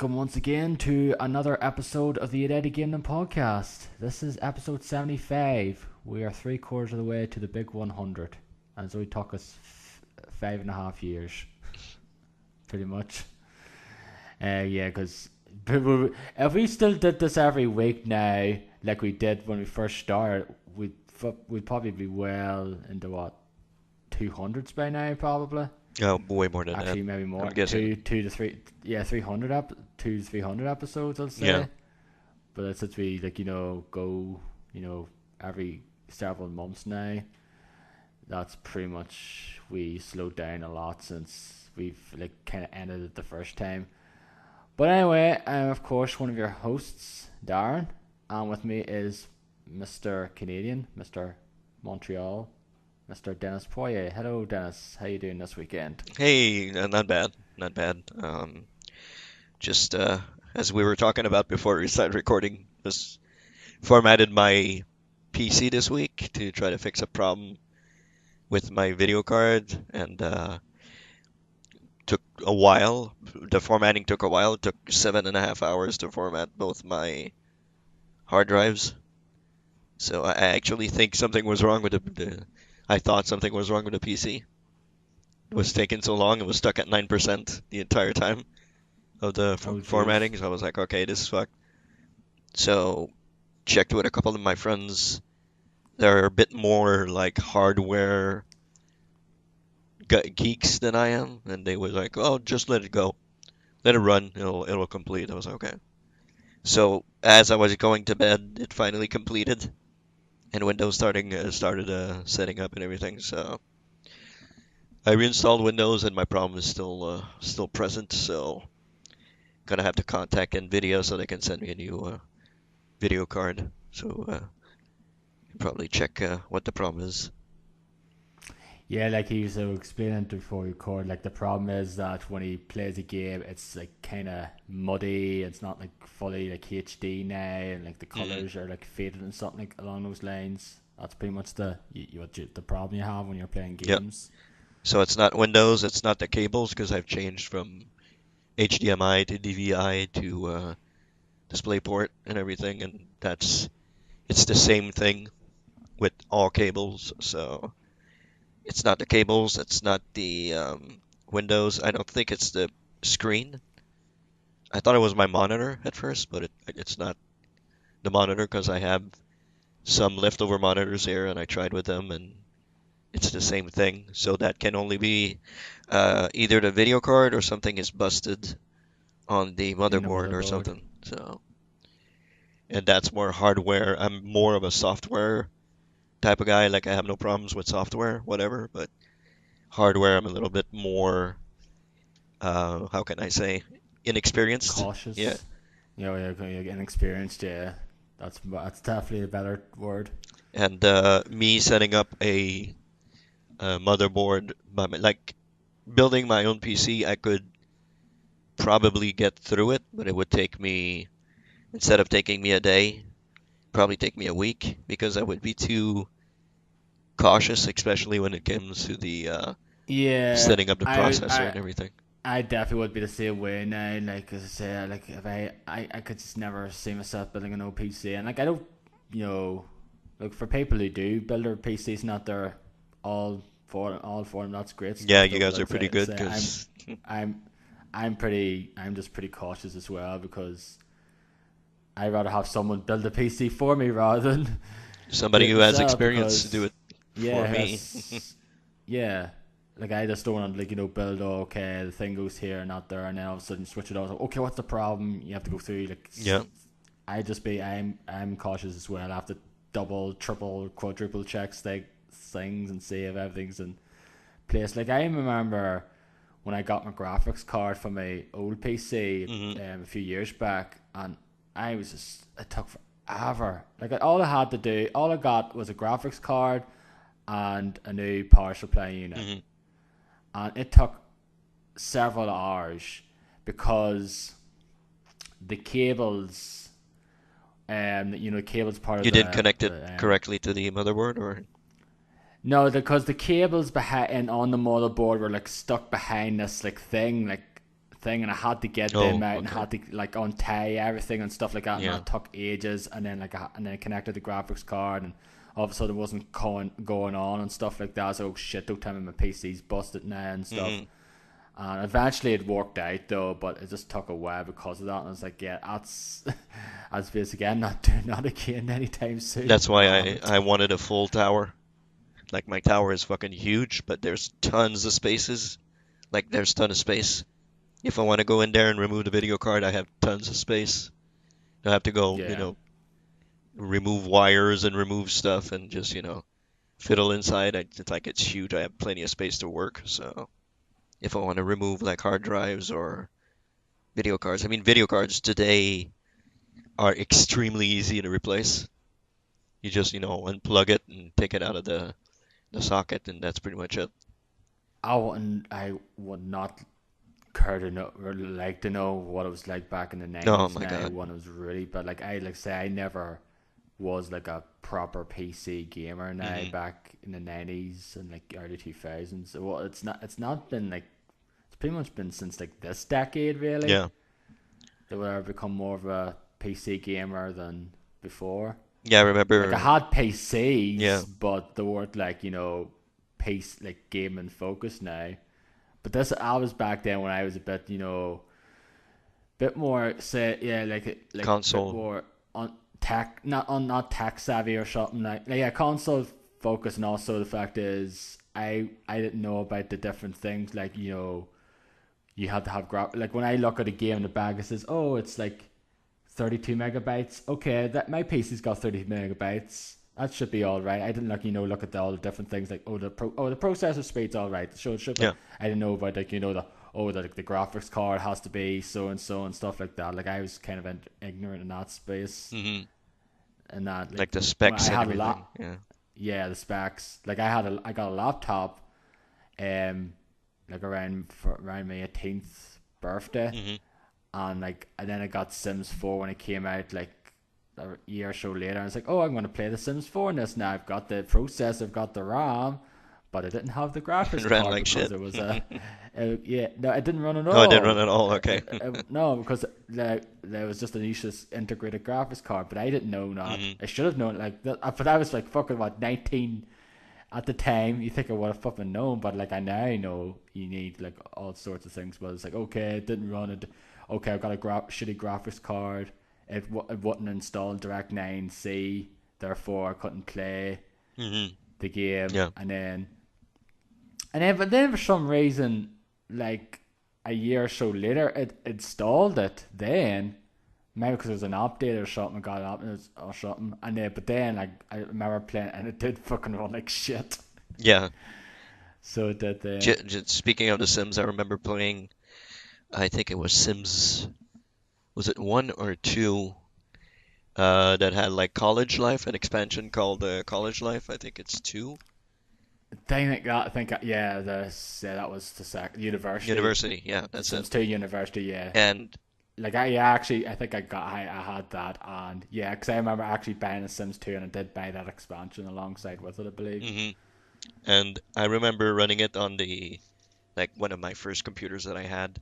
welcome once again to another episode of the Identity Gamedom podcast. This is episode 75. We are 3/4 of the way to the big 100, and it's only took us 5.5 years, pretty much. Because if we still did this every week now, like we did when we first started, we'd probably be well into what, 200s by now, probably. Oh, way more than Actually, that. maybe more. I'm guessing. 300 200-300 episodes, I'll say. Yeah. But since we go every several months now, that's pretty much, we slowed down a lot since we've kind of ended it the first time. But anyway, I'm of course one of your hosts, Darren, and with me is Mr. Canadian, Mr. Montreal, Mr. Denis Poirier. Hello, Denis. How you doing this weekend? Hey, not bad, not bad. Just as we were talking about before we started recording, just formatted my PC this week to try to fix a problem with my video card, and took a while. The formatting took a while. It took 7.5 hours to format both my hard drives. So I actually think something was wrong with I thought something was wrong with the PC. It was taking so long. It was stuck at 9% the entire time of the formatting. So I was like, okay, this is fucked. So checked with a couple of my friends. They're a bit more like hardware geeks than I am, and they were like, "Oh, just let it go, let it run. It'll complete." I was like, okay. So as I was going to bed, it finally completed, and Windows started setting up and everything. So I reinstalled Windows, and my problem is still present. So gonna have to contact NVIDIA so they can send me a new video card. So probably check what the problem is. Yeah, like he was explaining before we record, the problem is that when he plays a game, it's kind of muddy. It's not fully HD now, and the colors are faded and something along those lines. That's pretty much the problem you have when you're playing games. Yep. So it's not Windows, it's not the cables, because I've changed from HDMI to DVI to DisplayPort and everything, and it's the same thing with all cables. So it's not the cables, it's not the Windows. I don't think it's the screen. I thought it was my monitor at first, but it's not the monitor, because I have some leftover monitors here, and I tried with them, and it's the same thing. So that can only be either the video card or something is busted on the motherboard or something. So, and that's more hardware. I'm more of a software type of guy. I have no problems with software, whatever, but hardware, I'm a little bit more, how can I say, inexperienced. Cautious. Yeah. Yeah, inexperienced. Yeah, that's definitely a better word. And me setting up a motherboard, building my own PC, I could probably get through it, but it would take me, instead of taking me a day, probably take me a week, because I would be too cautious, especially when it comes to the setting up the processor and everything. I definitely would be the same way now. As I say, if I could just never see myself building an old PC, and I don't, for people who do build their PCs, not their all for them, that's great stuff. Yeah, you guys are pretty good, because I'm just pretty cautious as well, because I'd rather have someone build a PC for me rather than somebody who has experience to do it for me. Yeah, I just don't want to build, okay, the thing goes here, not there, and then all of a sudden switch it over. Okay, what's the problem? You have to go through Yeah. I'm cautious as well. I have to double, triple, quadruple check things and see if everything's in place. I remember when I got my graphics card from my old PC a few years back, and it took forever. All I got was a graphics card and a new power supply unit. And it took several hours because the cables, cables part of You didn't connect it correctly to the motherboard, or? No, because the cables behind on the motherboard were stuck behind this thing, thing, and I had to get them Oh, out and okay. had to like untie everything and stuff like that, and Yeah. that took ages. And then and then I connected the graphics card, and all of a sudden it wasn't going on and stuff like that. So oh shit, don't tell me my PC's busted now and stuff. Hmm. And eventually it worked out though, but it just took a while because of that. And I was like, yeah, that's basically I'm not doing that again anytime soon. That's why Damn I it. I wanted a full tower. Like my tower is fucking huge, but there's tons of spaces. Like there's ton of space. If I want to go in there and remove the video card, I have tons of space. I have to go, Yeah. remove wires and remove stuff and just, fiddle inside. It's like it's huge. I have plenty of space to work. So if I want to remove like hard drives or video cards, I mean, video cards today are extremely easy to replace. You just, unplug it and take it out of the socket, and that's pretty much it. I would not care to know or like to know what it was like back in the Oh nineties my now God. when it was really, but like I like say I never was like a proper PC gamer now Hmm. back in the nineties and like early 2000s. Well, it's not been like it's pretty much been since like this decade really Yeah. that where I've become more of a PC gamer than before. Yeah, I Like I remember. had PCs, Yeah. but they weren't like PC like gaming focused now. But this I was back then when I was a bit bit more say yeah like a bit Console. more on tech not tech savvy or something like yeah console focus, and also the fact is I didn't know about the different things like you had to have like when I look at a game in the bag it says oh it's like 32 megabytes. Okay, that my PC's got 30 megabytes. That should be all right. I didn't like look at all the different things like the processor speed's all right. So it should be. Yeah. I didn't know about like the graphics card has to be so and stuff like that. Like I was kind of ignorant in that space, Hmm. and that Like like the when specs I and had a everything. lot. Yeah. Yeah, the specs. Like I got a laptop, um, like around my 18th birthday, Hmm. and then I got Sims 4 when it came out like a year or so later. I was like, oh, I'm going to play the Sims 4 in this now. I've got the processor, I've got the RAM, but I didn't have the It graphics ran card like because shit. it was yeah, no, it didn't run at Oh, it didn't run all. at all. Okay. No, because there was just an Asus integrated graphics card, but I didn't know that. Hmm. I should have known like that, but I was like fucking what 19 at the time. You think I would have fucking known, but like I now know you need like all sorts of things. But it's like okay, it didn't run it. Okay, I've got a shitty graphics card. It wouldn't install Direct 9C, therefore I couldn't play Hmm. the game. Yeah. But then for some reason, like a year or so later, it installed it. Then maybe because it was an update or something, I got it up or something. And then, but then like I remember playing it and it did fucking run like shit. Yeah. So it did. Speaking of The Sims, I remember playing, I think it was Sims, was it one or two, that had like College Life, an expansion called College Life. I think it's two. Thing like that. I think that was the university. University. Yeah, The that's it. Sims 2 University. Yeah. And Like I yeah, actually I think I had that, and yeah, because I remember actually buying the Sims 2 and I did buy that expansion alongside with it, I believe. hmm and I remember running it on the like one of my first computers that I had,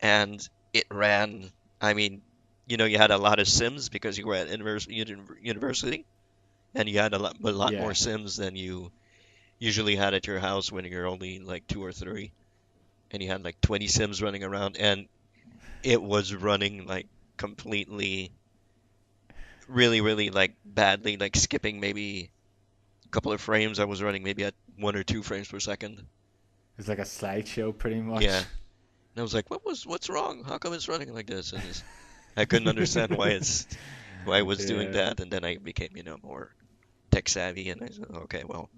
and it ran. I mean, you had a lot of Sims because you were at university, and you had a lot more Yeah, Sims than you usually had at your house when you're only like two or three, and you had like 20 Sims running around, and it was running like completely, really, really like badly, like skipping maybe a couple of frames. I was running maybe at 1 or 2 frames per second. it's like a slideshow pretty Yeah, much. and I was like, what's wrong? How come it's running like this? I couldn't understand why it was doing Yeah, that, and then I became, more tech savvy, and I said, okay, well,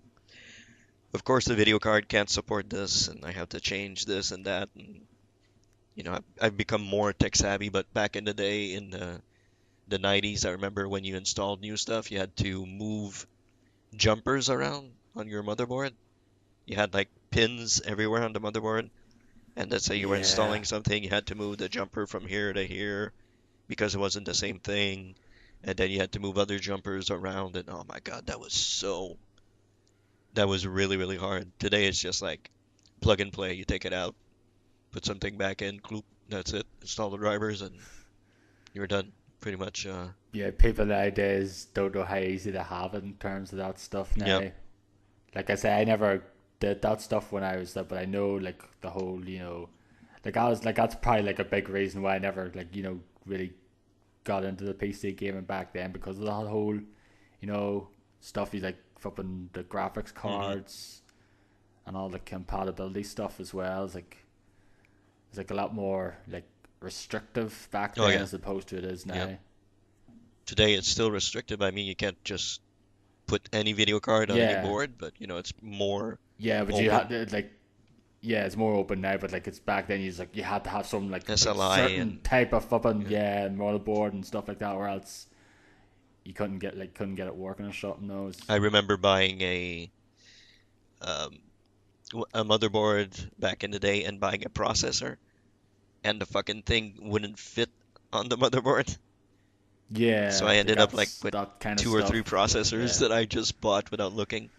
of course the video card can't support this, and I have to change this and that, and I've become more tech savvy. But back in the day, in the 90s, I remember when you installed new stuff, you had to move jumpers around on your motherboard. You had like pins everywhere on the motherboard, and let's say you were yeah. installing something, you had to move the jumper from here to here because it wasn't the same thing, and then you had to move other jumpers around, and oh my God, that was really, really hard. Today it's just like plug and play. You take it out, put something back in, gloop. That's it. Install the drivers and you're done. Pretty much. Yeah, people nowadays don't know how easy they have it in terms of that stuff Yep. now. Like I say, I never did that stuff when I was there, but I know like the whole, like I was like that's probably like a big reason why I never like really got into the PC gaming back then because of that whole, stuff you like flipping the graphics Hmm. cards and all the compatibility stuff as well. It's like a lot more like restrictive back Oh then yeah. as opposed to it is Yep. now. Today it's still restricted. I mean, you can't just put any video card on any Yeah, board, but it's more yeah, but you had open. to like yeah, it's more open now, but like it's back then. You had to have some like SLI certain and type of flipping yeah. motherboard and stuff like that, or else you couldn't get it working or something. Those I remember buying um, a motherboard back in the day and buying a processor, and the fucking thing wouldn't fit on the motherboard. So yeah, I like ended up like that's with that kind of two or three stuff. processors Yeah, that I just bought without looking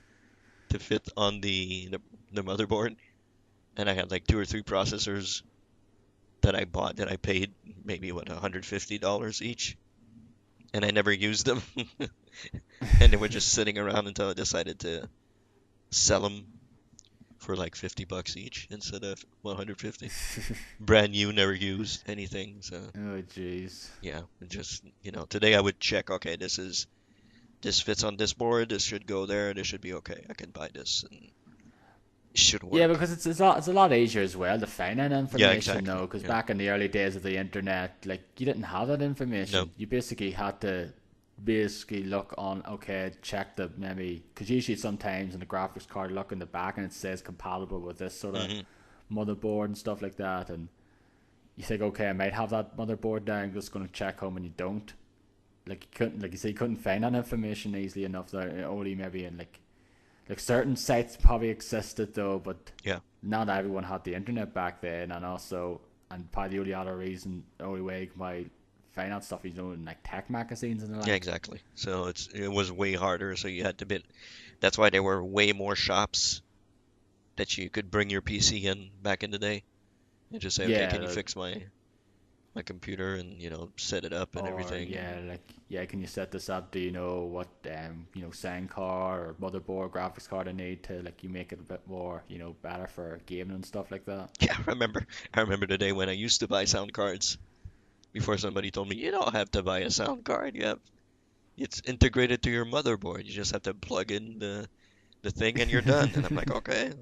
to fit on the motherboard. And I had like two or three processors that I bought that I paid maybe what $150 each, and I never used them. And they were just sitting around until I decided to sell them for like $50 each instead of 150. Brand new, never used anything. So oh jeez. yeah, just today I would check. Okay, this fits on this board. This should go there. This should be okay. I can buy this and it should Yeah, work. because it's a lot easier as well to find that Yeah, information exactly. though. Because Yeah. back in the early days of the internet, like you didn't have that No. information. You basically had to basically look on check the maybe because usually sometimes in the graphics card look in the back and it says compatible with this sort of Hmm. motherboard and stuff like that, and you think okay I might have that motherboard there. I'm just going to check home and you don't. Like you couldn't like you say you couldn't find that information easily enough there. Only maybe in like certain sites probably existed though, but Yeah. not everyone had the internet back then, and probably the only other reason, the only way you can buy finance stuff is in like tech magazines and the Yeah, like. exactly. So it was way harder. So you had to bid. That's why there were way more shops that you could bring your PC in back in the day and just say, okay, Yeah, can you fix my computer and set it up and or everything yeah, and like yeah, can you set this up? Do you know what sound card or motherboard, graphics card I need to like you make it a bit more better for gaming and stuff like that. yeah, I remember the day when I used to buy sound cards before somebody told me you don't have to buy a sound card. It's integrated to your motherboard. You just have to plug in the thing and you're done. And I'm like, okay.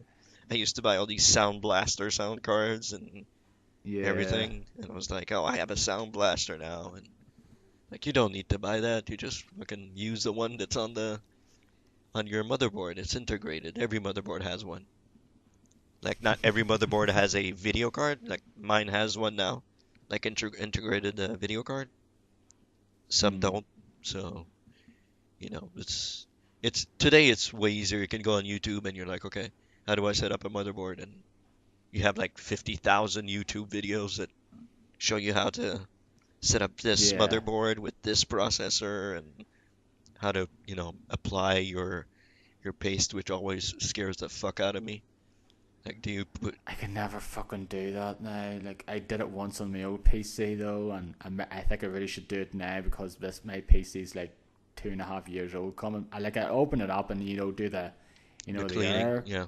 I used to buy all these Sound Blaster sound cards and Yeah, everything, and I was like, oh, I have a Sound Blaster now, and like you don't need to buy that. You just fucking use the one that's on your motherboard. It's integrated. Every motherboard has one. Like not every motherboard has a video card. Like mine has one now, like integrated video card. Some mm. don't. So it's today it's way easier. You can go on YouTube and you're like, okay, how do I set up a motherboard? And you have like 50,000 YouTube videos that show you how to set up this Yeah. motherboard with this processor and how to, apply your paste, which always scares the fuck out of me. Like, do you put? I can never fucking do that now. Like I did it once on my old PC though, and I think I really should do it now because this my PC's like 2.5 years old. Coming, I open it up and do The the cleaning? air, Yeah.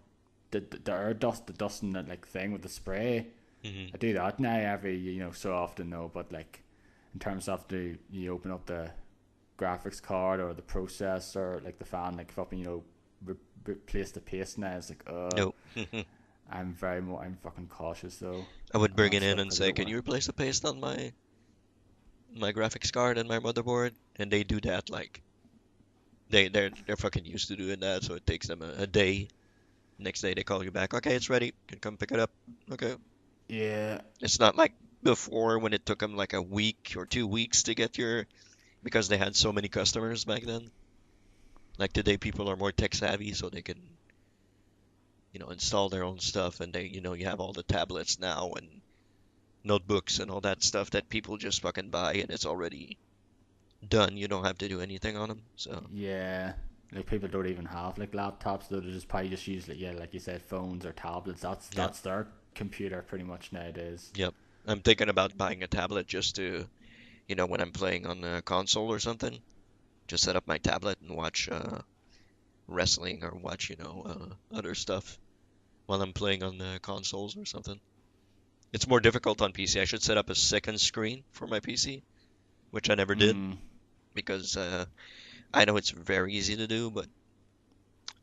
the air dust, the dusting that like thing with the spray. Hmm. I do that now every so often though. But like in terms of the you open up the graphics card or the processor, like the fan, like fucking replace the paste now. It's like No. I'm fucking cautious though I would on bring that it in stuff and because I say, don't can want. you replace the paste on my graphics card and my motherboard? And they do that like they're fucking used to doing that, so it takes them a day. Next day they call you back. Okay, it's ready. You can come pick it up. Okay. Yeah, It's not like before when it took them like a week or 2 weeks to get your because they had so many customers back then. Like today, people are more tech savvy, so they can, install their own stuff, and you have all the tablets now and notebooks and all that stuff that people just fucking buy, and it's already done. You don't have to do anything on them. So, yeah. Like people don't even have like laptops though. They just probably just use like you said, phones or tablets. That's yeah, that's their computer pretty much nowadays. yep. I'm thinking about buying a tablet just to, when I'm playing on the console or something, just set up my tablet and watch wrestling or watch, other stuff while I'm playing on the consoles or something. It's more difficult on PC. I should set up a second screen for my PC, which I never did Mm, because I know it's very easy to do, but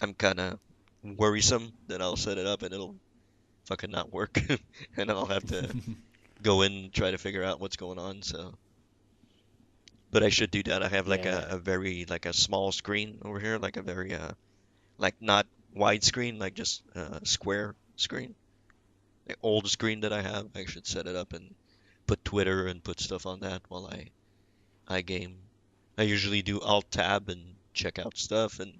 I'm kind of worrisome that I'll set it up and it'll fucking not work, and I'll have to go in and try to figure out what's going on. So, but I should do that. I have like yeah, a very like a small screen over here, like a very like not widescreen, like just square screen. The old screen that I have, I should set it up and put Twitter and put stuff on that while I game. I usually do Alt Tab and check out stuff and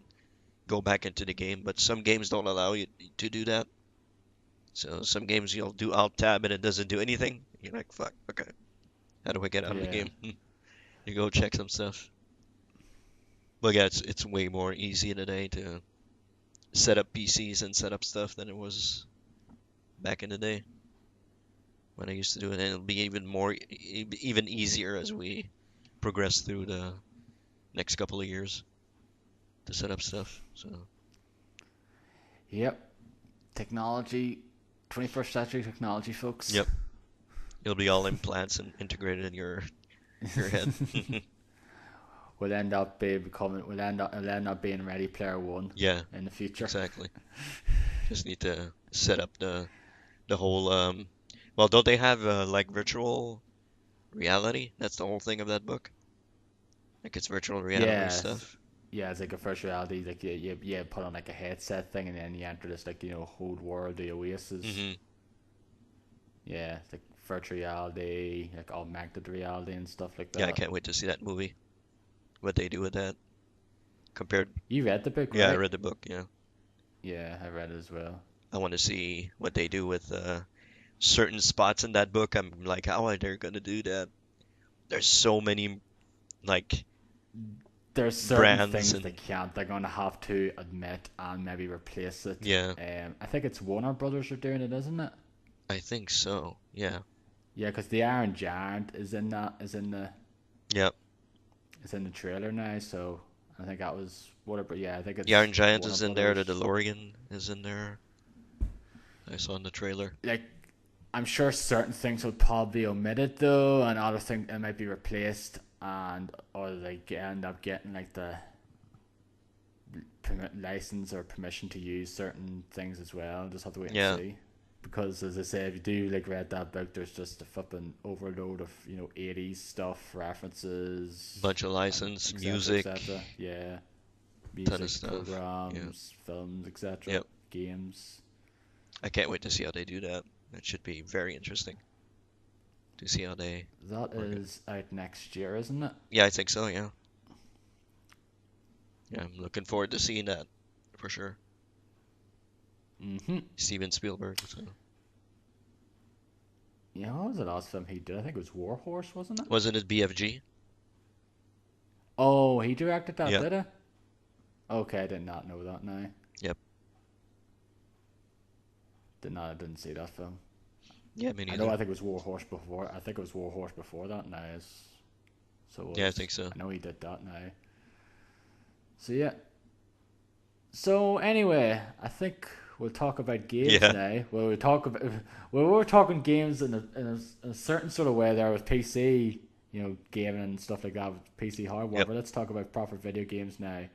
go back into the game, but some games don't allow you to do that. So some games you'll do Alt Tab and it doesn't do anything. You're like, fuck, okay, how do I get out of the yeah, game? You go check some stuff. But yeah, it's way more easy today to set up PCs and set up stuff than it was back in the day when I used to do it, and it'll be even easier as we progress through the next couple of years to set up stuff. So yep. Technology, 21st century technology, folks. yep, it'll be all implants and integrated in your head. Will end up be becoming will end up being Ready Player One Yeah, in the future. exactly. Just need to set up the whole well, don't they have like virtual reality? That's the whole thing of that book. Like it's virtual reality Yeah, stuff. yeah, it's like a virtual reality. Like you put on like a headset thing, and then you enter this like whole world, the Oasis. Hmm. Yeah, it's like virtual reality, like augmented reality and stuff like Yeah, I that. can't wait to see that movie. What they do with that compared. You read the book, Yeah, I right? read the book. Yeah, Yeah, I read it as well. I want to see what they do with certain spots in that book. I'm like, how are they gonna do that? There's so many like There's certain brands things they and can't. They're gonna have to admit and maybe replace it. yeah, I think it's Warner Brothers are doing it, isn't it? I think so. Yeah, Yeah, because the Iron Giant is in that yeah. is in the trailer now. So I think that was whatever. Yeah, I think The it's Iron Giant Warner is in there. The Brothers. DeLorean is in there. I saw in the trailer. Like I'm sure certain things will probably be omitted though, and other things it might be replaced, and or they end up getting like the permit license or permission to use certain things as well. Just have to wait and Yeah, see. Because as I say, if you do like read that book, there's just a flipping overload of 80s stuff, references, bunch of license, etc. music, etc. Yeah, ton of music, stuff. Yeah. programs, films, etc. Yep. Games. I can't wait to see how they do that. It should be very interesting to see how they That work it. is out next year, isn't it? Yeah, I think so. Yeah. Yeah, I'm looking forward to seeing that for sure. Mm-hmm. Steven Spielberg. So. Yeah, what was the last film he did? I think it was War Horse, wasn't it? Wasn't it BFG? Oh, he directed that, Yeah. did he? Okay, I did not know that now. Yep. I didn't see that film. Yeah, me I know. neither. I think it was War Horse before. I think it was War Horse before that. Now, so it Yeah, I was. think so. I know he did that now. So yeah. So anyway, I think we'll talk about games Yeah. now. We're talking games in a certain sort of way there with PC, gaming and stuff like that with PC hardware. Yep. But let's talk about proper video games now.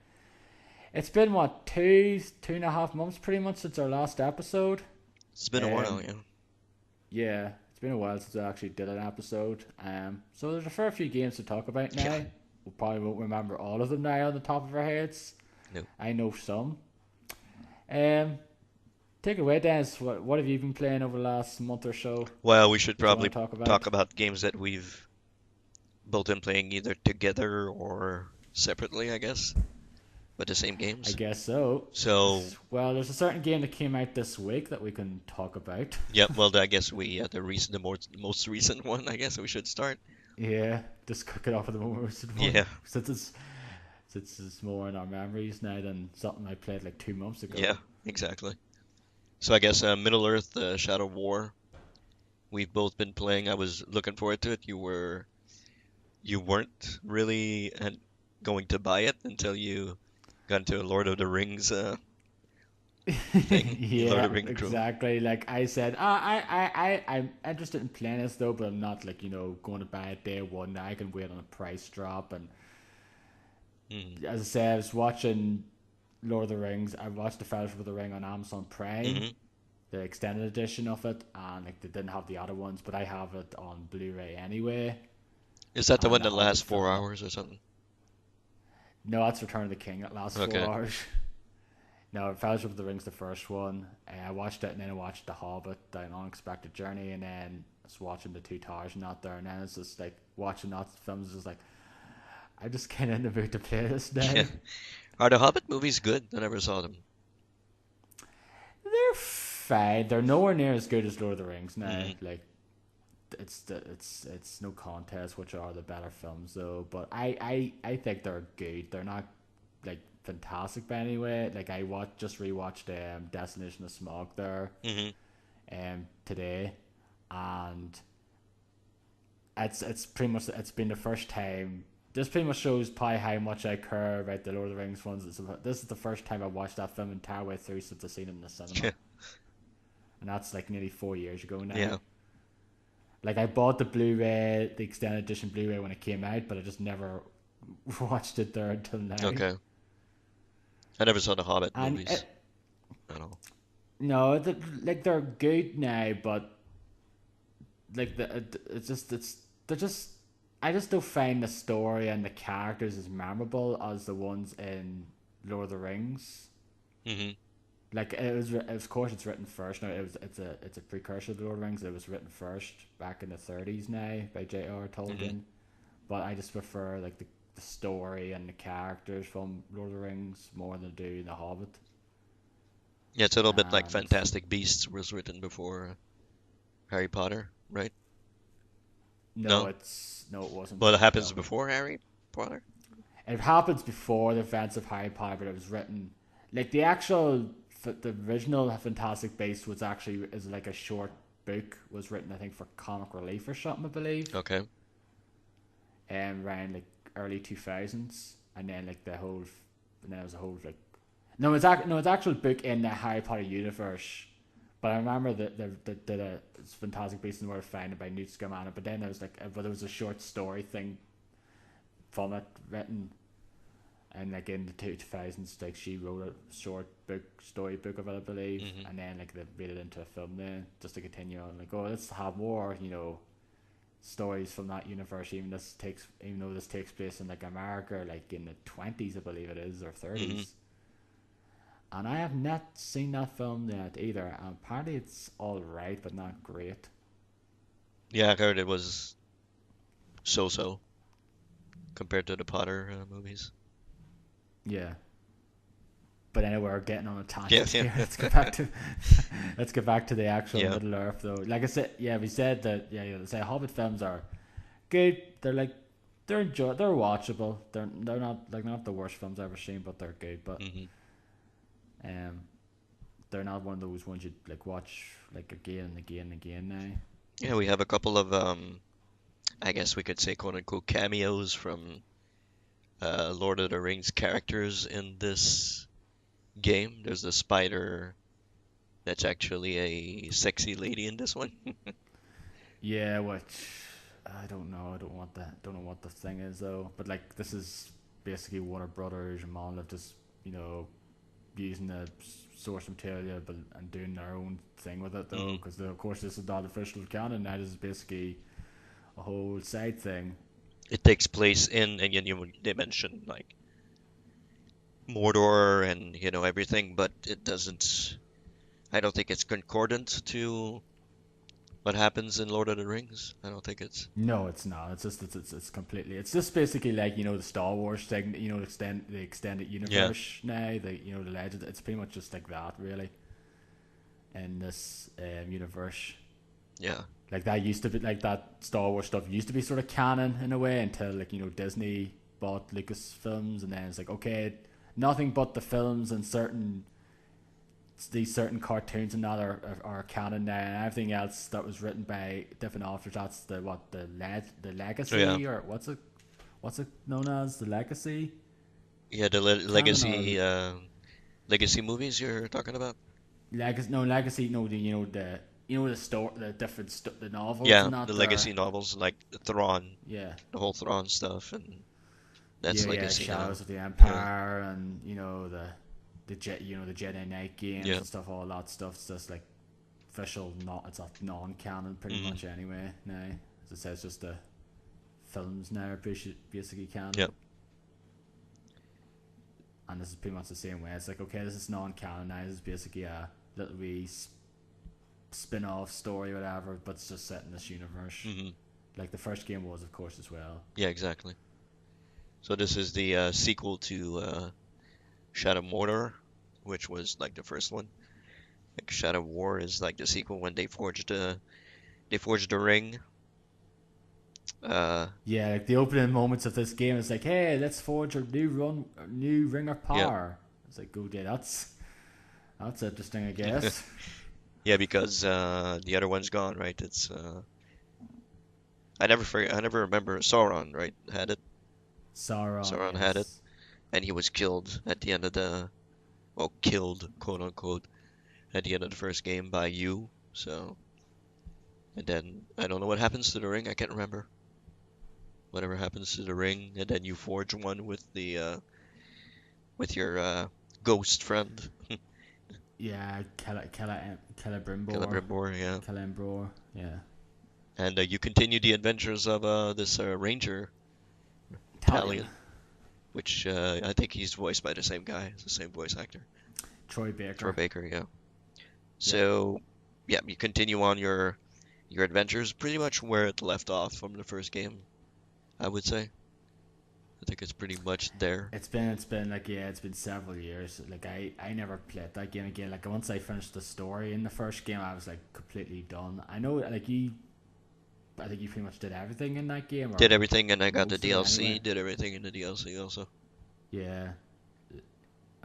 It's been what 2.5 months pretty much since our last episode. It's been a while, Um, yeah. yeah, it's been a while since I actually did an episode. So there's a fair few games to talk about now. Yeah. We probably won't remember all of them now on the top of our heads. No. I know some. Um, Take it away, Dennis. What have you been playing over the last month or so Well, we should that you want probably to talk talk about? about games that we've both been playing either together or separately, I guess, but the same I games. guess so. So, Well, there's a certain game that came out this week that we can talk about. yeah, well, I guess most recent one, I guess we should start. Yeah, just cook it off at the most recent one Yeah, since it's more in our memories now than something I played like 2 months yeah, ago. exactly. So I guess Middle Earth, Shadow of War we've both been playing. I was looking forward to it. You weren't really going to buy it until you got into a Lord of the Rings thing, Lord Yeah, of the Rings trope. exactly. Like I said, I'm interested in playing this though, but I'm not like going to buy it day one. I can wait on a price drop, and Hmm. as I said, I was watching Lord of the Rings. I watched the Fellowship of the Ring on Amazon Prime, Hmm. the extended edition of it, and like they didn't have the other ones, but I have it on Blu-ray anyway. Is that the And one the that lasts Hobbit film. $4 or something? No, that's Return of the King. It lasts four Okay. hours. No, Fellowship of the Ring's the first one. I watched it, and then I watched The Hobbit, An Unexpected Journey, and then I was watching The Two Towers and that there, and then it's just like watching that film is just like I just can't in the mood to play this now. Yeah. Are the Hobbit movies good? I never saw them. They're fine. They're nowhere near as good as Lord of the Rings now. Hmm. Like it's no contest which are the better films though. But I think they're good. They're not like fantastic by any way. Like I just rewatched Destination of Smog there Hmm. today, and it's pretty much it's been the first time. This pretty much shows probably how much I care about the Lord of the Rings ones. This is the first time I watched that film entire way through since I've seen it in the cinema, Yeah. and that's like nearly 4 years ago now. Yeah. Like I bought the Blu-ray, the extended edition Blu-ray when it came out, but I just never watched it there until now. Okay. I never saw the Hobbit And movies at all. no, like they're good now, but like it's just they're just I just don't find the story and the characters as memorable as the ones in Lord of the Rings. Hmm. Like of course it's written first. Now it's a precursor to Lord of the Rings. It was written first back in the 30s now by J.R. Hmm. Tolkien. But I just prefer like the story and the characters from Lord of the Rings more than I do The Hobbit. Yeah, it's a little bit like And Fantastic Beasts was written before Harry Potter, right? no, No? it wasn't. Well, it happens No, before Harry Potter? it happens before the events of Harry Potter, but it was written like the actual the original Fantastic Beasts was actually is like a short book was written I think for Comic Relief or something I believe, Okay. around like early 2000s, and then like and then it was a whole like no it's act no it's actual book in the Harry Potter universe. But I remember that the Fantastic Beasts in the World founded by Newt Scamander. But then there was but there was a short story thing from it written, and like in the 2000s, like she wrote a short storybook of it, I believe, Hmm. and then like they made it into a film then just to continue on. Like, oh, let's have more, stories from that universe. Even though this takes place in like America, like in the 20s, I believe it is, or Hmm. 30s. And I have not seen that film yet either. And apparently, it's all right, but not great. Yeah, I heard it was so-so compared to the Potter movies. Yeah. But anyway, we're getting on a Yeah, tangent yeah. here. Let's get back to let's get back to the actual Yeah. Middle Earth though. Like I said, yeah, we said that say Hobbit films are good. They're watchable. They're not the worst films I've ever seen, but they're good. But Hmm. um, they're not one of those ones you'd like watch like again and again and again now. Yeah, we have a couple of I guess we could say quote unquote cameos from Lord of the Rings characters in this game. There's the spider that's actually a sexy lady in this one. Yeah, which I don't know. I don't want that. Don't know what the thing is though. But like this is basically Warner Brothers and Monolith just using the source material but and doing their own thing with it though, Hmm. because of course this is not official canon. That is basically a whole side thing. It takes place in, and they mention like Mordor and everything, but it doesn't. I don't think it's concordant to what happens in Lord of the Rings. I don't think it's. No, it's not. It's just it's completely. It's just basically like the Star Wars thing. The extended Yeah, universe now. The legend. It's pretty much just like that really in this universe. yeah. Like that used to be like that Star Wars stuff used to be sort of canon in a way until like Disney bought Lucasfilms, and then it's like okay, nothing but the films and certain these certain cartoons and that are canon now, and everything else that was written by different authors. That's the Oh, yeah. legacy, or what's it known as, the legacy Yeah, the canon, or legacy movies you're talking about? legacy, no, the story, the different the novels Yeah, and the that legacy there. novels like Thrawn, Yeah, the whole Thrawn stuff, and that's yeah, legacy now. Shadows of the Yeah, Empire, and the Jedi Knight games yeah. and stuff. All that stuff's just like official, not it's a non-canon pretty Hmm. much anyway now. As I said, it's just the films now are basically canon, Yeah. and this is pretty much the same way. It's like, okay, this is non-canon now. This is basically a little wee spin-off story, whatever, but it's just set in this universe. Hmm. Like the first game was, of course, as well. Yeah, exactly. So this is the sequel to Shadow Mordor, which was like the first one. Like Shadow War is like the sequel when they forged the ring. Uh, Yeah, like the opening moments of this game is like, hey, let's forge a new ring of yeah, power. It's like, go, yeah, that's interesting, I guess. yeah, because the other one's gone, right? It's I never remember Sauron, right? Had it. Sauron, Sauron had it, yes. and he was killed at the end of well, killed, quote unquote, at the end of the first game by you. So, and then I don't know what happens to the ring. I can't remember. Whatever happens to the ring, and then you forge one with your ghost friend, Yeah, Celebrimbor. Celebrimbor, yeah. Celebrimbor, yeah. And you continue the adventures of this ranger Italian. Italian, which I think he's voiced by the same guy, it's the same voice actor, Troy Troy Baker. Baker, yeah. Yep. So, yeah, you continue on your adventures pretty much where it left off from the first game, I would say. I think it's pretty much there. It's been like, yeah, it's been several years. Like I never played that game again. Like once I finished the story in the first game, I was like completely done. I know, like I think you pretty much did everything in that game, Did or everything, and I got the most of it DLC. anyway. Did everything in the DLC also. Yeah.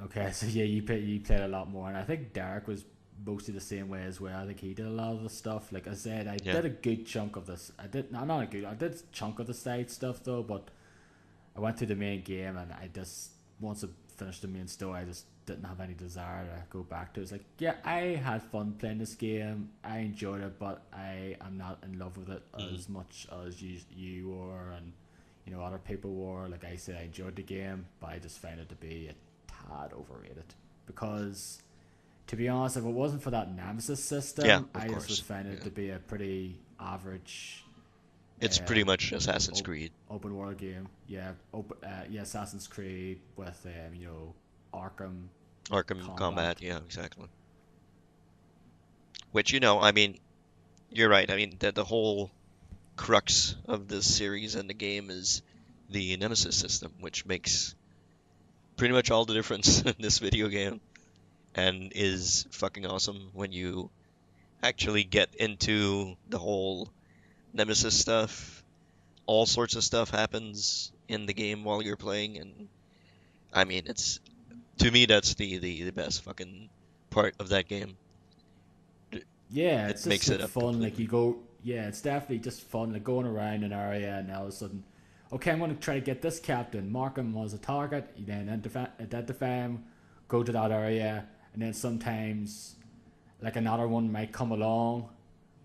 Okay, so yeah, you played a lot more, and I think Derek was mostly the same way as well. I think he did a lot of the stuff. Like I said, I Yeah. did a good chunk of this. I did not a good. I did a chunk of the side stuff though, but I went through the main game, and I just once I finished the main story, I just didn't have any desire to go back to it. It's like, yeah, I had fun playing this game. I enjoyed it, but I am not in love with it Mm. as much as you were, and other people were. Like I said, I enjoyed the game, but I just found it to be a tad overrated. Because to be honest, if it wasn't for that Nemesis Yeah, system, of I just would course. find it Yeah. to be a pretty average It's pretty um, much Assassin's op- Creed. open world game. Yeah, yeah, Assassin's Creed with Arkham Arkham combat. Combat, yeah, exactly. Which, I mean, you're right. I mean, the whole crux of this series and the game is the Nemesis system, which makes pretty much all the difference in this video game and is fucking awesome when you actually get into the whole Nemesis stuff. All sorts of stuff happens in the game while you're playing, and I mean, it's to me that's the best fucking part of that game. Yeah, It it's just makes it like up fun. Like you completely. go, yeah, it's definitely just fun. Like going around an area, and all of a sudden, okay, I'm going to try to get this captain. Mark him as a target. You then identify him, go to that area, and then sometimes like another one might come along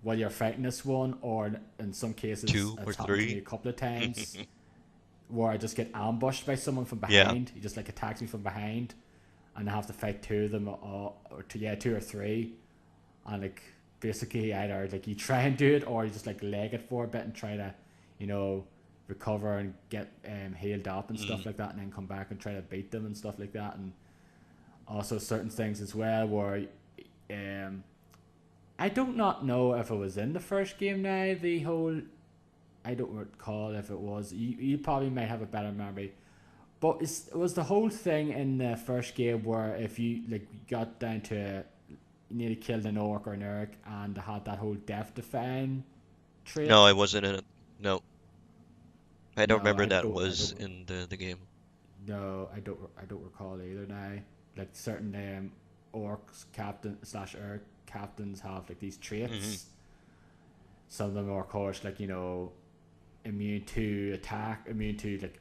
while you're fighting this one, or in some cases, Two or it's happened to me a three. couple of times where I just get ambushed by someone from Yeah. behind. He just like attacks me from behind, and I have to fight two of them, or two or three, and like basically either like you try and do it, or you just like leg it for a bit and try to, you know, recover and get healed up and Mm. stuff like that, and then come back and try to beat them and stuff like that, and also certain things as well where um I don't not know if it was in the first game now, the whole, I don't recall if it was. You probably might have a better memory. But it was the whole thing in the first game where if you like got down to you nearly killed an orc or an Eric, and they had that whole death define No, trait. I wasn't in it. No, I don't No, remember that was in the game. no, I don't recall either now. Like certain orcs captain slash air captains have like these Hmm. traits. Some of them are, of course, like immune to attack, immune to like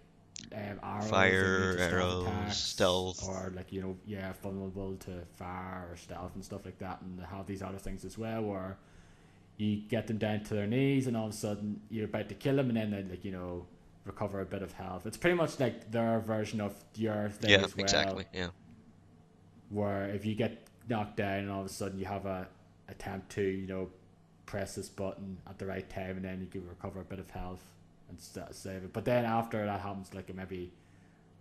arrows, immune Fire, to stealth arrows, attacks, stealth. or like yeah, vulnerable to fire or stealth and stuff like that. And they have these other things as well, where you get them down to their knees, and all of a sudden you're about to kill them, and then they like recover a bit of health. It's pretty much like their version of your thing Yeah, as well, exactly. Yeah. where if you get knocked down, and all of a sudden you have a attempt to press this button at the right time, and then you can recover a bit of health and save it. But then after that happens, like maybe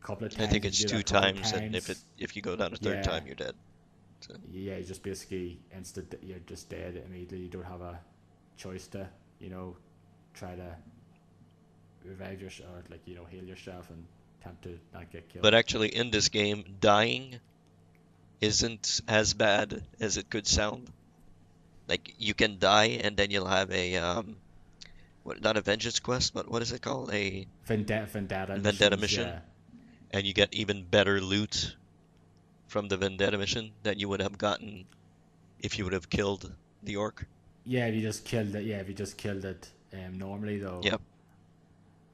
a couple of I times, think if it's you do that two a couple of times, and times, if you go down a third yeah, time, you're dead. So, yeah, you just basically you're just dead immediately. You don't have a choice to try to revive yourself, or like heal yourself and attempt to not get killed. but actually, in this game, dying isn't as bad as it could sound. Like you can die, and then you'll have a what? Not a vengeance quest, but what is it called? A Vendetta vendetta missions, mission, yeah. and you get even better loot from the vendetta mission that you would have gotten if you would have killed the orc. Yeah, if you just killed it. Yeah, if you just killed it normally though. Yep.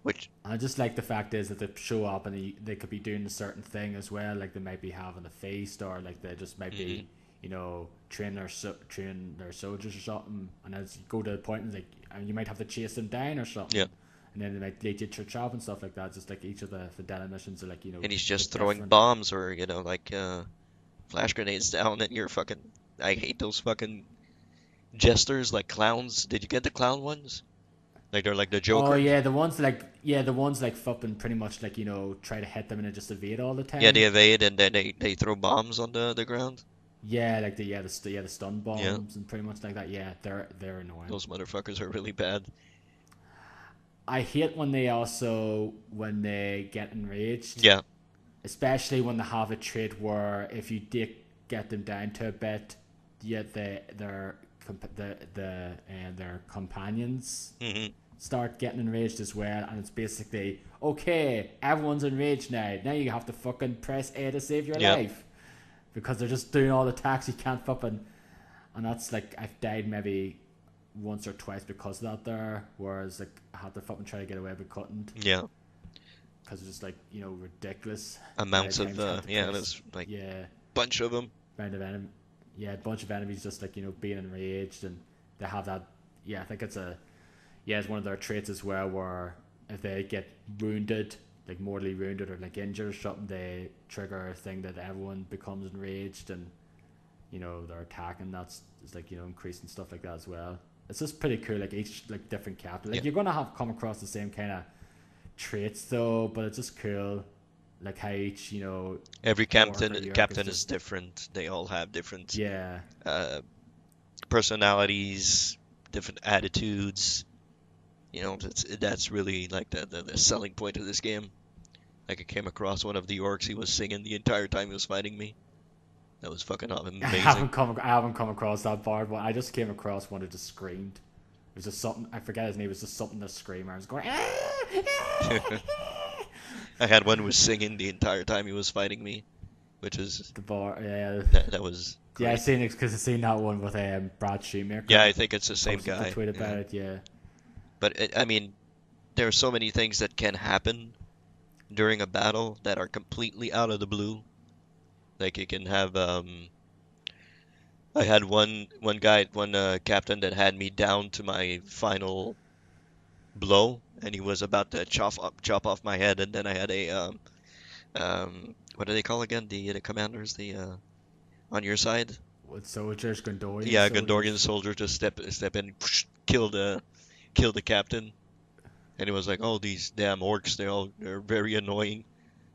Which, I just like the fact is that they show up and they could be doing a certain thing as well. Like they might be having a feast, or like they just might mhm. be, train their soldiers or something. And as you go to the point, and like, and you might have to chase them down or something. Yeah. And then they might lead you to a shop and stuff like that. Just like each of the Fidela missions are like And he's a just bit throwing different. bombs or like flash grenades down at your fucking. I hate those fucking jesters like clowns. Did you get the clown ones? Like they're like the Oh Joker. yeah, the ones like fucking pretty much like try to hit them and then just evade all the Yeah, they time. evade and then they throw bombs on the ground. Yeah, like the stun Yeah, bombs and pretty much like that. Yeah, they're annoying. those motherfuckers are really bad. I hate when they get enraged, Yeah. especially when they have a trait where if you get them down to a bit, yet their companions Hmm. start getting enraged as well, and it's basically okay. Everyone's enraged now. Now you have to fucking press A to save your Yep. life because they're just doing all the attacks you can't fucking. And that's like I've died maybe once or twice because of that there. Whereas like I had to fucking try to get away but couldn't Yeah. because it's just like ridiculous. How many Amounts of times you had to yeah, press there's like yeah bunch of them. round of enemy, yeah, a bunch of enemies just like being enraged, and they have that. Yeah, I think it's one of their traits as well, where if they get wounded, like mortally wounded or like injured or something, they trigger a thing that everyone becomes enraged, and they're attacking. That's it's like increasing stuff like that as well. It's just pretty cool. Like each like different captain, Yeah. like you're gonna have come across the same kind of traits though, but it's just cool. Like how each Every orc or captain yerk is captain is just different. They all have different yeah. uh personalities, different attitudes. That's really like the selling point of this game. Like I came across one of the orcs. He was singing the entire time he was fighting me. That was fucking amazing. I haven't come across that part, but I just came across one that just screamed. It was just something I forget his name. It was just something to scream. I was going. I had one who was singing the entire time he was fighting me, which is The bar, yeah, that was yeah. I great. seen it because I seen that one with Brad Yeah, Shoemaker. I think it's the same Posted the guy. tweet Yeah. about it. Yeah, But I mean, there are so many things that can happen during a battle that are completely out of the blue. Like you can have I had one captain that had me down to my final blow, and he was about to chop off my head, and then I had a what do they call again? The commanders, the on your side. with soldiers, Gondorian Yeah, Gondorian soldiers. soldier just step in, kill the captain, and he was like, "Oh, these damn orcs, they're very annoying."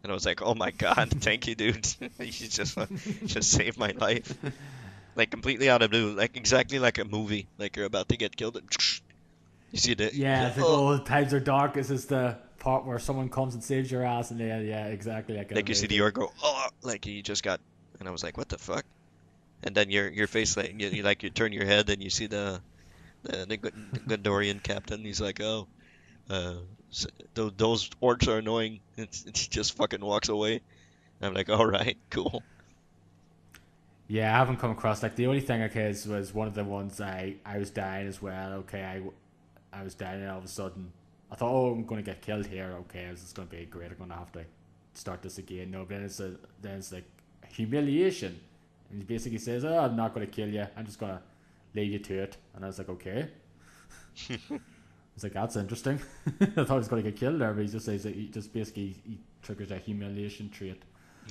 And I was like, "Oh my God, thank you, dude. You just saved my life." Like completely out of blue, like exactly like a movie, like you're about to get killed. And you see Yeah, it's like oh, oh, times are dark. This is the part where someone comes and saves your ass, and yeah, exactly like in a like you see the movie. orc go, oh, like he just got, and I was like, "What the fuck?" And then your face like you turn your head and you see the Gondorian captain. He's like, "Oh, uh, those orcs are annoying." He just fucking walks away. I'm like, "All right, cool." Yeah, I haven't come across like the only thing was one of the ones I was dying as well. Okay, I was dying and all of a sudden I thought, oh, I'm going to get killed here. Okay, this is going to be great. I'm going to have to start this again. No, but then it's like humiliation, and he basically says, oh, I'm not going to kill you. I'm just going to lead you to it. And I was like, okay. I was like, that's interesting. I thought he was going to get killed there, but he just says that he just basically he triggers a humiliation trait.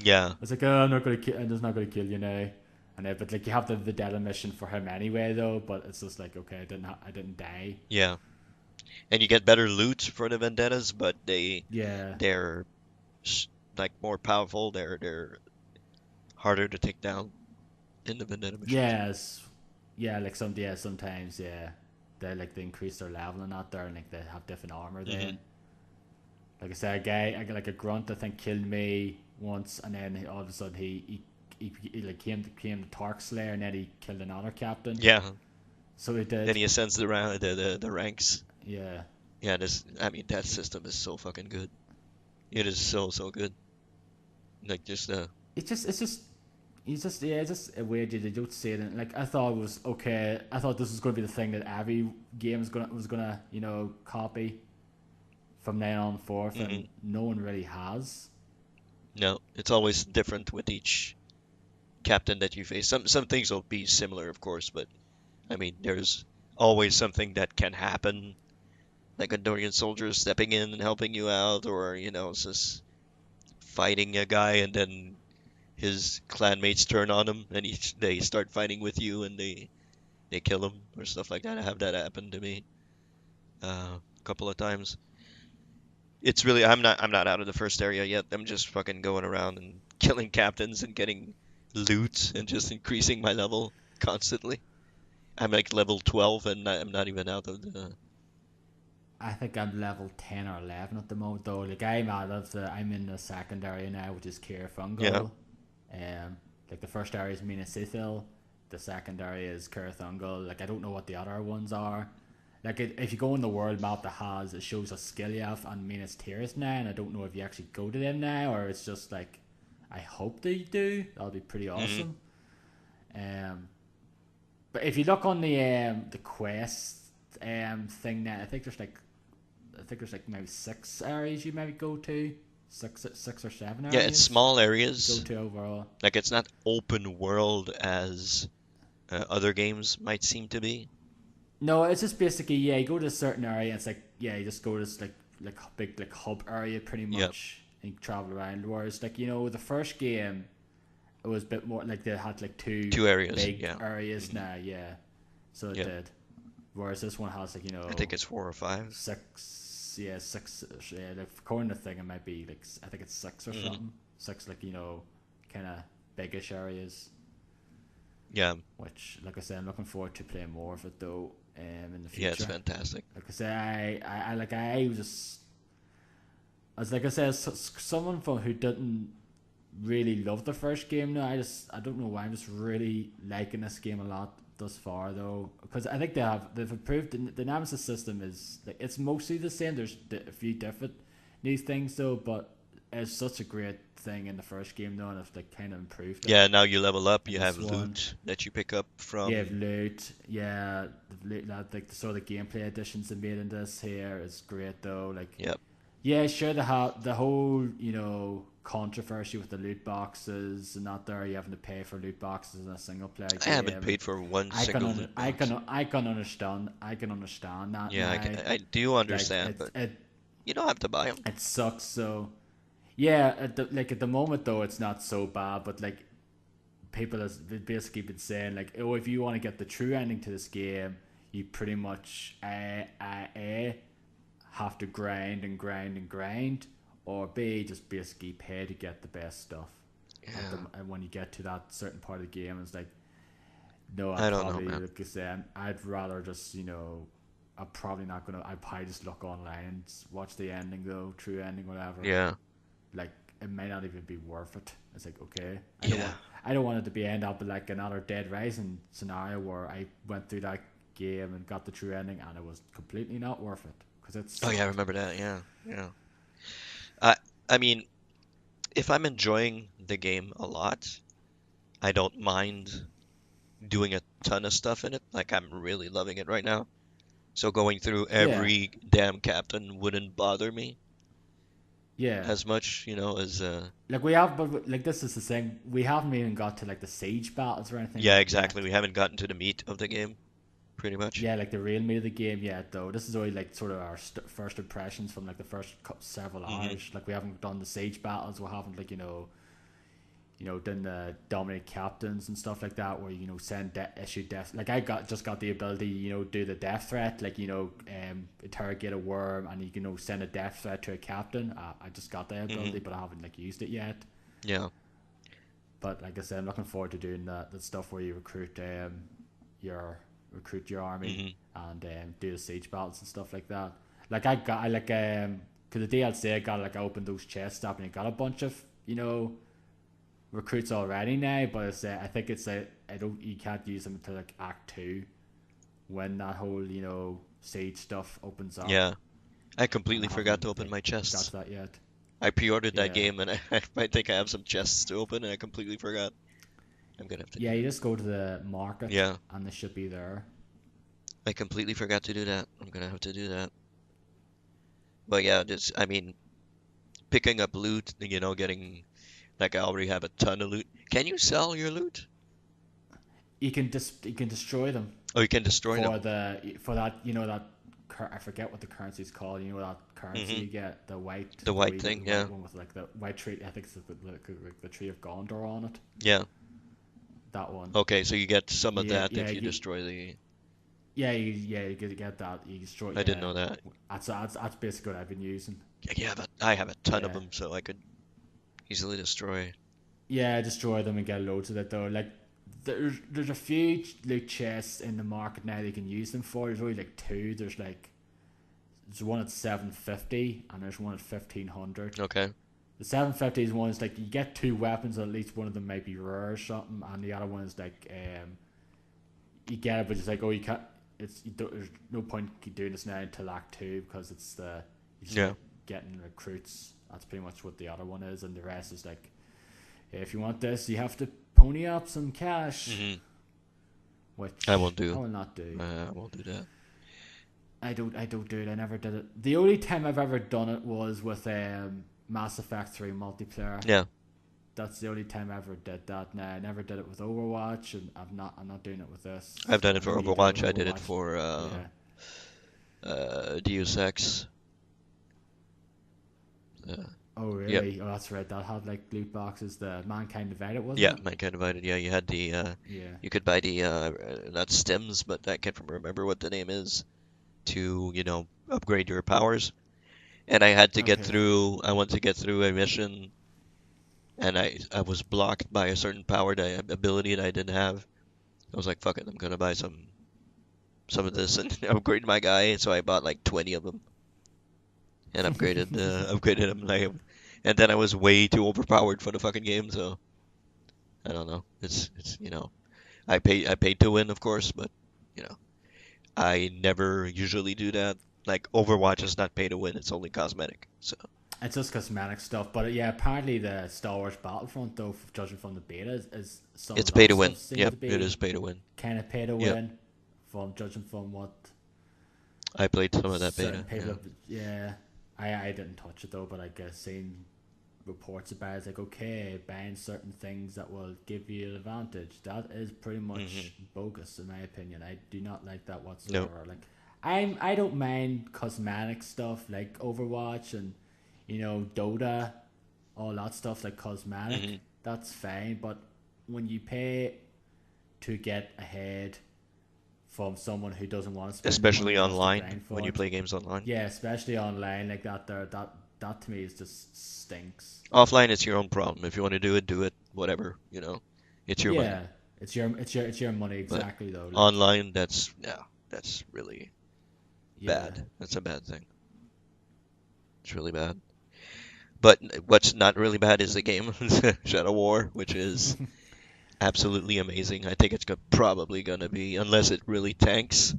Yeah, I was like, oh, I'm not going to I'm just not going to kill you now. And but like you have the vendetta mission for him anyway though, but it's just like okay, I didn't die. yeah. And you get better loot for the vendettas, but Yeah. they're s- like more powerful. They're harder to take down in the vendetta missions. Yes. Yeah, like sometimes they increase their level and that there, and like they have different armor Hmm. then. Like I said, I got like a grunt I think killed me once, and then all of a sudden he like came to Tark Slayer, and then he killed another captain. Yeah. So he Then did. he ascends the ranks. Yeah. Yeah, this I mean that system is so fucking good. It is so good. Like just It's just a weird they don't say it. Like I thought it was okay. I thought this was going to be the thing that every game was gonna copy from now on forth, hmm and no one really has. no, it's always different with each captain that you face. Some things will be similar, of course, but I mean there's always something that can happen, like a Dorian soldier stepping in and helping you out, or just fighting a guy and then his clanmates turn on him and they start fighting with you and they kill him or stuff like that. I have that happen to me a couple of times. It's really I'm not out of the first area yet. I'm just fucking going around and killing captains and getting loot and just increasing my level constantly. I'm like level 12 and I'm not even out of the. I think I'm level 10 or 11 at the moment though. Like I'm in the second area now, which is Kier Yeah. Fungal. Like the first area is Mina Sithil, the second area is Kurthungal. Like I don't know what the other ones are. Like if you go on the world map that has it shows a skill you have on Minas Tirith now, and I don't know if you actually go to them now or it's just like I hope they do. That'll be pretty Hmm. awesome. Um, but if you look on the quest thing now, I think there's like maybe 6 areas you maybe go to, six or seven Yeah, it's areas small you go areas. to overall. Like it's not open world as other games might seem to be. No, it's just basically you go to a certain area. And it's like you just go to this like big like hub area pretty Yep. much and you travel around. Whereas like the first game it was a bit more like they had like two Two areas. big Yeah. areas Hmm. now. Yeah, so it Yep. did. Whereas this one has like I think it's 4 or 5. six, yeah, six, yeah. Like according to the thing, it might be like I think it's six or Hmm. something. Six like kind of biggish areas. Yeah. Which, like I said, I'm looking forward to playing more of it though. In the Yeah, it's future. fantastic. Like I say, I like I was just as like I said, someone from who didn't really love the first game. Now I don't know why I'm just really liking this game a lot thus far though, because I think they've improved the Nemesis system is like it's mostly the same. There's a few different new things though, but it's such a great thing in the first game though, and it's like kind of improved it Yeah, now you level up, in you have this one. loot that you pick up Yeah, from. loot. Yeah, the loot. Like the sort of gameplay additions they made in this here is great though. Like, Yep. yeah, sure. The whole controversy with the loot boxes and not there. You having to pay for loot boxes in a single player I haven't game, and paid for one single loot box. I can understand. I can understand that Yeah, now. I do Like understand, but you don't have to buy them. it sucks. So yeah, at the moment though, it's not so bad. But like people has basically been saying like, oh, if you want to get the true ending to this game, you pretty much have to grind and grind and grind, or B just basically pay to get the best stuff. Yeah, And when you get to that certain part of the game, it's like, no, I don't know, man. like I said, I'd rather just I'm probably not gonna. I'd probably just look online and watch the ending though, true ending, whatever. Yeah, Like it may not even be worth it. It's like okay, yeah, I don't want it to be end up like another Dead Rising scenario where I went through that game and got the true ending and it was completely not worth it because it's Oh yeah, I remember that. Yeah, yeah. I I mean, if I'm enjoying the game a lot, I don't mind doing a ton of stuff in it. Like I'm really loving it right now. So going through Yeah, every damn captain wouldn't bother me yeah. as much, as Like we have, but like this is the thing. We haven't even got to like the siege battles or anything yeah, exactly. yet. We haven't gotten to the meat of the game, pretty much. Yeah, like the real meat of the game yet, though. This is only like sort of our first impressions from like the first several Hmm. hours. Like we haven't done the siege battles. We haven't like done the dominate captains and stuff like that, where send issue death. Like I just got the ability, do the death threat, like interrogate a worm, and you can send a death threat to a captain. I just got the ability, Hmm. but I haven't like used it yet. Yeah. But like I said, I'm looking forward to doing that stuff where you your recruit your army Hmm. and do the siege battles and stuff like that. Like I like for the DLC I opened those chests up and I got a bunch of recruits already now, but I think it's I don't you can't use them until like Act 2 when that whole siege stuff opens up, Yeah. I and completely I forgot haven't to open like my got chests. to that yet. I pre-ordered that Yeah, game and I think I have some chests to open and I completely forgot. I'm gonna have to yeah, do you that. just go to the market Yeah. and they should be there. I completely forgot to do that. I'm gonna have to do that. But yeah, I mean, picking up loot, getting like I already have a ton of loot. Can you sell your loot? You can destroy them Oh, you can destroy them. for that that I forget what the currency is called. That currency Hmm. you get, The the white wee thing, white yeah. one with like the white tree. I think it's the tree of Gondor on it. Yeah. That one. Okay, so you get some of Yeah, that if you destroy the. you get that. You destroy. I didn't Yeah, know that. that's basically what I've been using. Yeah, but I have a ton of Yeah, them, so I could easily destroy. yeah, destroy them and get loads of it though. Like there's a few loot chests in the market now that you can use them for. There's only like two. There's one at 750 and there's one at 1500. Okay. The 750 is one is like you get two weapons, at least one of them might be rare or something, and the other one is like you get it, but it's like you can't. There's no point doing this now until Act 2 because you just Yeah. like getting recruits. That's pretty much what the other one is, and the rest is like if you want this, you have to pony up some cash, Hmm. I which won't I do. will not do. I won't do that. I don't do it. I never did it. The only time I've ever done it was with Mass Effect 3 multiplayer. Yeah. That's the only time I ever did that. Now I never did it with Overwatch, and I'm not doing it with this. I've done it I know for you do it Overwatch. with I did it Overwatch. for Yeah. Deus Ex. Uh, Oh yep. really? Oh, that's right. That had like loot boxes. The Mankind Divided, wasn't Yeah, it? Mankind Divided. Yeah, you had the Yeah. you could buy the not stems, but I can't remember what the name is to, upgrade your powers. And I had to get Okay. through. I wanted to get through a mission, and I was blocked by a certain power ability that I didn't have. I was like, fuck it, I'm gonna buy some of this and upgrade my guy. So I bought like 20 of them and upgraded them. And then I was way too overpowered for the fucking game. So I don't know. It's I paid to win, of course, but you know I never usually do that. Like Overwatch is not pay to win; it's only cosmetic. So It's just cosmetic stuff, but yeah, apparently the Star Wars Battlefront, though, judging from the beta, is some it's of pay that to stuff win. seems Yep, to it be is pay to win. kind of pay to Yep, win. From judging from what I played some of that certain beta. people Yeah. have, yeah, I didn't touch it though, but I guess seeing reports about it, it's like okay, buying certain things that will give you an advantage. That is pretty Hmm. much bogus in my opinion. I do not like that No. whatsoever. Like I don't mind cosmetic stuff like Overwatch and Dota, all that stuff like cosmetic. Hmm. That's fine, but when you pay to get ahead from someone who doesn't want to spend the money Especially and wants to online grind when for you it, play games online. yeah, especially online like that, that to me is just stinks. Offline, it's your own problem. If you want to do it, do it. Whatever. It's your money. Yeah, it's your money But exactly though. Like online, that's really yeah, bad. That's a bad thing. It's really bad. But what's not really bad is the game, Shadow War, which is absolutely amazing. I think it's probably gonna be, unless it really tanks,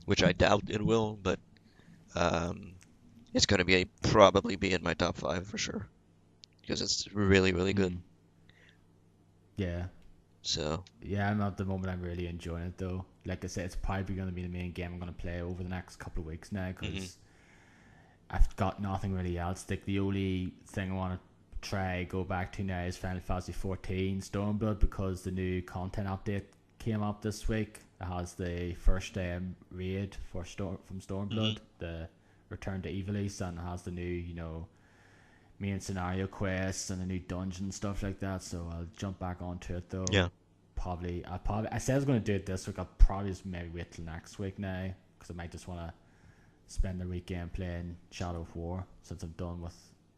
which I doubt it will, but um, it's gonna probably be in my top 5 for sure because it's really really good. mm, yeah. So, Yeah, I'm at the moment. I'm really enjoying it though. Like I said, it's probably going to be the main game I'm going to play over the next couple of weeks now hmm because I've got nothing really else. Like the only thing I want to try go back to now is Final Fantasy 14 Stormblood because the new content update came up this week. It has the first raid for from hmm Stormblood, the Return to Evilise, and it has the new main scenario quests and the new dungeon and stuff like that. So I'll jump back onto it though. yeah, I said I was going to do it this week. I'll probably just maybe wait till next week now because I might just want to spend the weekend playing Shadow of War since I'm done with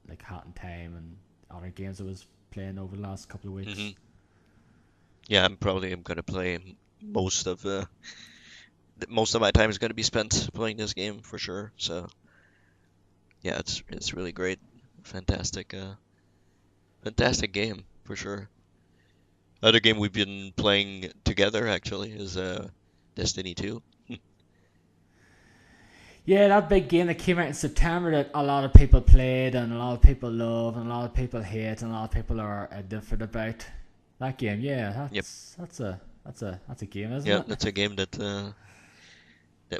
like Hat and Time and other games I was playing over the last couple of hmm weeks. yeah. I'm gonna play most of most of my time is gonna be spent playing this game for sure. So yeah, it's really great, fantastic, fantastic game for sure. Other game we've been playing together actually is Destiny 2. Yeah, that big game that came out in September that a lot of people played and a lot of people love and a lot of people hate and a lot of people are different about. That game, yeah, Yep, that's a game, isn't yeah, it? that's a game that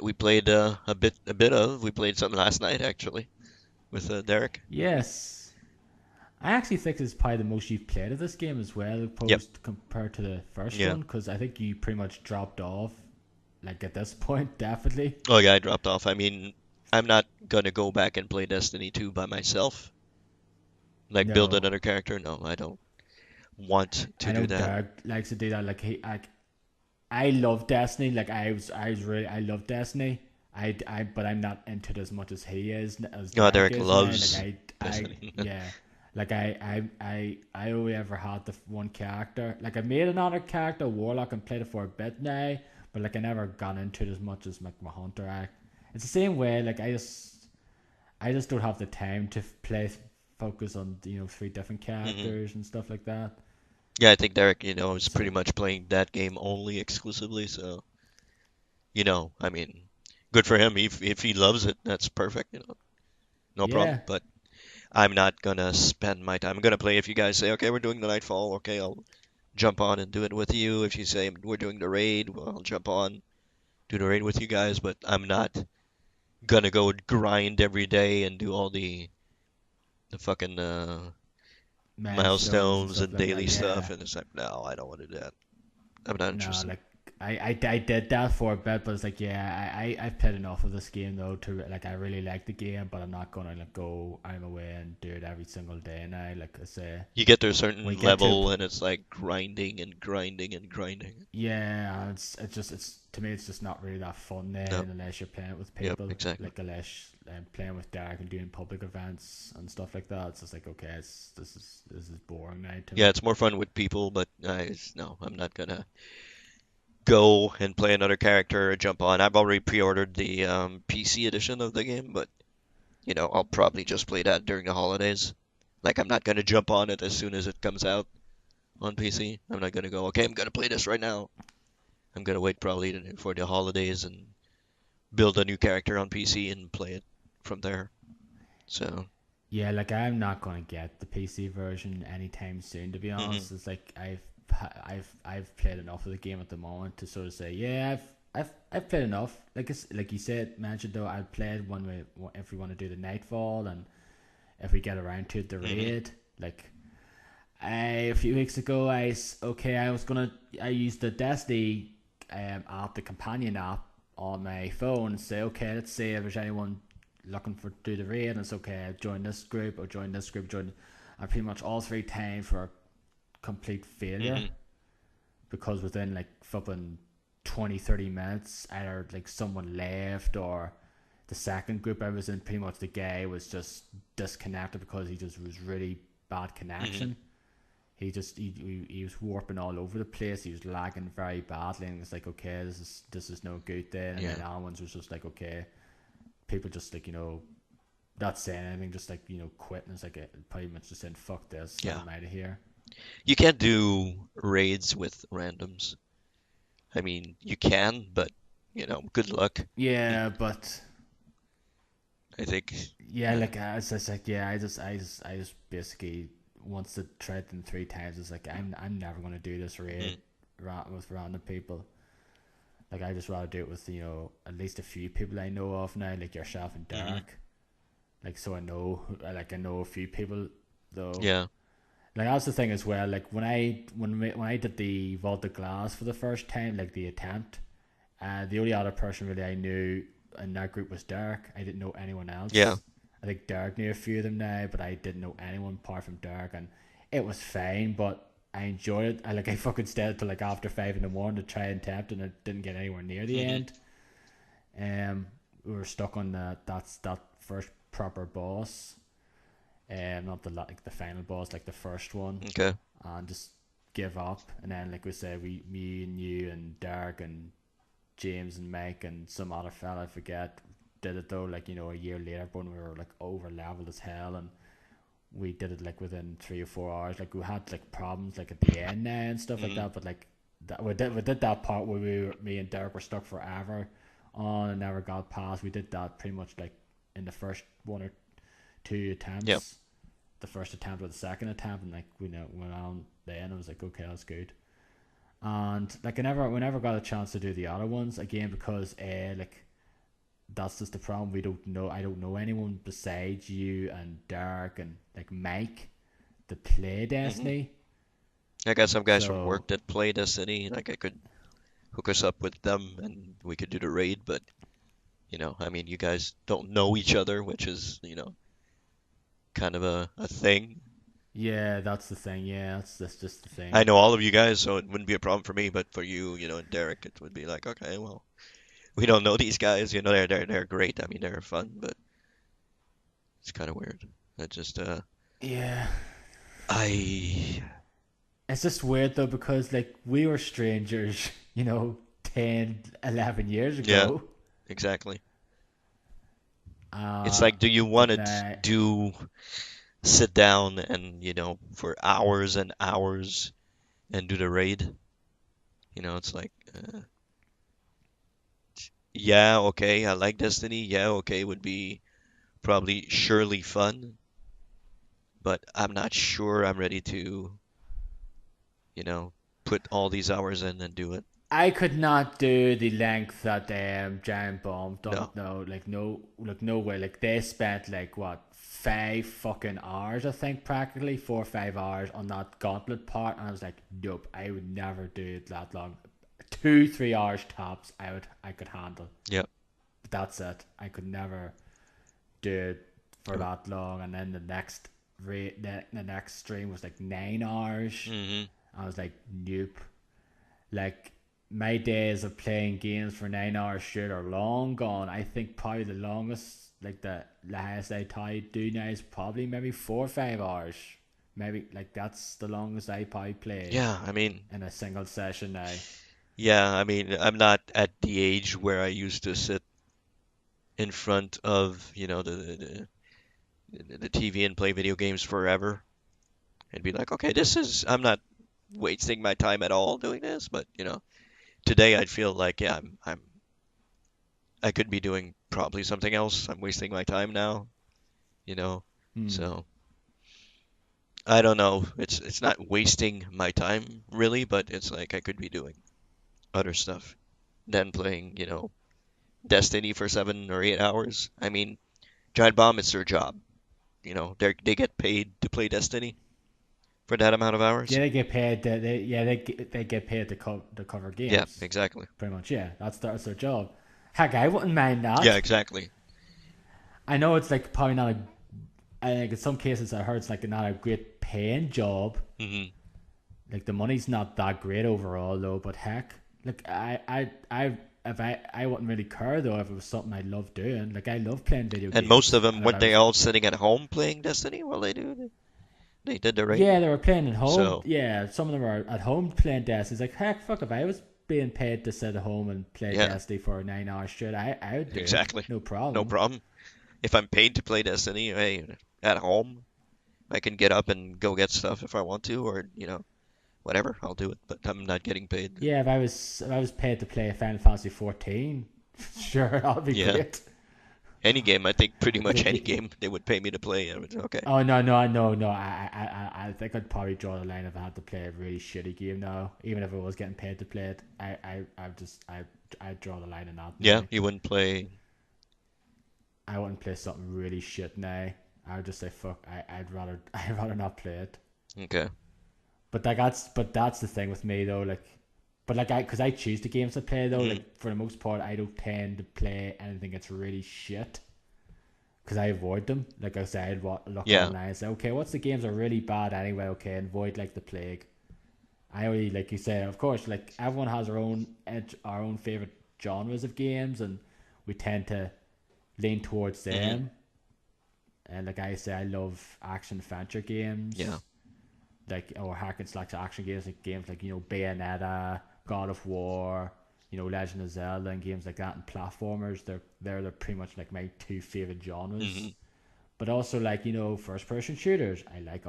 we played a bit of. We played something last night actually with Derek. Yes. I actually think it's probably the most you've played of this game as well, Yep. opposed compared to the first Yeah. one, because I think you pretty much dropped off, like at this point, definitely. Oh yeah, I dropped off. I mean, I'm not gonna go back and play Destiny 2 by myself. Like build No, another character. No, I don't want to I do know that. Derek likes to do that. I love Destiny. I love Destiny. But I'm not into it as much as he is, as Oh, Derek Derek is now. loves Destiny. Yeah. I only ever had the one character. Like I made another character, Warlock, and played it for a bit now. But like I never got into it as much as like my Hunter act. It's the same way. Like I just don't have the time to play. Focus on three different hmm characters and stuff like that. Yeah, I think Derek, is So pretty much playing that game only exclusively. So, I mean, good for him. If he loves it, that's perfect. No problem. yeah, But I'm not gonna spend my time. I'm gonna play if you guys say, okay, we're doing the Nightfall. Okay, I'll jump on and do it with you. If you say we're doing the raid, well, I'll jump on, do the raid with you guys. But I'm not gonna go grind every day and do all the fucking milestones and milestones stuff and like that. daily stuff. Yeah. And it's like, no, I don't want to do that. I'm not No, interested. like I did that for a bit, but it's like yeah, I've played enough of this game though to like I really like the game, but I'm not gonna like go out of my way and do it every single day now. Like I say, You get to a when certain you get to level and it's like grinding and grinding and grinding. yeah, it's to me it's just not really that fun No, then unless you're playing it with yep, people. exactly. Like unless playing with Derek and doing public events and stuff like that. It's just like okay, this is boring now to Yeah, me. it's more fun with people, but no, I'm not gonna go and play another character or jump on. I've already pre-ordered the PC edition of the game, but I'll probably just play that during the holidays. Like I'm not gonna jump on it as soon as it comes out on PC. I'm not gonna go, okay, I'm gonna play this right now. I'm gonna wait probably for the holidays and build a new character on PC and play it from there. So, Yeah, like I'm not gonna get the PC version anytime soon. To be hmm honest, it's like I've played enough of the game at the moment to sort of say, yeah, I've played enough. Like like you said, mentioned though, I've played one way if we want to do the Nightfall and if we get around to it, the hmm raid. Like a few weeks ago, I used the Destiny app, the companion app on my phone, and say, okay, let's see if there's anyone looking for do the raid, and it's okay, join this group or join this group, and pretty much all three times for a complete failure hmm because within like flipping 20 30 minutes, either like someone left or the second group I was in, pretty much the guy was just disconnected because he just was really bad hmm connection. He was warping all over the place. He was lagging very badly, and it's like okay, this is no good then. And then Yeah. other ones was just like okay, people just like not saying anything, just like quitting. It's like pretty much just saying fuck this, Yeah. I'm out of here. You can't do raids with randoms. I mean, you can, but good luck. Yeah, but I think. yeah, Yeah. like as I said, yeah, I just basically once the tried them 3 times, it's like I'm never gonna do this raid Mm. with random people. Like I just rather do it with at least a few people I know of now, like yourself and Hmm. Derek. Like so I know a few people though. Yeah. Like that's the thing as well. Like when I did the vaulted glass for the first time, like the attempt, the only other person really I knew in that group was Derek. I didn't know anyone Yeah. else. I think Derek knew a few of them now, but I didn't know anyone apart from Derek, and it was fine. But I enjoyed it. I fucking stayed till like after 5 in the morning to try and attempt, and it didn't get anywhere near the Hmm. end. We were stuck on that first proper boss, not the final boss, like the first one, Okay. and just give up. And then like we said, me and you and Derek and James and Mike and some other fella I forget did it though. Like a year later, when we were like over leveled as hell, and we did it like within 3 or 4 hours. Like we had like problems like at the end now and stuff like Hmm. that, but like we did that part where me and Derek were stuck forever on and never got past. We did that pretty much like in the first 1 or 2 Yeah. attempts, the first attempt or the second attempt, and like we went on the end. I was like, okay, that's good. And like we never got a chance to do the other ones again because like that's just the problem. We don't know. I don't know anyone besides you and Derek and like Mike to play Hmm. Destiny. I got some guys from So work that play Destiny. Like I could hook us up with them and we could do the raid, but I mean, you guys don't know each other, which is, kind of a thing. yeah, that's the thing. Yeah, that's just the I thing. know all of you guys, so it wouldn't be a problem for me, but for you, and Derek, it would be like, okay, well, we don't know these guys, they're great. I mean, they're fun, but it's kind of weird. I just Yeah, I it's just weird though because like we were strangers, 10, 11 years yeah, ago. exactly. It's Uh, like, do you want but to now, do sit down and, for hours and hours and do the raid? It's like, yeah, okay, I like Destiny. Yeah, okay, would be probably surely fun, but I'm not sure I'm ready to, you know, put all these hours in and do it. I could not do the length that Giant Bomb done. No. No, like no way. Like they spent like what 5 fucking hours, I think, practically 4 or 5 hours on that gauntlet part, and I was like, nope, I would never do it that long. 2 3 hours tops, I could handle. Yeah. But that's it. I could never do it for Yep. that long. And then the next stream was like 9 hours. Hmm. I was like, nope. Like my days of playing games for 9 hours straight are long gone. I think probably the longest, like the highest I do now is probably maybe 4 or 5 hours. Maybe like that's the longest I probably play Yeah, I mean, in a single session now. I'm not at the age where I used to sit in front of, the TV and play video games forever and be like, okay, I'm not wasting my time at all doing this, but, today I'd feel like, yeah, I could be doing probably something else. I'm wasting my time now, you know. Hmm. So I don't know. It's not wasting my time really, but it's like I could be doing other stuff than playing, Destiny for 7 or 8 hours. I mean, Giant Bomb is their job. They get paid to play Destiny for that amount of Yeah, hours. they get paid. They get paid to cover Yeah, games. exactly. Pretty much, yeah. That's their job. Heck, I wouldn't mind Yeah, that. exactly. I know it's like probably not a. I think in some cases I heard it's like not a great paying job. Hmm. Like the money's not that great overall though. But heck, like if I wouldn't really care though if it was something I love doing. Like I love playing video And most of games, them, and if weren't I they was all sitting at home playing Destiny while they do? They did the raid. yeah, they were playing at home. So, Yeah, some of them were at home playing Destiny. It's like heck, fuck if I was being paid to sit at home and play yeah, Destiny for 9 hours straight, I would do it, exactly. no No problem. problem. If I'm paid to play Destiny, hey, at home, I can get up and go get stuff if I want to, or, whatever, I'll do it. But I'm not getting paid. Yeah, if I was paid to play Final Fantasy 14, sure, that'd be Yeah. great. Any game, I think pretty much Like, any game they would pay me to play. I would okay. oh no, no, no, no. I think I'd probably draw the line if I had to play a really shitty game now. Even if I was getting paid to play it, I'd draw the line in that Yeah, now. you wouldn't play. I wouldn't play something really shit now. I would just say fuck. I'd rather not play it. Okay. But that's the thing with me though. Like, but like because I choose the games to play though. Hmm. Like for the most part, I don't tend to play anything that's really shit because I avoid them. Like I said, I'd look Yeah. online and say, okay, what's the games are really bad anyway? Okay, and avoid like the plague. I only like you say, of course, like everyone has our own favorite genres of games, and we tend to lean towards Hmm. them. And like I say, I love action adventure Yeah. games, like or hack and slash action games, like games like Bayonetta, God of War, Legend of Zelda, and games like that, and platformers. They're pretty much like my two favorite Hmm. genres. But also like first person shooters. I like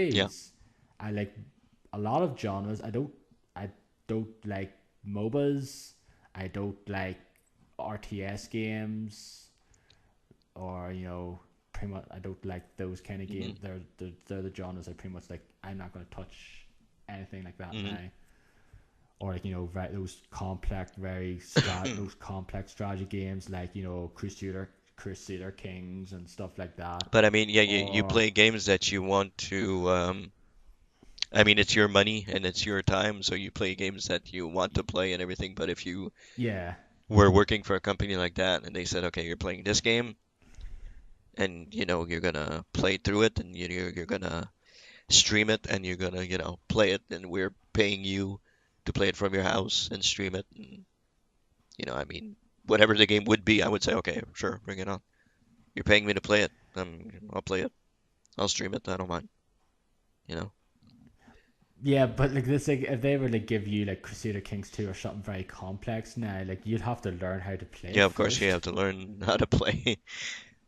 Yeah. RPGs. I like a lot of genres. I don't like MOBAs. I don't like RTS games, or pretty much I don't like those kind of Hmm. games. They're the genres I pretty much like. I'm not gonna touch anything like that Hmm. now. Or like those complex, those complex strategy games like Crusader Kings and stuff like that. But I mean, yeah, you Or play games that you want to. I mean, it's your money and it's your time, so you play games that you want to play and everything. But if you yeah, were working for a company like that and they said, okay, you're playing this game and you're gonna play through it and you're gonna stream it and you're gonna play it and we're paying you to play it from your house and stream it and I mean whatever the game would be, I would say, okay, sure, bring it on. You're paying me to play it. I'll play it. I'll stream it. I don't mind. You know. yeah, but like this, like if they were to give you like Crusader Kings 2 or something very complex now, like you'd have to learn how to play Yeah, it of course you first. have to learn how to play.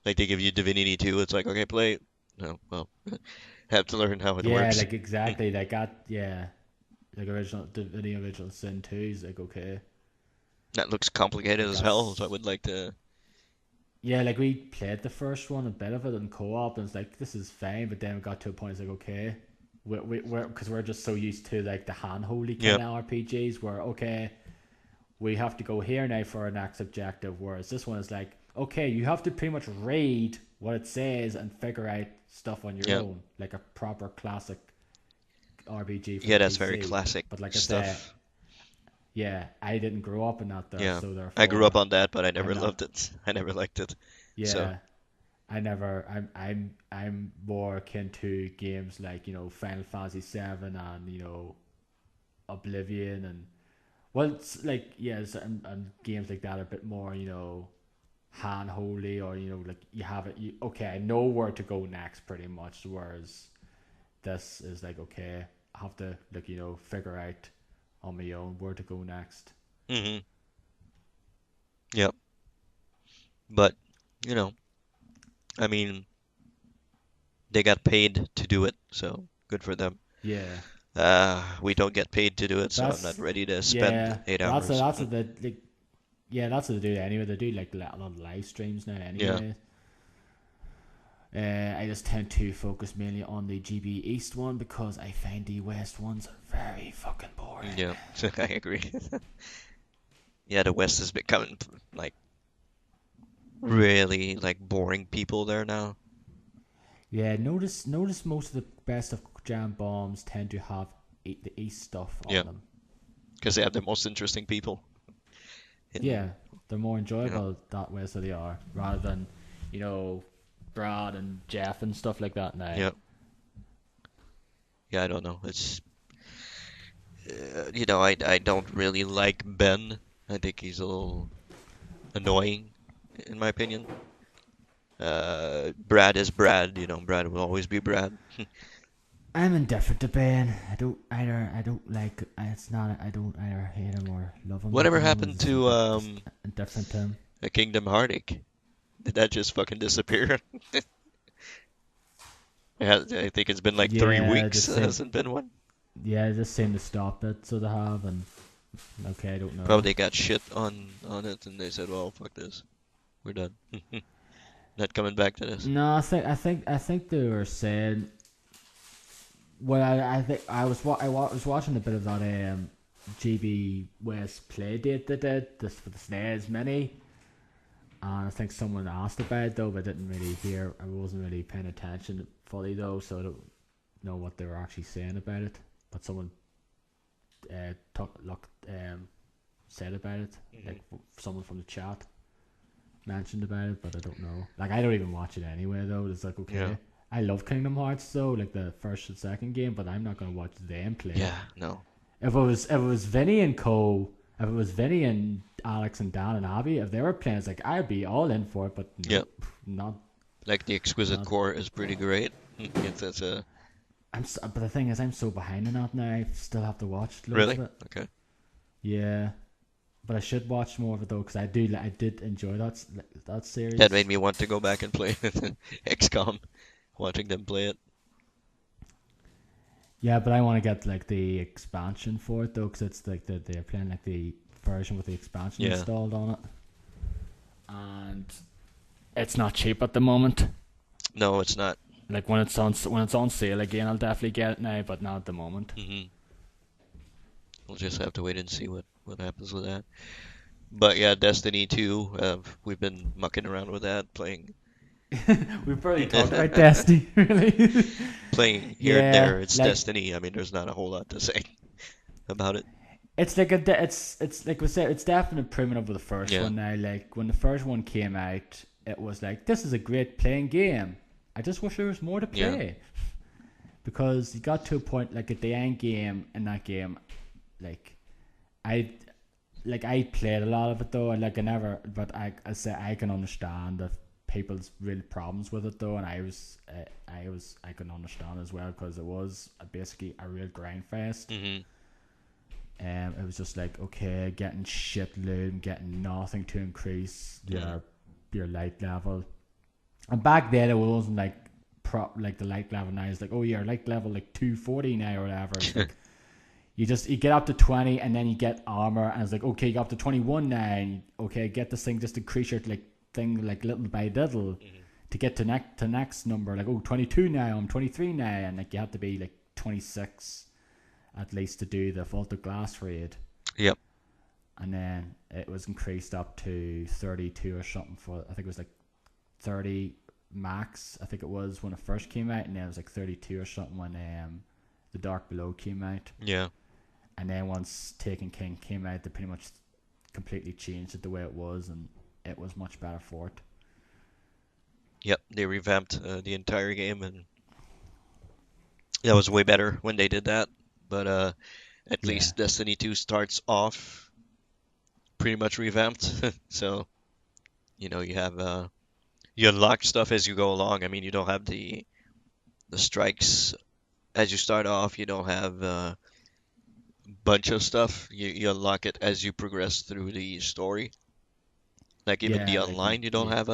Like they give you Divinity 2, it's like, okay, play it. No, well, have to learn how it Yeah, works. like exactly, like that. Yeah, like the original Sin 2 is like okay, That looks complicated like as hell, so I that's would like to. yeah, like we played the first one, a bit of it in co-op, and it's like this is fine, but then we got to a point it's like okay, we're because we're just so used to like the handholdy kind Yep. of RPGs where okay, we have to go here now for our next objective, whereas this one is like okay, you have to pretty much read what it says and figure out stuff on your Yep. own, like a proper classic RPG for Yeah, the that's very PC. classic But like I say, stuff. yeah, I didn't grow up in that there, Yeah. so I grew up therefore on that, but I never I'm not. loved it. I never liked it. So, Yeah, I never. I'm more akin to games like Final Fantasy 7 and Oblivion and well, it's like yes, and games like that are a bit more hand holy or like you have it. Okay, I know where to go next, pretty much. Whereas this is like okay, I have to like figure out on my own where to go next. hmm. Yep. But, you know, I mean, they got paid to do it, so good for them. Yeah, We don't get paid to do it, so I'm not that's ready to spend yeah. 8 hours. That's a like yeah, that's what they do anyway. They do like a lot of live streams now Yeah. anyway. I just tend to focus mainly on the GB East one because I find the West ones very fucking boring. Yeah, I agree. Yeah, the West is becoming like really like boring people there now. Yeah, notice most of the best of jam bombs tend to have the East stuff Yeah, on them. because they have the most interesting people Yeah, in, they're more you know. enjoyable that way, so they are rather than you know Brad and Jeff and stuff like that now. Yeah, yeah, I don't know. It's I don't really like Ben. I think he's a little annoying, in my opinion. Brad is Brad. Brad will always be Brad. I'm indifferent to Ben. I don't like. It's not. I don't either hate him or love him. At Whatever the moment, happened to just indifferent to him. a Kingdom Heartache? Did that just fucking disappear? I think it's been like three Yeah, weeks. just seem. Hasn't been one. Yeah, just seem to stop it. So they have, and okay, I don't know. Probably got shit on it, and they said, "Well, fuck this, we're done." Not coming back to this. No, I think they were saying. Well, I think I was watching a bit of that GB West play date they did this for the SNES Mini, and I think someone asked about it though, but I didn't really hear. I wasn't really paying attention fully though, so I don't know what they were actually saying about it. But someone said about it, like someone from the chat mentioned about it, but I don't know. Like I don't even watch it anyway though. It's like okay. Yeah. I love Kingdom Hearts though, like the first and second game, but I'm not gonna watch them play. Yeah, no. If it was Vinny and Co, if it was Vinny and Alex and Dan and Abby, if they were playing, it's like I'd be all in for it, but Yeah. not. Like the Exquisite Not- Core is pretty great. It's a But the thing is, I'm so behind in that now. I still have to watch loads really of it. okay. Yeah, but I should watch more of it though, because I did enjoy that series. That made me want to go back and play XCOM. Watching them play it. Yeah, but I want to get like the expansion for it though, because it's like they're playing like the version with the expansion Yeah. installed on it, and it's not cheap at the moment. No, it's not. Like when it's on sale again, I'll definitely get it now, but not at the moment. We'll just have to wait and see what happens with that. But yeah, Destiny 2, we've been mucking around with that, playing We've barely talked about Destiny, really. playing here and Yeah, there. It's like- Destiny. I mean, there's not a whole lot to say about it. It's like it's like we said, it's definitely an improvement over the first Yeah. one now. Like when the first one came out, it was like, this is a great playing game. I just wish there was more to Yeah. play. Because you got to a point like at the end game in that game, like I played a lot of it though, and like I never, but I say I can understand the people's real problems with it though, and I can understand as well, because it was basically a real grind fest. It was just like, okay, getting shit loot, getting nothing to increase your light level. And back then it wasn't like like the light level now is like, oh you're light level like 240 now or whatever. It's like, you get up to 20 and then you get armor, and it's like, okay, you got up to 21 now, and okay, get this thing, just increase your thing like little by little to get to next number, like 22 now, I'm 23 now, and like you have to be like 26 at least to do the Vaulted Glass raid. Yep. And then it was increased up to 32 or something for, I think it was like 30 max, I think it was when it first came out, and then it was like 32 or something when the Dark Below came out. Yeah. And then once Taken King came out, they pretty much completely changed it the way it was, and it was much better for it. Yep. They revamped the entire game, and that was way better when they did that. But at least Destiny 2 starts off pretty much revamped. So, you have you unlock stuff as you go along. I mean, you don't have the strikes as you start off. You don't have a bunch of stuff. You unlock it as you progress through the story. Like even the online, you don't have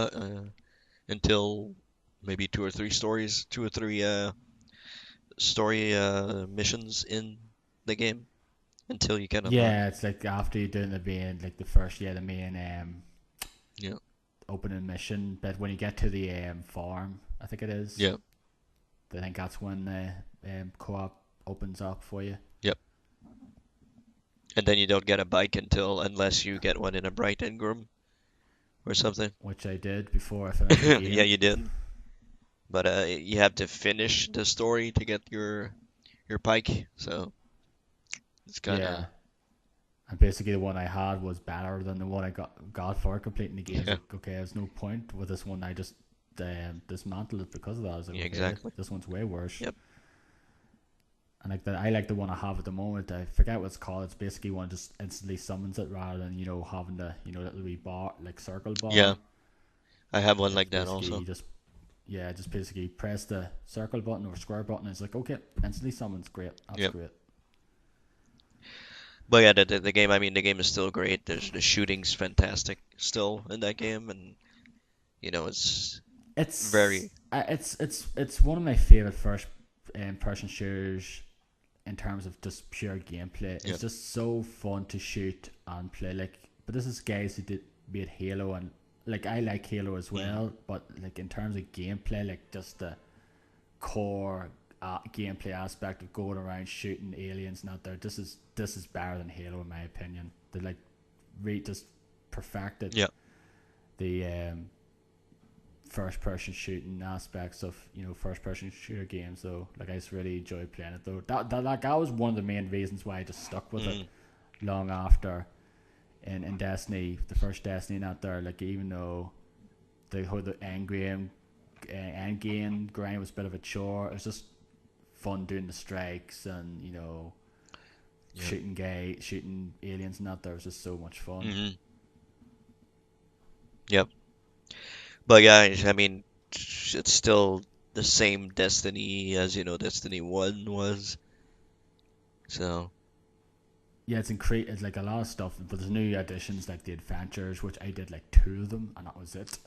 until maybe two or three story missions in the game until you can unlock. Yeah, it's like after you're doing the main, like the main Yeah. opening mission, but when you get to the farm, I think it is. Yeah. I think that's when the co-op opens up for you. Yep. And then you don't get a bike unless you get one in a Bright Ingram or something. Which I did before I finished the game. Yeah, you did. But you have to finish the story to get your pike, so it's kind of... Yeah. And basically the one I had was better than the one I got for completing the game. Yeah. Like, okay, there's no point with this one. I just dismantled it because of that. I was like, Yeah, okay, exactly. this one's way worse. Yep. And I like the one I have at the moment. I forget what it's called. It's basically one just instantly summons it rather than having the little wee bar, like circle bar. Yeah, I have one like that Basically, also. you just basically press the circle button or square button. And it's like, okay, instantly summons. Great, that's Yep. great. But yeah, the game. I mean, the game is still great. The shooting's fantastic still in that game, and it's very... It's one of my favorite first person shooters in terms of just pure gameplay. It's Yep. just so fun to shoot and play. Like, but this is guys who made Halo and like I like Halo as well, but like in terms of gameplay, like just the core gameplay aspect of going around shooting aliens and out there, this is better than Halo in my opinion. They like just perfected Yeah. the first person shooting aspects of first person shooter games. So like I just really enjoyed playing it though. That was one of the main reasons why I just stuck with it long after in Destiny, the first Destiny out there. Like even though the end game grind was a bit of a chore, it was just fun doing the strikes and shooting aliens and that. There was just so much fun. Mm-hmm. Yep. But yeah, I mean, it's still the same Destiny as Destiny 1 was. So Yeah, it's like a lot of stuff, but there's new additions like the adventures, which I did like 2 of them, and that was it.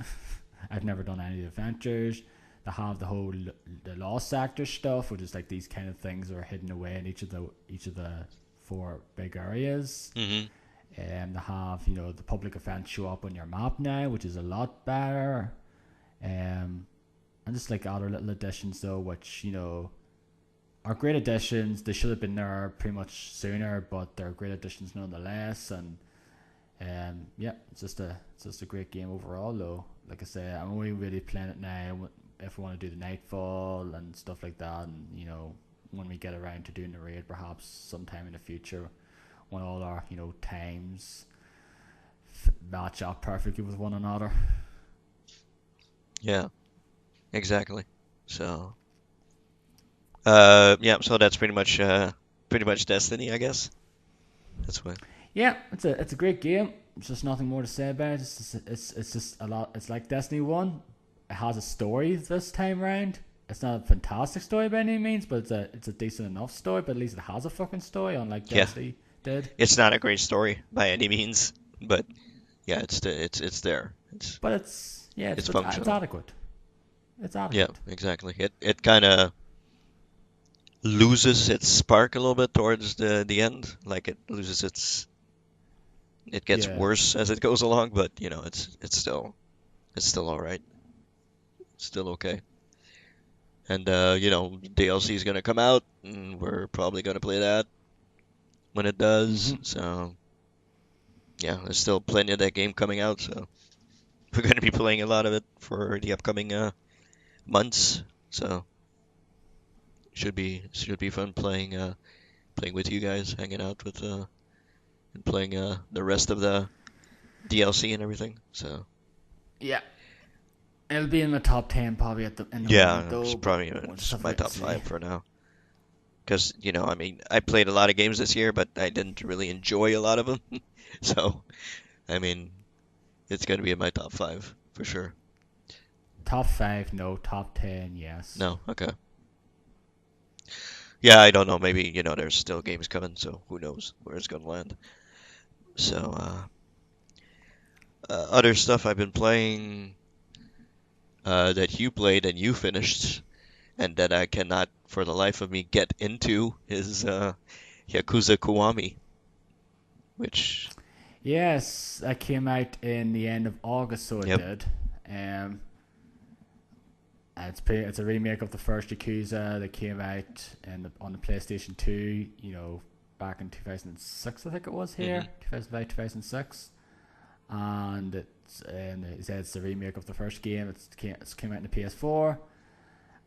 I've never done any of the adventures. They have the lost sector stuff, which is like these kind of things that are hidden away in each of the 4 big areas. mm-hmm. And they have the public events show up on your map now, which is a lot better. And just like other little additions though, which are great additions. They should have been there pretty much sooner, but they're great additions nonetheless. And yeah, it's just a great game overall though. Like I say, I'm only really playing it now if I want to do the Nightfall and stuff like that, and when we get around to doing the raid perhaps sometime in the future, when all our times match up perfectly with one another. Yeah, exactly. So yeah, so that's pretty much Destiny, I guess. That's what. Yeah, it's a great game. There's just nothing more to say about it. It's just a lot. It's like Destiny 1. It has a story this time around. It's not a fantastic story by any means, but it's a decent enough story. But at least it has a fucking story, unlike Destiny did. It's not a great story by any means, but yeah, it's there. But it's functional. It's adequate. It's adequate. Yeah, exactly. It kind of loses its spark a little bit towards the end. Like it gets worse as it goes along, but it's still all right. It's still okay. And DLC is gonna come out, and we're probably gonna play that when it does. Mm-hmm. So yeah, there's still plenty of that game coming out, so we're gonna be playing a lot of it for the upcoming months. So should be fun playing with you guys, hanging out with and playing the rest of the DLC and everything. So yeah, it'll be in the top 10 probably at the end of the yeah, month, though, it's probably my top 5 for now. Because I mean, I played a lot of games this year, but I didn't really enjoy a lot of them. So I mean, it's gonna be in my top 5 for sure. Top 5, no. Top 10, yes. No, okay. Yeah, I don't know. Maybe there's still games coming, so who knows where it's gonna land. So other stuff I've been playing that you played and you finished, and that I cannot for the life of me get into is Yakuza Kiwami, which Yes, that came out in the end of August, so it Yep. did. It's a remake of the first Yakuza that came out on the PlayStation 2, back in 2006, I think it was here, 2005, 2006. And it said it's the remake of the first game. It came out in the PS4.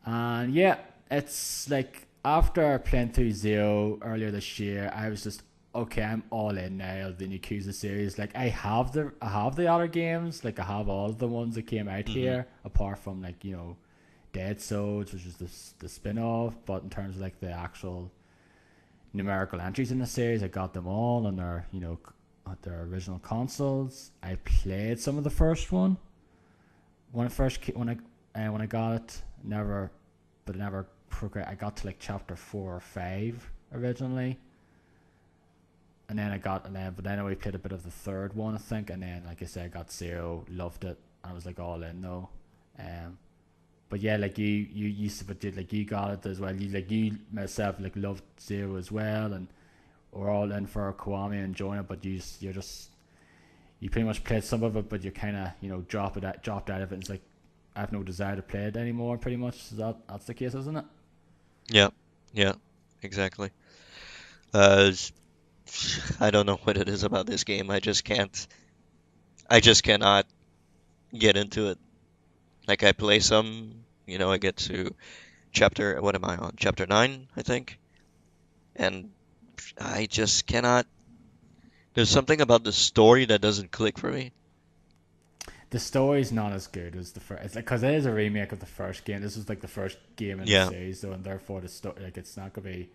And yeah, it's like after playing through Zero earlier this year, I was just okay. I'm all in now of the Yakuza series. Like I have the other games. Like I have all the ones that came out here, apart from like Dead Souls, which is the spin off. But in terms of like the actual numerical entries in the series, I got them all on their at their original consoles. I played some of the first one when I got it. Never progressed. I got to like chapter 4 or 5 originally, and then but then I only played a bit of the third one, I think, and then like I said, I got Zero, loved it, and I was like all in though. But yeah, like you did, like you got it as well. You myself like loved Zero as well, and we're all in for Kiwami and enjoying it. But you pretty much played some of it, but you kind of dropped out of it. And it's like I have no desire to play it anymore. Pretty much, that's the case, isn't it? Yeah, yeah, exactly. Uh, I don't know what it is about this game. I just can't. I just cannot get into it. Like I play some, I get to chapter. What am I on? Chapter 9, I think, and I just cannot. There's something about the story that doesn't click for me. The story's not as good as the first. It's like because it is a remake of the first game. This is like the first game in the Yeah, series, though, and therefore the story, like, it's not gonna be.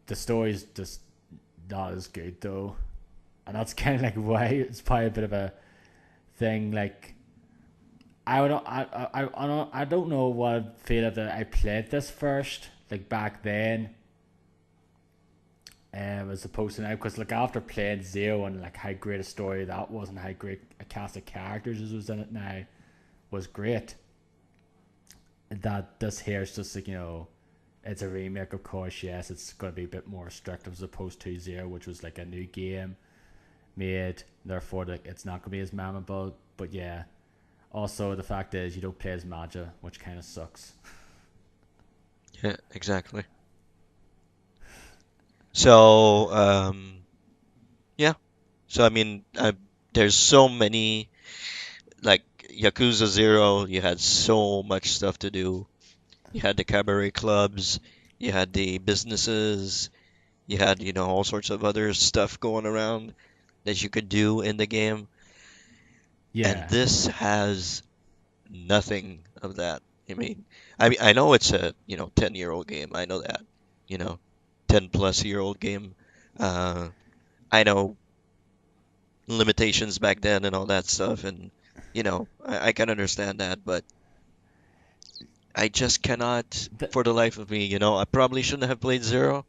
The story's just not as good though, and that's kind of like why it's probably a bit of a thing. Like I don't know what I'd feel if I played this first, like back then, as opposed to now. Because like after playing Zero and like how great a story that was and how great a cast of characters was in it now was great. That this here is just like it's a remake, of course. Yes, it's going to be a bit more restrictive as opposed to Zero, which was like a new game made. Therefore, like it's not going to be as memorable. But yeah, also the fact is you don't play as Maja, which kind of sucks. yeah, exactly. So, yeah. So I mean, there's so many like Yakuza Zero. You had so much stuff to do. You had the cabaret clubs. You had the businesses. You had, all sorts of other stuff going around that you could do in the game. And Yeah, this has nothing of that. I mean, I know it's a, 10-year-old game. I know that, you know, 10 plus year old game. Uh, I know limitations back then and all that stuff. And, I can understand that, but I just cannot, the, for the life of me, I probably shouldn't have played Zero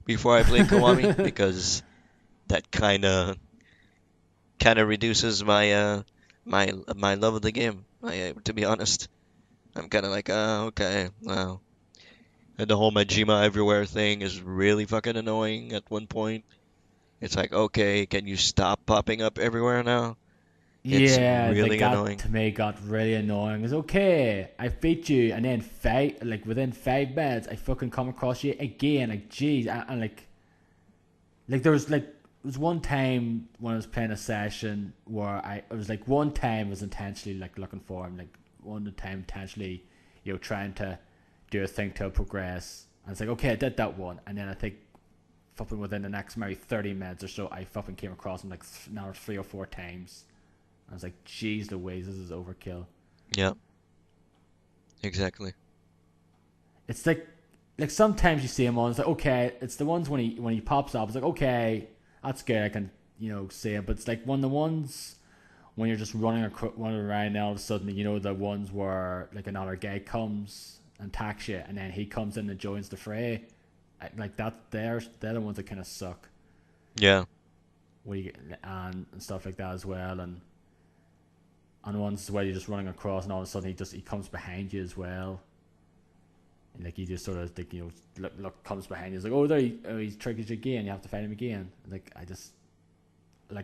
before I played Kiwami because that kind of reduces my love of the game. To be honest, I'm kind of like, okay, wow. And the whole Majima everywhere thing is really fucking annoying at one point. It's like, okay, can you stop popping up everywhere now? It's yeah, like really that annoying. to me got really annoying. It's okay, I beat you, and then within 5 minutes, I fucking come across you again. Like, jeez, and like there was one time when I was playing a session where it was like one time I was intentionally like looking for him, like one time intentionally, trying to do a thing to progress. And it's like, okay, I did that one, and then I think fucking within the next maybe 30 minutes or so, I fucking came across him like now 3 or 4 times. I was like, jeez Louise, this is overkill. Yeah, exactly. It's like sometimes you see him on. It's like, okay, it's the ones when he pops up. It's like, okay, that's good. I can see him. But it's like when the ones when you're just running around, and all of a sudden the ones where like another guy comes and attacks you, and then he comes in and joins the fray. Like that, they're the ones that kind of suck. Yeah, Where you get, and stuff like that as well, and ones where you're just running across, and all of a sudden he comes behind you as well. And like he just sort of like look comes behind you. He's like, oh, he triggers you again. You have to fight him again. Like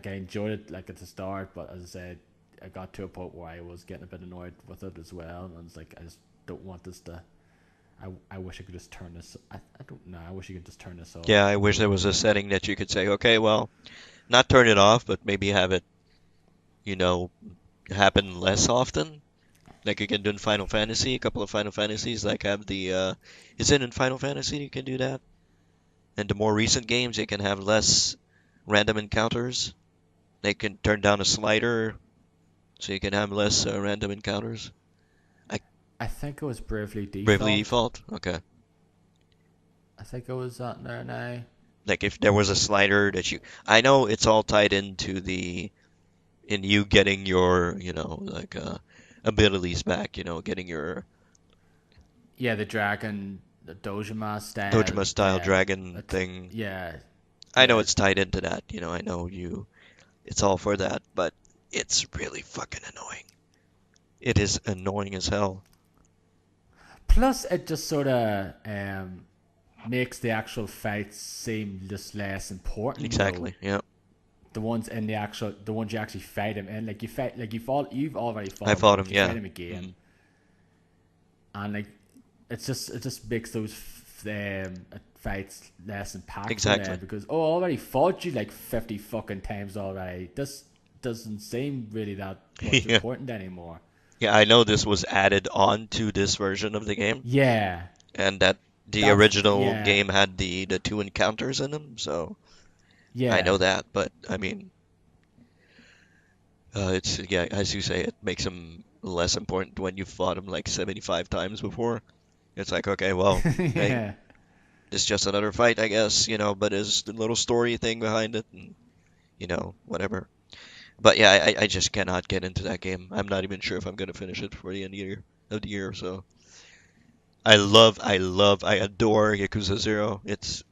I enjoyed it like at the start, but as I said, I got to a point where I was getting a bit annoyed with it as well. And it's like I just don't want this to. I wish I could just turn this. I don't know. I wish you could just turn this off. yeah. I wish there was a setting that you could say, okay, well, not turn it off, but maybe have it, you know, happen less often. Like you can do in Final Fantasy, a couple of Final Fantasies, like have is it in Final Fantasy you can do that? And the more recent games, you can have less random encounters. They can turn down a slider so you can have less random encounters. I I think it was Bravely Bravely Default. Default, okay. I think it was that there now. Like if there was a slider that I know it's all tied into in you getting your, like abilities back, getting your Yeah, the Dojima style. Dojima style dragon thing. Yeah, I know yeah. it's tied into that, I know it's all for that, but it's really fucking annoying. It is annoying as hell. Plus, it just sort of makes the actual fights seem just less important, though. Exactly. Yeah. the ones in the ones you actually fight him in. Like you've already fought I him fought him, once. You fight yeah. him Hmm. again, and like it just makes those fights less impactful then Exactly. because I already fought you like 50 fucking times already. This doesn't seem really that much Yeah. important anymore. Yeah, I know this was added on to this version of the game, Yeah, and that the that's original yeah, game had the two encounters in them, so I yeah. know that. But I mean, it's yeah, as you say, it makes them less important when you fought them like 75 times before. It's like, okay, well, hey, Yeah. it's just another fight, I guess, but there's the little story thing behind it, and whatever. But yeah, I just cannot get into that game. I'm not even sure if I'm gonna finish it before the end of the year. So I adore Yakuza Zero. It's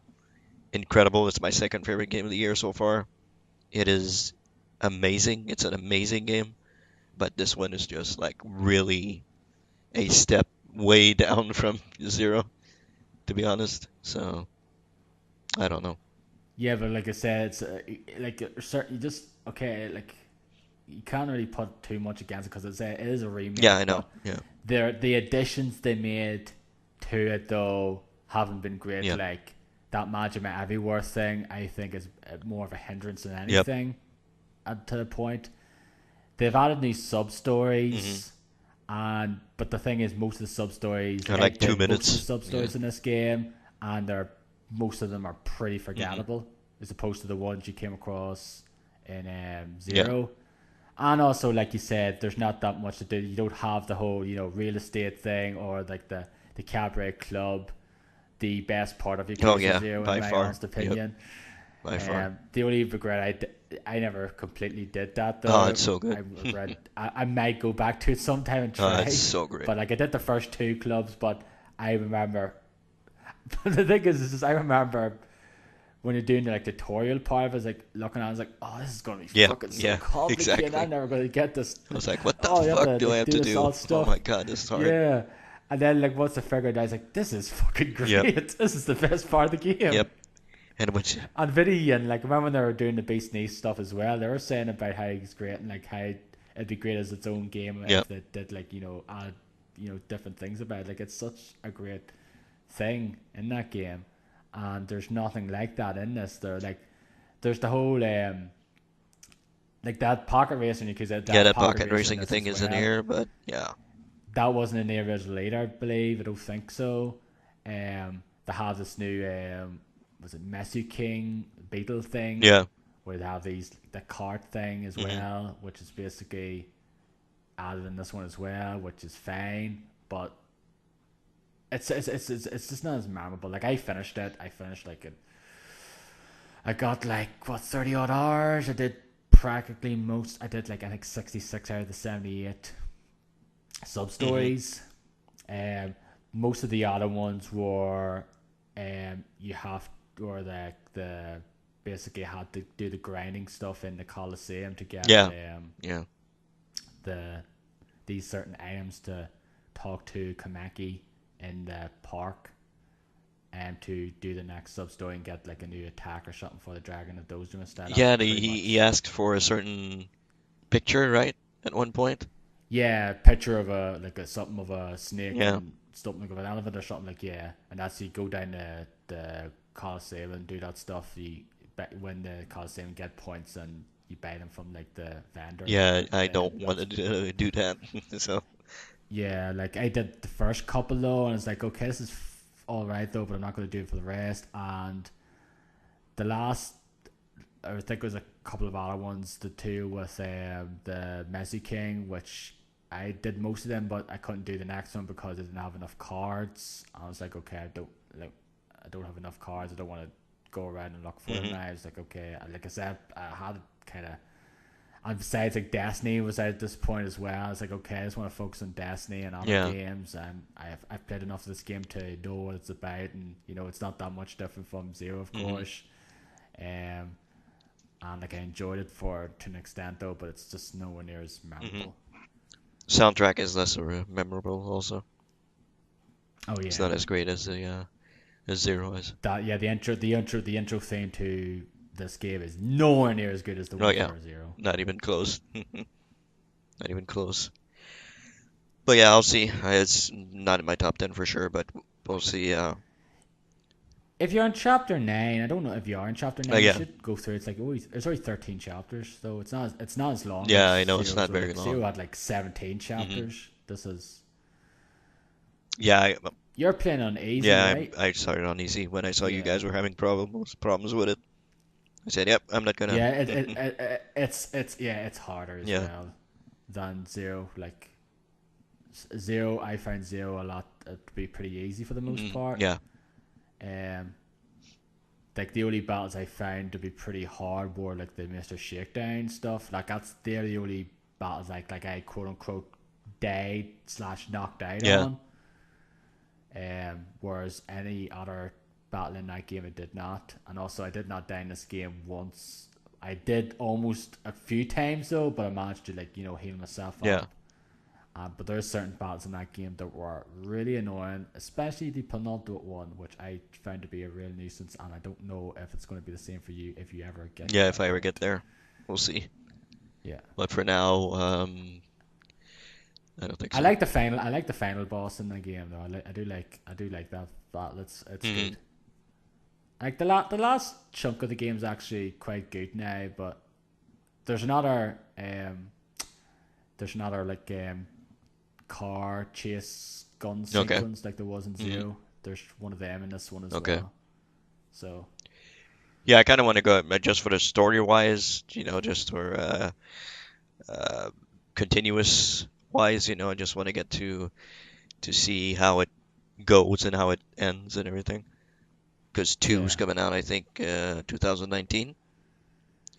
incredible. It's my second favorite game of the year so far. It is amazing. It's an amazing game. But this one is just like really a step way down from Zero, to be honest. So I don't know. Yeah, but like I said, it's certain you just okay. Like you can't really put too much against it because it is a Yeah, I remake. know. But Yeah, the additions they made to it though haven't been great. yeah, Like that Majima Everywhere thing, I think is more of a hindrance than yep. anything. To the point, they've added new sub Hmm. stories, and but the thing is, most of the sub stories, Or like I like two did most of the minutes. sub Yeah. stories in this game, and they're most of them are pretty Hmm. forgettable as opposed to the ones you came across in Yeah. Zero. And also, like you said, there's not that much to do. You don't have the whole, real estate thing or like the cabaret club, the best part of Oh Yakuza yeah, Zero, in by my far. honest Yep, opinion. by far. The only regret I never completely did that Oh, though. it's so I good. regret I might go back to it sometime and Oh, it's try, so great. but like I did the first two clubs, but I remember. But the thing is I remember when you're doing the like tutorial part, I was like looking at, it, I was like, oh, this is gonna be Yeah, fucking so yeah, complicated. I'm exactly. never gonna get this. I was like, what the Oh, you have fuck to do I like have do to this do? all Oh stuff. my God, this is hard. Yeah, and then like once I figured, out, I was like, this is fucking Yep, great. This is the best part of the game. yep. And which, And Vinny and like remember when they were doing the Beast Nice stuff as well, they were saying about how it's great and like how it'd be great as its own game yep. if they did like add different things about it. Like it's such a great thing in that game, and there's nothing like that in this. There's the whole like that pocket racing because Yeah, that that pocket pocket racing in racing this thing as is in well. here, but yeah. That wasn't in the original either, I believe. I don't think so. They have this new was it Messi King Beetle thing Yeah. where they have the cart thing as Hmm. well, which is basically added in this one as well, which is fine, but it's just not as memorable. Like I finished it. I finished like it. I got like what 30 odd hours. I did practically most. I did like I think 66 out of the 78 sub Hmm. stories. Um, Most of the other ones were, you have or the basically had to do the grinding stuff in the Coliseum to get Yeah. Yeah. the these certain items to talk to Kameki in the park and to do the next sub story and get like a new attack or something for the dragon of Dojo instead. That's Yeah, pretty he much asked for a certain picture, right? At one point. yeah, picture of a like a something of a snake Yeah. and something of an elephant or something like yeah, and that's you go down the Coliseum and do that stuff. You win the Coliseum and get points and you buy them from like the vendor. Yeah, I And don't want that's to do that. So, yeah, like I did the first couple though, and it's like okay, this is all right though, but I'm not going to do it for the rest. And the last, I think it was a couple of other ones, the two with the Messi King, which I did most of them, but I couldn't do the next one because I didn't have enough cards. I was like, okay, I don't have enough cards. I don't want to go around and look for them. hmm. Now I was like, okay, like I said, I had kind of. And besides, like Destiny was at this point as well. It's like okay, I just want to focus on Destiny and other Yeah. games. I've played enough of this game to know what it's about, and it's not that much different from Zero, of Hmm. course. Um, and like I enjoyed it for to an extent though, but it's just nowhere near as Hmm. memorable. Soundtrack is less memorable also. Oh It's yeah, not as great as the as Zero is. that yeah the intro theme to this game is nowhere near as good as the Oh one yeah, for Zero. not even close. Not even close. But yeah, I'll see. It's not in my top 10 for sure, but we'll see. If you're in chapter 9, I don't know if you are in chapter 9. You Yeah, should go through. It's like always. There's only 13 chapters, so it's not as long as yeah, I know it's Zero. not So very like Zero long. had like 17 Hmm. chapters. This is Yeah, you're playing on easy, yeah, right? I started on easy when I saw you Yeah. guys were having problems with it. I said, "Yep, I'm not gonna." Yeah, it's yeah, it's harder as Yeah. well than Zero. Like Zero, I find Zero a lot to be pretty easy for the most Hmm. part. Yeah. Um, like the only battles I found to be pretty hard were like the Mister Shakedown stuff. Like they're the only battles like I quote unquote died slash knocked out Yeah. on. Whereas any other battle in that game I did not, and also I did not die in this game once. I did almost a few times though, but I managed to like heal myself Yeah. up. But there's certain battles in that game that were really annoying, especially the penultimate one, which I found to be a real nuisance, and I don't know if it's going to be the same for you if you ever get to Yeah, if that I ever get point. there, we'll see. Yeah, But for now, I don't think I so. like the final. I like the final boss in the game though. I do like that battle. It's Hmm. good. Like the last chunk of the game is actually quite good now, but there's another like car chase gun Okay. sequence like there was in Hmm. Zero. There's one of them in this one as Okay. well. So Yeah, I kind of want to go just for the story wise, just for uh, continuous wise, I just want to get to see how it goes and how it ends and everything. Because two's yeah, coming out, I think, 2019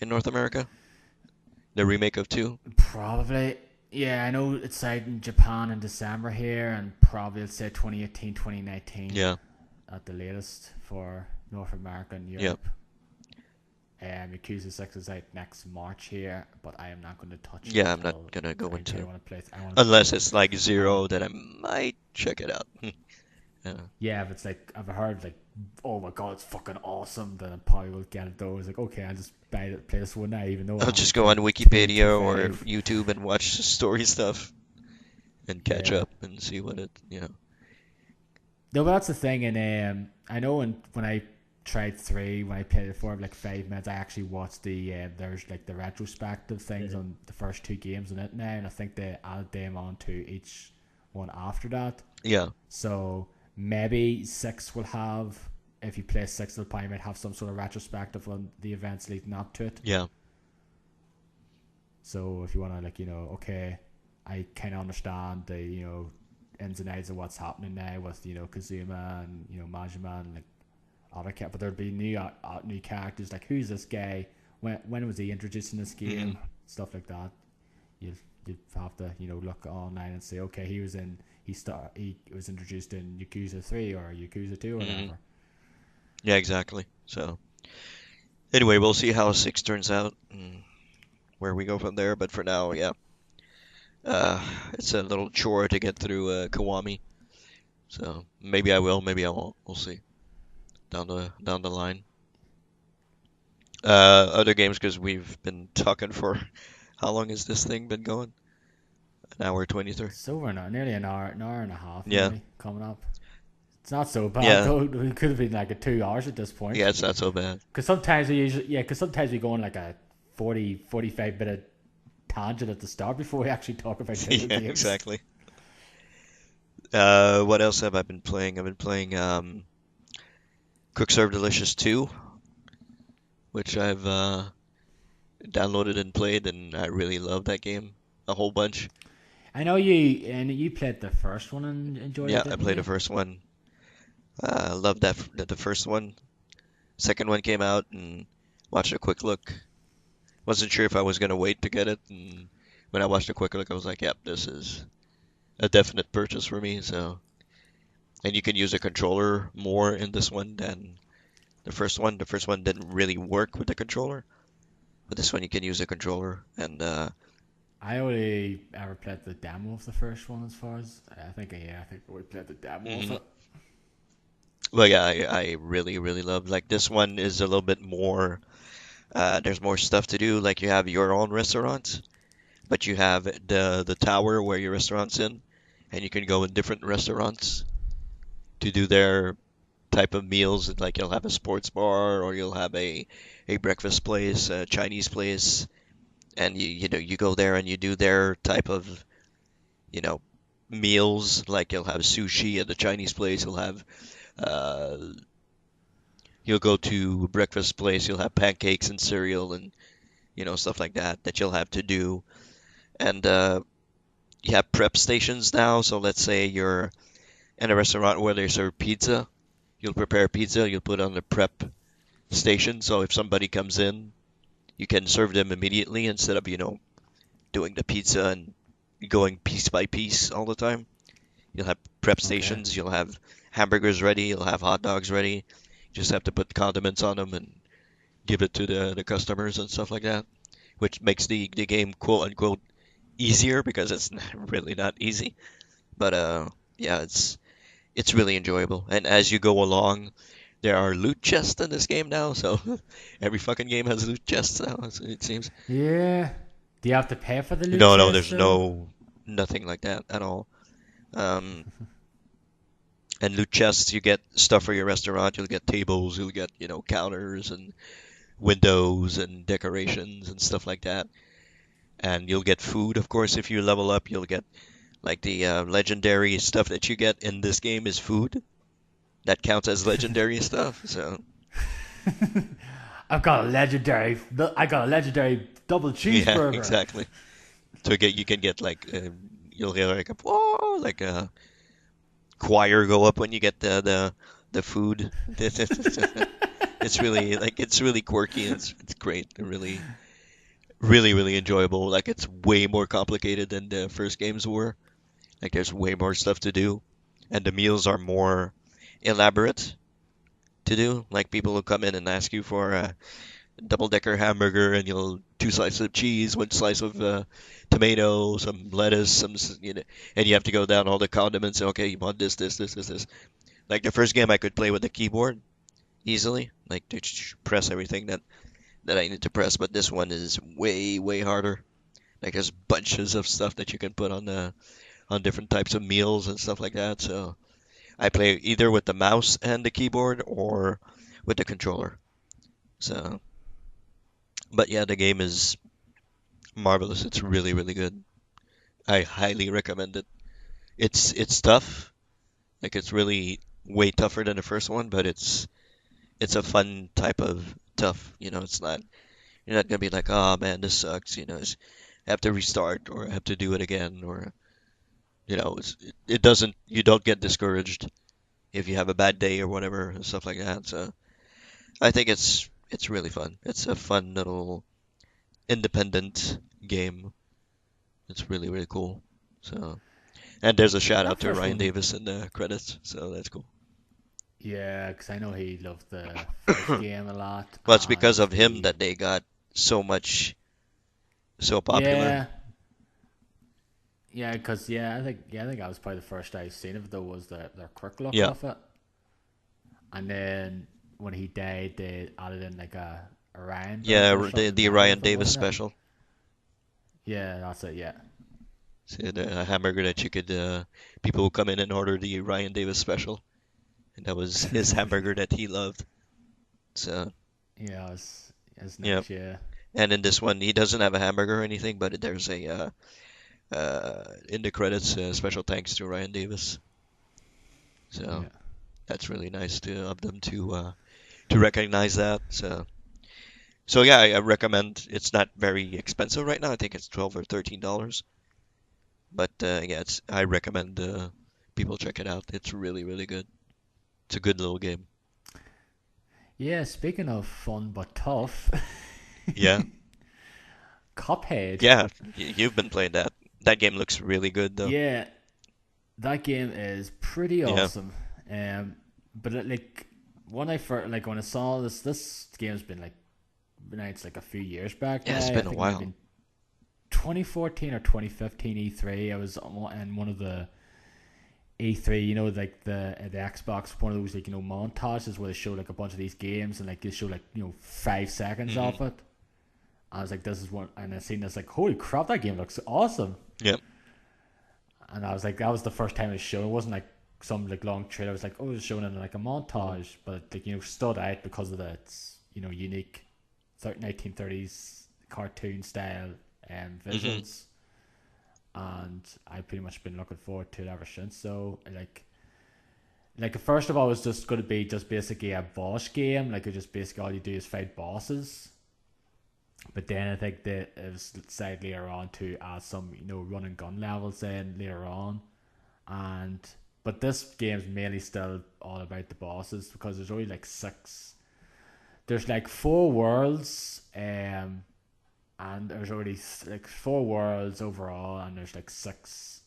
in North America. The remake of two. probably. Yeah, I know it's out in Japan in December here, and probably it's say 2018, 2019 Yeah. at the latest for North America and Yep. Europe. Yakuza 6 is out next March here, but I am not going to touch it Yeah, I'm not until gonna go I really into want to play. unless it's like I want Zero, then I might check it out. Yeah. Yeah, if it's like I've heard like, oh my god, it's fucking awesome, then I probably will get it though. It's like okay, I'll just buy it, play this one now, even though I I'll haven't just go on played two two Wikipedia or five. YouTube and watch the story stuff and catch Yeah, up and see what it. no, but that's the thing, and I know when I tried three, when I played it for like 5 minutes, I actually watched there's like the retrospective things Mhm. on the first two games on it now, and I think they added them on to each one after that. Yeah. So maybe six will have, if you play six, they'll probably might have some sort of retrospective on the events leading up to it. Yeah. So if you want to like okay, I kind of understand the ins and outs of what's happening now with Kazuma and Majima and like other but there'd be new characters like who's this guy, when was he introduced in this Hmm. game, stuff like that. You'd have to look online and say okay, he was introduced in Yakuza 3 or Yakuza 2 or Hmm. whatever. Yeah, exactly. So anyway, we'll see how six turns out and where we go from there. But for now, yeah, uh, it's a little chore to get through Kiwami. So maybe I will, maybe I won't. We'll see down the line. Other games because we've been talking for how long has this thing been going? An hour 23. It's over now, nearly an hour and a half Yeah, nearly coming up. It's not so bad yeah, though. It could have been like a 2 hours at this point. yeah. It's not so bad. Because sometimes we go on like a 45 minute tangent at the start before we actually talk about the other Yeah, games. exactly. What else have I been playing? I've been playing Cook Serve Delicious 2, which I've downloaded and played, and I really love that game a whole bunch. I know you played the first one and enjoyed it, Yeah, I didn't played the you? first one. Loved the first one. Second one came out and watched a quick look. Wasn't sure if I was gonna wait to get it, and when I watched a quick look, I was like, "Yep, this is a definite purchase for me." So, and you can use a controller more in this one than the first one. The first one didn't really work with the controller, but this one you can use a controller, and I only ever played the demo of the first one as far as I think we played the demo of mhm. it. Well, yeah, I really really love like this one is a little bit more. There's more stuff to do, like you have your own restaurant, but you have the tower where your restaurant's in, and you can go in different restaurants to do their type of meals. Like you'll have a sports bar, or you'll have a breakfast place, a Chinese place, and you go there and you do their type of you know meals. Like you'll have sushi at the Chinese place, uh, you'll go to a breakfast place, you'll have pancakes and cereal and stuff like that you'll have to do. And you have prep stations now. So let's say you're in a restaurant where they serve pizza. You'll prepare pizza, you'll put it on the prep station. So if somebody comes in, you can serve them immediately instead of, doing the pizza and going piece by piece all the time. You'll have prep Okay. stations, you'll have hamburgers ready, you'll have hot dogs ready. You just have to put condiments on them and give it to the customers and stuff like that, which makes the game quote unquote easier because it's really not easy. But yeah, it's really enjoyable. And as you go along, there are loot chests in this game now, so every fucking game has loot chests now, it seems. Yeah. Do you have to pay for the loot No, no, chest there's though? nothing like that at all. Um, and loot chests, you get stuff for your restaurant. You'll get tables, you'll get, counters and windows and decorations and stuff like that. And you'll get food, of course, if you level up. You'll get like the legendary stuff that you get in this game is food. That counts as legendary stuff. So I got a legendary double yeah, cheeseburger. exactly. So you can get like you'll hear like a whoa, like a choir go up when you get the food. It's really it's really quirky. And it's great. Really really enjoyable. Like it's way more complicated than the first games were. Like there's way more stuff to do, and the meals are more elaborate to do. Like people will come in and ask you for a double-decker hamburger, and you'll two slices of cheese, one slice of tomato, some lettuce, and you have to go down all the condiments. Okay, you want this. Like the first game, I could play with the keyboard easily, like to press everything that I need to press, but this one is way harder. Like there's bunches of stuff that you can put on different types of meals and stuff like that. So I play either with the mouse and the keyboard or with the controller. So, but yeah, the game is marvelous. It's really good. I highly recommend it. It's tough. Like it's really way tougher than the first one, but it's a fun type of tough. It's not you're not gonna be like, oh man, this sucks. I have to restart or I have to do it again or it doesn't. You don't get discouraged if you have a bad day or whatever and stuff like that. So I think it's really fun. It's a fun little independent game. It's really cool. So and there's a shout That out to first Ryan one, Davis in the credits, so that's cool. yeah, because I know he loved the first game a lot, Well, it's because and of him that they got so popular. yeah, because I think that was probably the first I seen of it though was the quick look Yeah, of it, and then when he died, they added in like a Ryan version or the something Ryan of it, Davis wasn't it? special. Yeah, that's it. Yeah. So the hamburger that you could people would come in and order the Ryan Davis special, and that was his hamburger that he loved. So Yeah, it's yeah, nice. Yeah. and in this one he doesn't have a hamburger or anything, but there's a in the credits special thanks to Ryan Davis. So Yeah. that's really nice of them to recognize that. So yeah, I recommend. It's not very expensive right now. I think it's $12 or $13. But yeah, I recommend people check it out. It's really good. It's a good little game. Yeah. Speaking of fun but tough, Yeah, Cuphead. yeah. You've been playing that. That game looks really good though. Yeah, that game is pretty Yeah, awesome. But like when I saw this game's been like now it's like a few years back yeah. now. It's I been a think it might have while. been 2014 or 2015 E3. I was in one of the E3, you know, like the Xbox, one of those like, you know, montages where they show like a bunch of these games and like they show like, you know, 5 seconds of it. I was like, this is one, and I seen this like, holy crap, that game looks awesome. Yep. And I was like, that was the first time it was shown. It wasn't like some like long trailer. It was like, oh, it was shown in like a montage, but it, like, you know, stood out because of its, you know, unique 1930s cartoon style visuals. And I've pretty much been looking forward to it ever since. So like first of all, it was just going to be just basically a boss game. Like, it just basically all you do is fight bosses. But then I think that it was decided later on to add some, you know, run and gun levels in later on. But this game's mainly still all about the bosses, because there's only like 6. There's like 4 worlds, and there's already like 4 worlds overall, and there's like six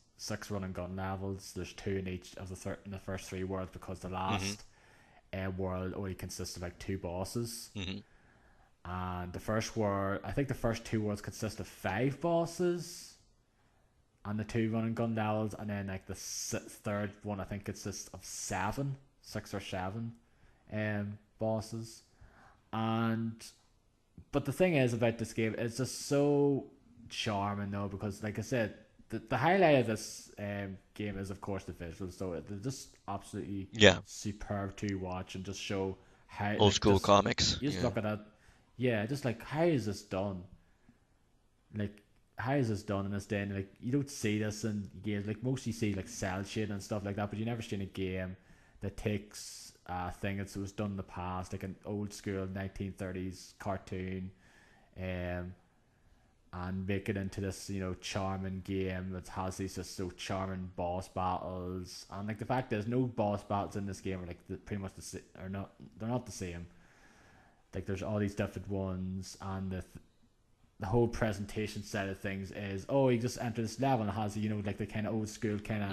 run and gun levels. There's 2 in each of in the first 3 worlds, because the last world only consists of like 2 bosses. And the first world, I think the first 2 worlds consist of 5 bosses, and the 2 run and gun levels, and then like the third one I think consists of 6 or 7 bosses. But the thing is about this game, it's just so charming though, because like I said, the highlight of this game is of course the visuals. So they're just absolutely superb to watch, and just show how old school comics. You just look at it, just like, how is this done? Like, how is this done in this day? And like, you don't see this in games. Like, mostly see like cell shading and stuff like that, but you never see in a game that takes a thing that was done in the past, like an old school 1930s cartoon, and make it into this, you know, charming game that has these just so charming boss battles. And like, the fact there's no boss battles in this game are like pretty much they're not the same. Like, there's all these different ones, and the whole presentation side of things is, oh, you just enter this level, and it has, you know, like the kind of old school kind of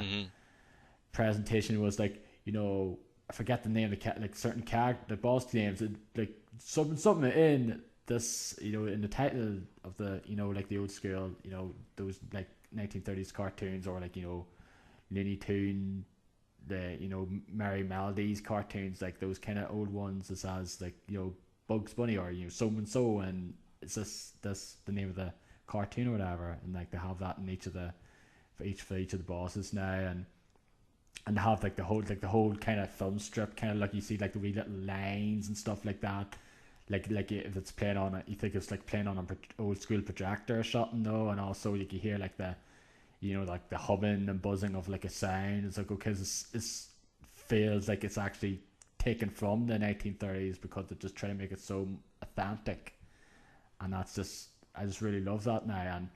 presentation was like, you know, I forget the name of like certain character, the boss names, like something in this, you know, in the title of the, you know, like the old school, you know, those like 1930s cartoons, or like, you know, Looney Tune, the, you know, Merry Melodies cartoons, like those kind of old ones, as like, you know, Bugs Bunny, or, you know, so and so, and it's this the name of the cartoon or whatever, and like they have that in each of the for each of the bosses now, and have like the whole kind of film strip, kind of like you see like the wee little lines and stuff like that, like if it's playing on you think it's like playing on an old school projector or something though, and also you can hear like the, you know, like the humming and buzzing of like a sound. It's like, okay, it feels like it's actually taken from the 1930s, because they just try to make it so authentic, and I just really love that now. And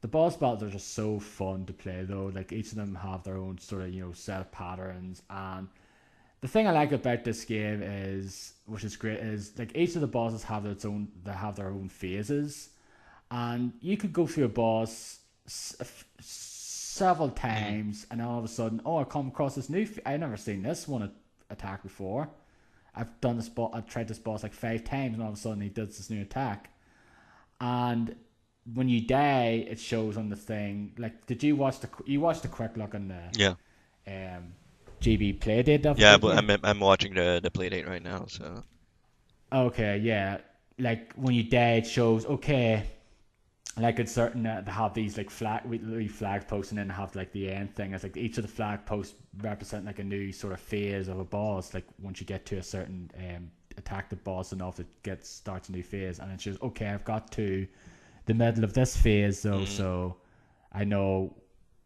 the boss battles are just so fun to play though. Like, each of them have their own sort of, you know, set of patterns. And the thing I like about this game is, which is great, is like each of the bosses have their own phases, and you could go through a boss several times, and all of a sudden, oh, I come across this new. I've never seen this one attack before. I've tried this boss like 5 times, and all of a sudden he does this new attack. And when you die, it shows on the thing. Like, did you watch the quick look on the GB playdate of Yeah, the but game? I'm watching the playdate right now, so. Okay, yeah. Like, when you die, it shows, okay, like it's certain they have these like flag posts, and then have like the end thing. It's like each of the flag posts represent like a new sort of phase of a boss. Like, once you get to a certain attack the boss enough, it starts a new phase, and it shows, okay, I've got to the middle of this phase though, so I know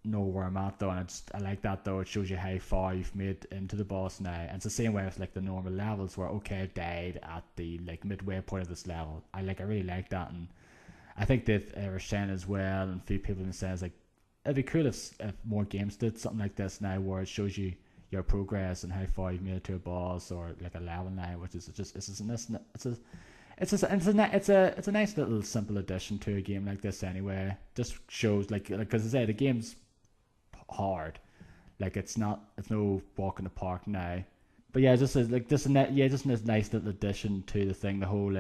where I'm at though, and I like that though. It shows you how far you've made into the boss now, and it's the same way with like the normal levels, where, okay, I've died at the like midway point of this level. I really like that, and I think they've were saying as well, and a few people have been saying, like, it'd be cool if more games did something like this now, where it shows you your progress and how far you've made it to a boss or like a level now, which is just it's a nice little simple addition to a game like this anyway. Just shows like because I say the game's hard, like it's no walk in the park now, but yeah, just a nice little addition to the thing, the whole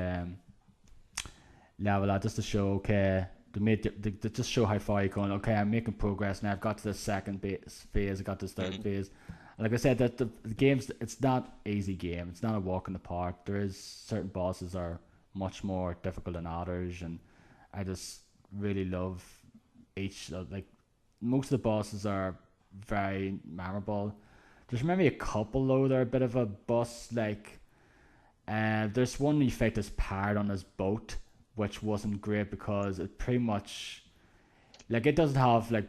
level out, just to show, okay, they just show how far you're going. Okay, I'm making progress now. I've got to the second phase. I got to the third Mhm. phase. And like I said, that the game's it's not easy game. It's not a walk in the park. There is certain bosses are much more difficult than others, and I just really love each. Like most of the bosses are very memorable. There's maybe a couple though. They're a bit of a boss like. There's one you fight this pirate on his boat, which wasn't great because it pretty much like it doesn't have like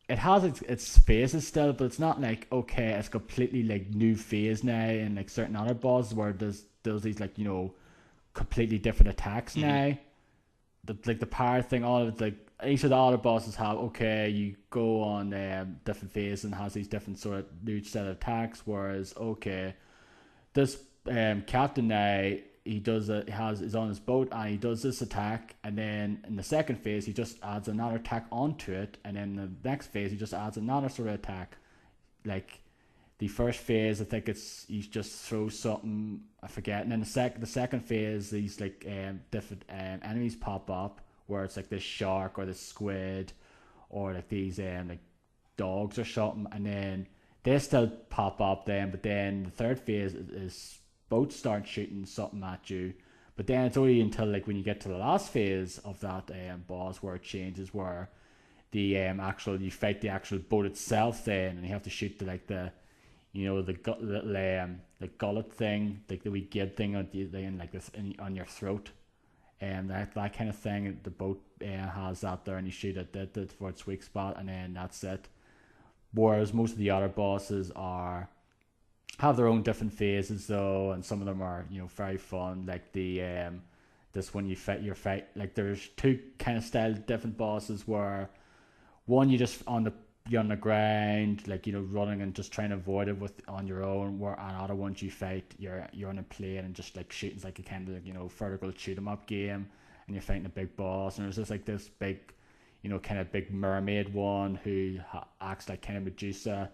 it has its phases still, but it's not like okay, it's completely like new phase now, and like certain other bosses where there's these like completely different attacks Mhm. now. Like the pirate thing, all of it like each of the other bosses have okay, you go on different phases and has these different sort of new set of attacks, whereas okay, this captain now he does it has is on his boat and he does this attack, and then in the second phase he just adds another attack onto it, and then the next phase he just adds another sort of attack. Like the first phase I think it's he just throws something I forget, and then the second phase these like different enemies pop up where it's like this shark or this squid or like these like dogs or something, and then they still pop up then. But then the third phase is boats start shooting something at you. But then it's only until like when you get to the last phase of that boss where it changes, where the actual you fight the actual boat itself then, and you have to shoot the little the gullet thing, like the wee gib thing on like this on your throat, and that kind of thing. The boat has that there, and you shoot it that for its weak spot, and then that's it. Whereas most of the other bosses are have their own different phases though, and some of them are very fun. Like the this one you fight like there's two kind of style different bosses where one you just you're on the ground like running and just trying to avoid it with on your own. Where on other ones you fight you're on a plane and just like shooting. It's like a kind of like, vertical shoot 'em up game, and you're fighting a big boss. And there's just like this big kind of big mermaid one who acts like kind of Medusa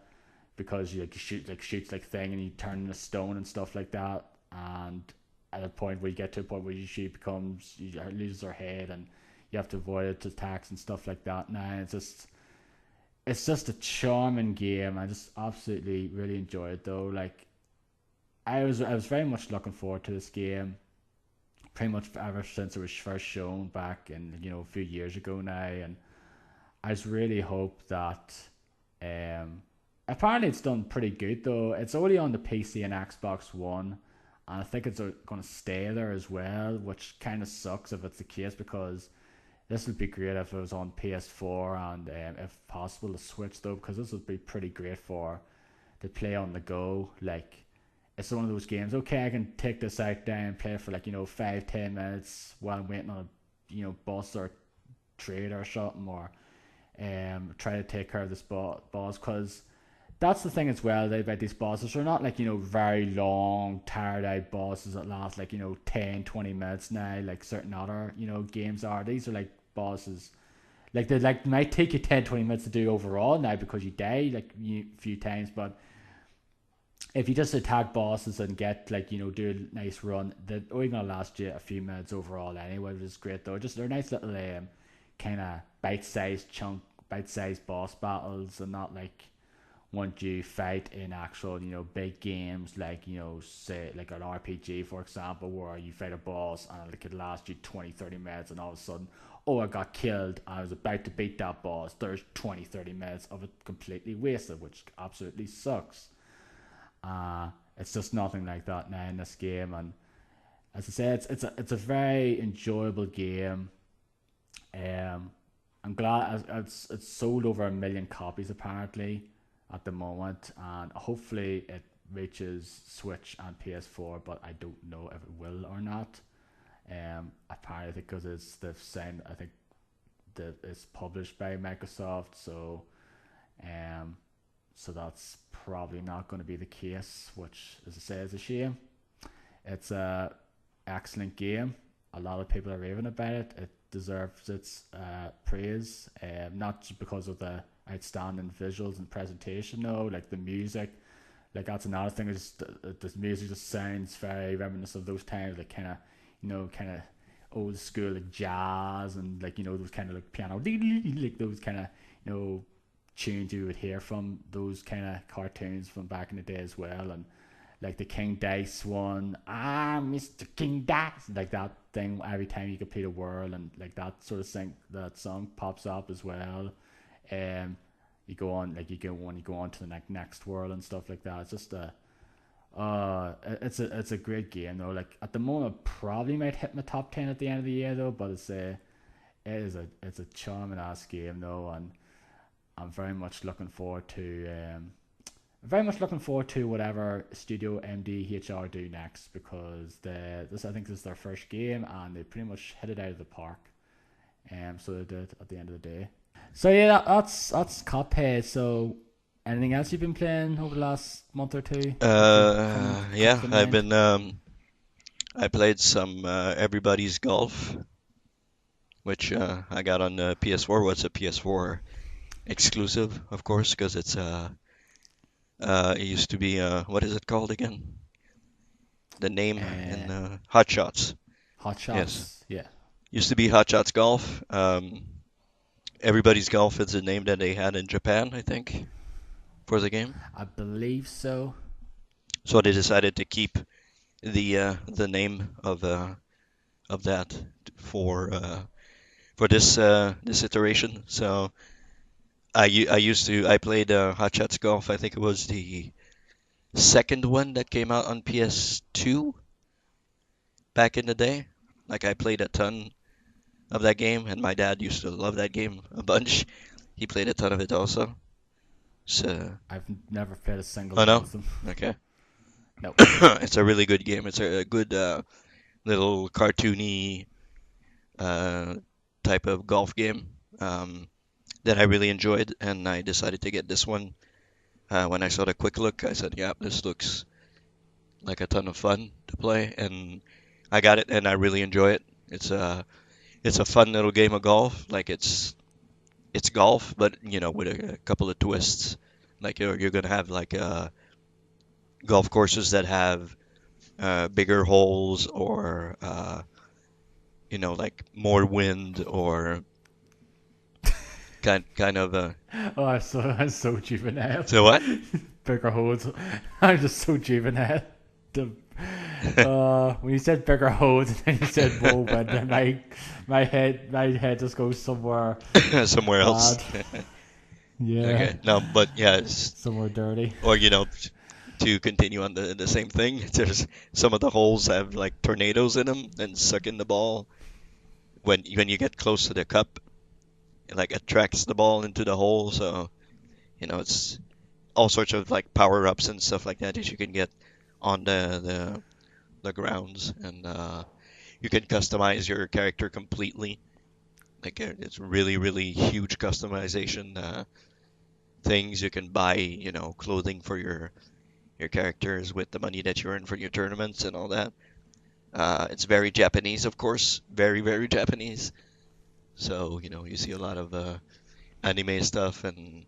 because you shoots like thing and you turn into stone and stuff like that. And at a point where you get to a point where she loses her head and you have to avoid its attacks and stuff like that. Now it's just a charming game. I just absolutely really enjoy it though. Like I was very much looking forward to this game pretty much ever since it was first shown back in a few years ago now, and I just really hope that um apparently it's done pretty good though. It's only on the PC and Xbox One, and I think it's going to stay there as well, which kind of sucks if it's the case because this would be great if it was on PS4 and if possible the Switch though, because this would be pretty great for to play on the go. Like it's one of those games. Okay, I can take this out down and play it for like 5-10 minutes while I'm waiting on a bus or trade or something, or try to take care of this boss because that's the thing as well about these bosses. They're not like very long tired out bosses that last like 10-20 minutes now like certain other games are. These are like bosses like they like might take you 10-20 minutes to do overall now because you die like a few times, but if you just attack bosses and get like do a nice run, they're only gonna last you a few minutes overall anyway, which is great though. Just they're nice little kind of bite-sized boss battles, and not like once you fight in actual big games like say like an RPG for example, where you fight a boss and it could last you 20-30 minutes, and all of a sudden, oh, I got killed, I was about to beat that boss, there's 20-30 minutes of it completely wasted, which absolutely sucks. It's just nothing like that now in this game, and as I said, it's a very enjoyable game. um I'm glad it's sold over 1 million copies apparently at the moment, and hopefully it reaches Switch and PS4, but I don't know if it will or not. Apparently because it's the same. I think that it's published by Microsoft, um, so that's probably not going to be the case, which, as I say, is a shame. It's a excellent game. A lot of people are raving about it. It deserves its praise, not just because of the outstanding visuals and presentation, no, like the music. Like that's another thing. Is the music just sounds very reminiscent of those times, like kind of, kind of old school like jazz and like those kind of like piano like those kind of tunes you would hear from those kind of cartoons from back in the day as well. And like the King Dice one, Mr. King Dice, like that thing every time you complete a world, and like that sort of thing, that song pops up as well. You go on, like you go on to the next world and stuff like that. It's just it's a great game though. Like at the moment, probably might hit my top 10 at the end of the year though. But it's a charming ass game though, and I'm very much looking forward to whatever Studio MDHR do next, because I think this is their first game and they pretty much hit it out of the park. So they did at the end of the day. So yeah, that's Cuphead. So anything else you've been playing over the last month or two? Yeah, I played some Everybody's Golf, which I got on the PS4. What's a PS4 exclusive, of course, because it used to be what is it called again? The name in Hot Shots. Hot Yes, Shots, yeah. used to be Hot Shots Golf. Everybody's Golf is the name that they had in Japan, I think, for the game. I believe so. So they decided to keep the name of that for this iteration. So I played Hot Shots Golf. I think it was the second one that came out on PS2 back in the day. Like I played a ton of that game, and my dad used to love that game a bunch. He played a ton of it also. So I've never played a single oh one no, of them. okay. No. It's a really good game. It's a good little cartoony uh, type of golf game that I really enjoyed, and I decided to get this one. When I saw the quick look, I said, "Yeah, this looks like a ton of fun to play," and I got it, and I really enjoy it. It's a fun little game of golf. Like it's golf, but with a couple of twists. Like you're gonna have like golf courses that have bigger holes, or like more wind, or kind of Oh, I'm so juvenile. so what? Bigger holes. I'm just so juvenile. When you said bigger holes and then you said more wind, and my head just goes somewhere Somewhere else. bad. Yeah. Okay. No, but yeah, Somewhere dirty. or to continue on the same thing, there's some of the holes have like tornadoes in them and suck in the ball when you get close to the cup. It like attracts the ball into the hole, so it's all sorts of like power ups and stuff like that you can get on the grounds, and you can customize your character completely. Like it's really really huge customization things. You can buy clothing for your characters with the money that you earn for your tournaments and all that. It's very Japanese, of course, very very Japanese. So you see a lot of anime stuff and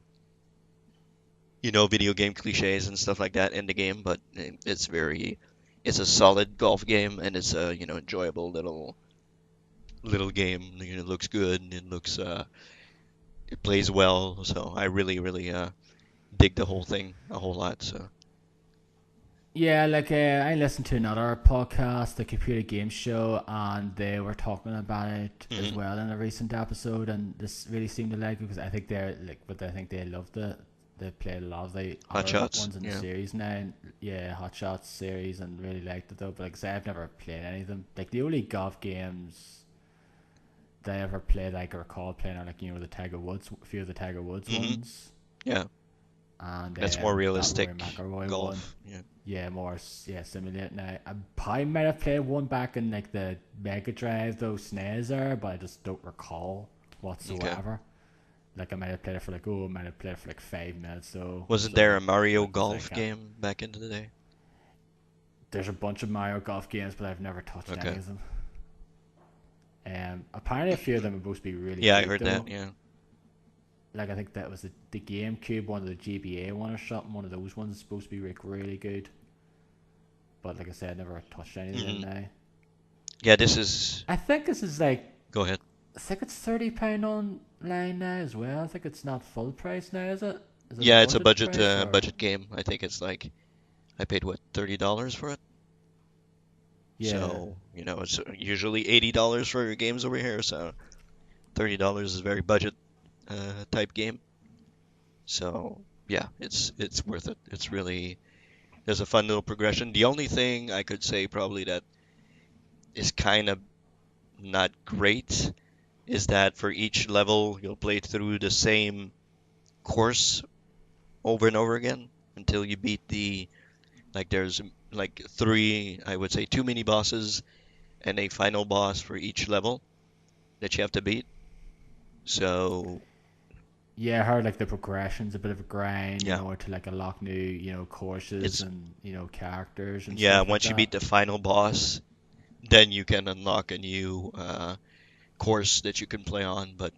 video game cliches and stuff like that in the game, but it's a solid golf game, and it's a enjoyable little game. It looks good, and it plays well, so I really really dig the whole thing a whole lot. So Yeah, like I listened to another podcast, the Computer Game Show, and they were talking about it as hmm well in a recent episode, and this really seemed to like it because I think they're like, but I think they loved it. They played a lot of the Hot other Shots, ones in the yeah. series now, and yeah, Hot Shots series, and really liked it though. But like I say, I've never played any of them. Like the only golf games that I ever played, like I recall playing, are like the Tiger Woods, a few of the Tiger Woods hmm ones, Yeah, and that's more that Rory realistic McIlroy one. golf. Yeah. Yeah, more simulated. Now I probably might have played one back in like the Mega Drive, those SNES there, but I just don't recall Okay. whatsoever. Like I might have played it for like I might have played it for like 5 minutes. Wasn't there a Mario like I said, I Golf can't. game back in the day? There's a bunch of Mario Golf games, but I've never touched any Okay. of them. Apparently a few of them are supposed to be really Yeah, I good heard though. that. Yeah. Like I think that was the GameCube one, or the GBA one or something. One of those ones is supposed to be like really good. But like I said, I never touched any of them hmm now. Yeah, this is. I think this is like, Go ahead. I think it's £30 online now as well. I think it's not full price now, is it? Is it a Yeah, it's a budget price or? budget game. I think it's like I paid what, $30 for it. Yeah, So, it's usually $80 for your games over here, so $30 is a very budget type game. So, yeah, it's worth it. It's really there's a fun little progression. The only thing I could say probably that is kind of not great is that for each level you'll play through the same course over and over again until you beat the like there's like three, I would say two mini bosses and a final boss for each level that you have to beat. So, yeah. I heard like the progression's a bit of a grind, yeah, to like unlock new, courses it's and characters and yeah, stuff like once you beat that. the final boss, then you can unlock a new course that you can play on. But,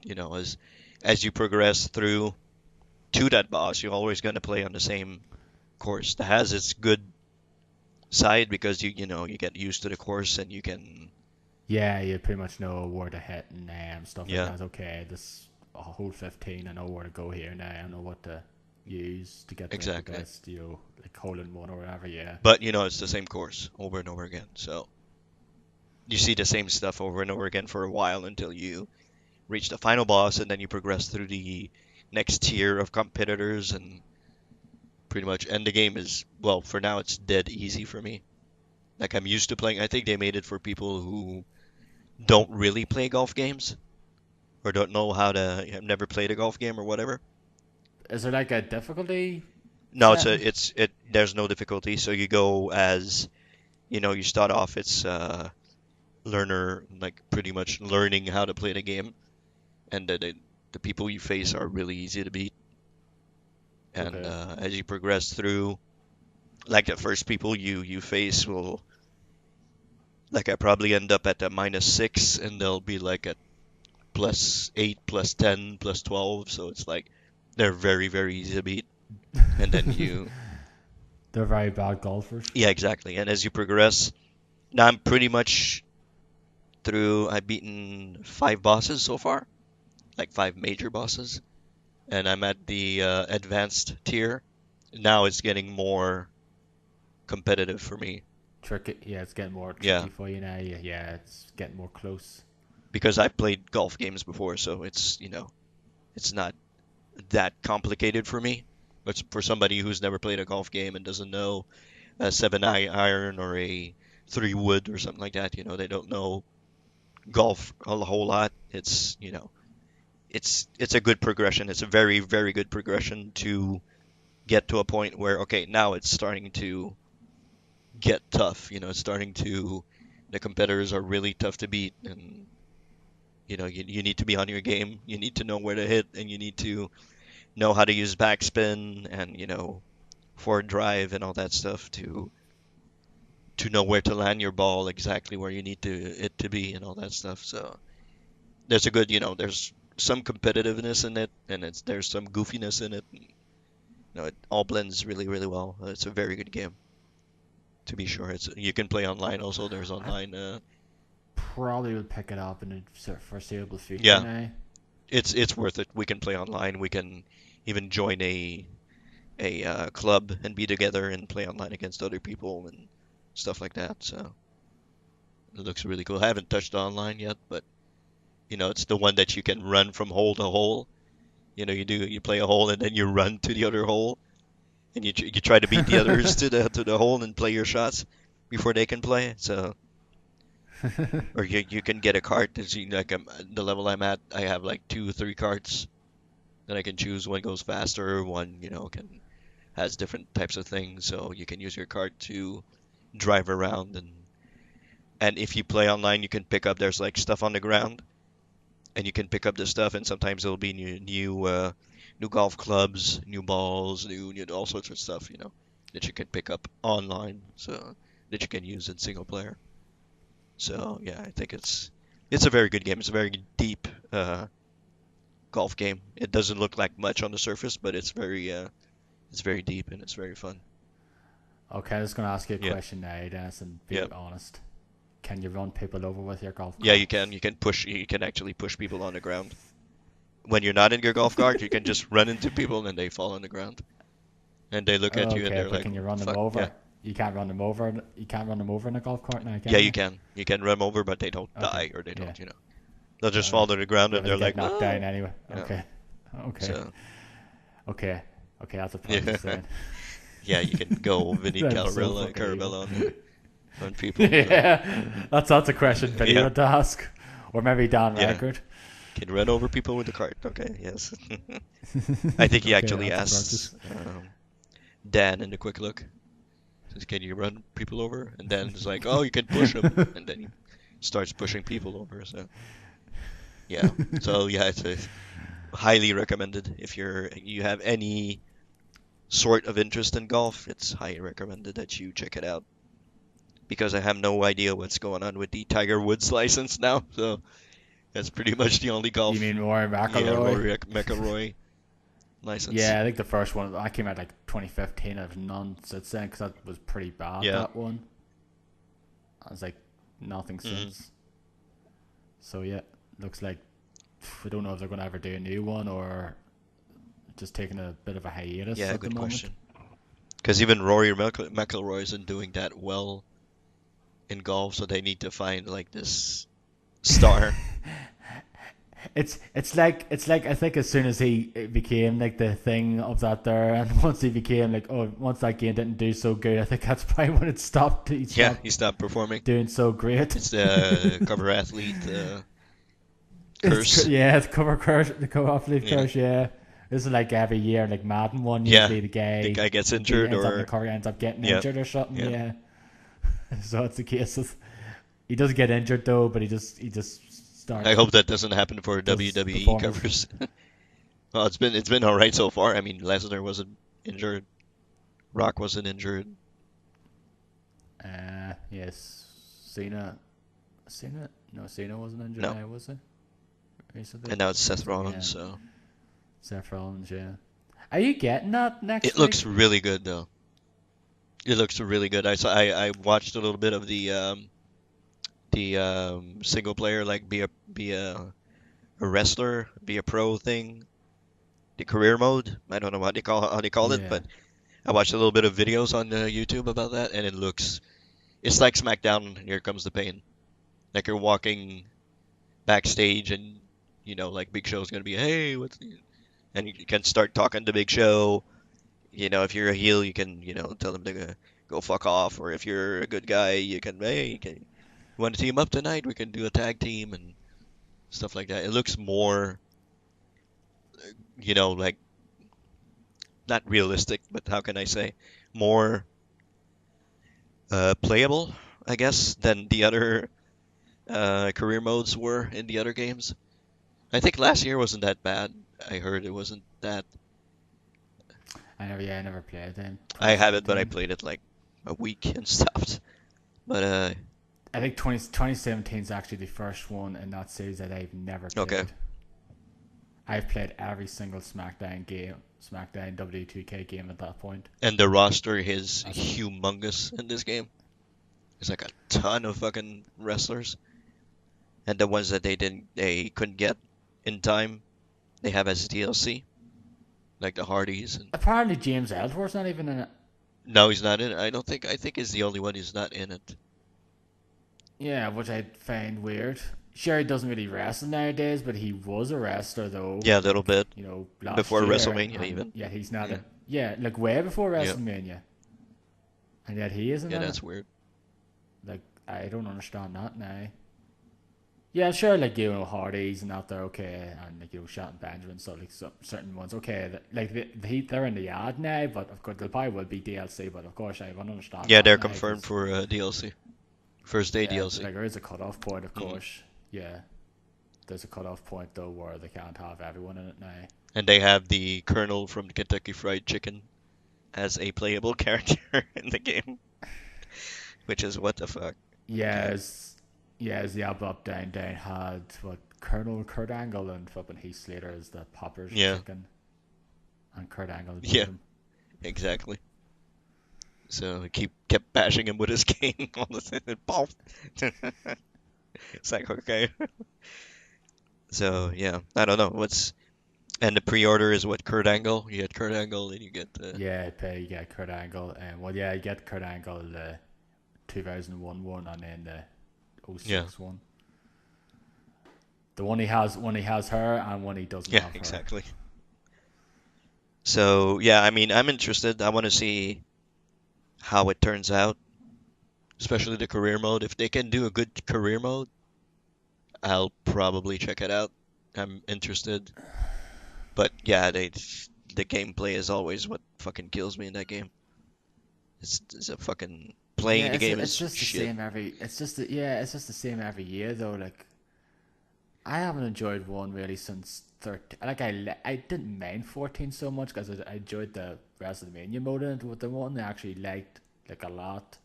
as you progress through to that boss, you're always going to play on the same course. That has its good side because you get used to the course and you can Yeah, you pretty much know where to hit and stuff like yeah, that. Okay, this hole 15, I know where to go here now. I know what to use to get like the exactly. best, like hole in one or whatever. Yeah. But it's the same course over and over again. So you see the same stuff over and over again for a while until you reach the final boss and then you progress through the next tier of competitors and pretty much end the game is well, for now it's dead easy for me. Like I'm used to playing. I think they made it for people who don't really play golf games or don't know how to have never played a golf game or whatever. Is there like a difficulty No, setting? there's no difficulty. So you go as, you start off it's learner like pretty much learning how to play the game and the people you face are really easy to beat. And Okay. as you progress through, like the first people you face will like I probably end up at a -6 and they'll be like at +8, +10, +12. So it's like they're very, very easy to beat. And then They're very bad golfers. yeah, exactly. And as you progress, now I'm pretty much through, I've beaten 5 bosses so far, like 5 major bosses. And I'm at the advanced tier. Now it's getting more competitive for me. Tricky. Yeah, it's getting more Yeah, tricky for you now. Yeah, yeah, it's getting more close. because I've played golf games before, so it's not that complicated for me. But for somebody who's never played a golf game and doesn't know a 7 iron or a 3 wood or something like that, they don't know golf a whole lot. It's a good progression. It's a very, very good progression to get to a point where, okay, now it's starting to get tough. It's starting to the competitors are really tough to beat, and you need to be on your game. You need to know where to hit, and you need to know how to use backspin and forward drive and all that stuff to know where to land your ball exactly where you need it to be and all that stuff. So there's a good, there's some competitiveness in it, and there's some goofiness in it. It all blends really, really well. It's a very good game, to be sure. It's you can play online also. There's I online. probably will pick it up in the foreseeable future Yeah, now. it's worth it. We can play online. We can even join a club and be together and play online against other people and stuff like that. So it looks really cool. I haven't touched online yet, but it's the one that you can run from hole to hole. You play a hole and then you run to the other hole and you try to beat the others to the hole and play your shots before they can play. So or you can get a cart. Like the level I'm at, I have like 2 3 carts that I can choose. One goes faster, one can has different types of things. So you can use your cart to drive around and if you play online, you can pick up. There's like stuff on the ground and you can pick up the stuff, and sometimes it'll be new golf clubs, new balls, new all sorts of stuff, that you can pick up online, so that you can use in single player. So yeah, I think it's a very good game. It's a very deep golf game. It doesn't look like much on the surface, but it's very deep and it's very fun. Okay, I'm just gonna ask you a Yeah, question now, Dennis, and be yeah. honest. can you run people over with your golf Yeah, cart? you can. You can actually push people on the ground. When you're not in your golf cart, you can just run into people and they fall on the ground. And they look at you and Okay, they're but like, can you run them "Fuck, yeah." over? You can't run them over. You can't run them over in a golf cart now, Yeah, can you? you can. You can run 'em over, but they don't Okay. die or they Yeah. don't, they'll just fall Okay. to the ground Yeah, and but they're they get like, knocked down "Whoa." anyway. Yeah. Okay. Okay. So, Okay. Okay, that's a yeah. positive thing. Yeah, you can go Vinny I'm so fucking Carabella evil. on people. Yeah, that's a question Vinny Yeah. would to ask, or maybe Dan Yeah. Rankard. Can run over people with the cart. Okay, yes. I think he Okay, actually that's approaches. asks Dan in the quick look. Says, "Can you run people over?" And Dan's like, "Oh, you can push them." And then he starts pushing people over. So yeah. So yeah, it's highly recommended if you have any sort of interest in golf. It's highly recommended that you check it out because I have no idea what's going on with the Tiger Woods license now. So that's pretty much the only You golf. mean Rory Yeah, McIlroy? Rory McIlroy license. Yeah, I think the first one I came out like 2015. I've none since then because that was pretty bad. Yeah. That one. I was like nothing since. So yeah, looks like we don't know if they're going to ever do a new one or just taking a bit of a hiatus Yeah, at the good moment. question. Because even Rory McIlroy isn't doing that well in golf, so they need to find like this star. It's like I think as soon as he it became like the thing of that there, and once he became like once that game didn't do so good, I think that's probably when it stopped. He Yeah, stopped he stopped performing. doing so great. It's the cover athlete curse. It's cover curse, the cover athlete Yeah. curse. Yeah, this is like every year, like Madden one. Yeah, Usually the guy gets injured the or cover ends up getting Yeah. injured or something. Yeah. Yeah. So it's the case of he does get injured though, but he just starts. I hope that doesn't happen for WWE performance. covers. Well, it's been all right so far. I mean, Lesnar wasn't injured, Rock wasn't injured. Yes, Cena. No, Cena wasn't injured No. now, was he? Recently? And now it's Seth Yeah. Rollins, so Seth Rollins, yeah. Are you getting that next it week? looks really good though. It looks really good. I watched a little bit of the single player, like be a wrestler, be a pro thing, the career mode. I don't know how they call it, Yeah. but I watched a little bit of videos on YouTube about that, and it's like SmackDown. Here comes the pain. Like you're walking backstage, and like Big Show's gonna be, hey, and you can start talking to Big Show. If you're a heel, you can tell them to go fuck off, or if you're a good guy, you can, hey, you want to team up tonight? We can do a tag team and stuff like that. It looks more, like not realistic, but how can I say, more playable, I guess, than the other career modes were in the other games. I think last year wasn't that bad. I heard it wasn't that. I never played them. I have it, but I played it like a week and stopped. But I think 2017 is actually the first one in that series that I've never played. Okay. I've played every single SmackDown W2K game at that point. and the roster is humongous in this game. There's like a ton of fucking wrestlers, and the ones that they couldn't get in time, they have as DLC, like the Hardys. And Apparently James Ellsworth's not even in it. no, he's not in it. I don't think. I think he's the only one who's not in it. Yeah, which I find weird. Sure, he doesn't really wrestle nowadays, but he was a wrestler though. Yeah, a little bit. Last Before year, WrestleMania and even. Yeah, he's not. Yeah. Like way before Yeah. WrestleMania. And yet he isn't. Yeah, in that's it. weird. Like I don't understand that now. Yeah, sure. Like Hardys and that they're okay, and like Shelton Benjamin, so like certain ones okay. Like they're in the ad now, but of course they probably will be DLC. But of course I won't understand. Yeah, that they're now, confirmed 'cause- for DLC. First day yeah, DLC. Like there is a cutoff point, of course. Yeah, there's a cutoff point though where they can't have everyone in it now. And they have the Colonel from Kentucky Fried Chicken as a playable character in the game, which is what the fuck. As the Up Down Down had what Colonel Kurt Angle and fucking Heath Slater as the Poppers Yeah. chicken, and Kurt Angle beat Yeah. him. Exactly. So he kept bashing him with his cane all the time. Pop. It's like okay. So yeah, I don't know what's and the pre-order is what Kurt Angle. You get Kurt Angle and you get the Yeah, pay you get Kurt Angle, and well, yeah, you get Kurt Angle the 2001 one, and then the yeah '06 one. The one he has when he has her, and when he doesn't yeah have her. exactly. So yeah, I mean I'm interested. I want to see how it turns out, especially the career mode. If they can do a good career mode, I'll probably check it out. I'm interested. But yeah, the gameplay is always what fucking kills me in that game. It's a fucking playing Yeah, the game it's is just the shit. same every. It's just the same every year though. Like I haven't enjoyed one really since 13. Like I didn't mind 14 so much because I enjoyed the WrestleMania mode in it. But the one I actually liked like a lot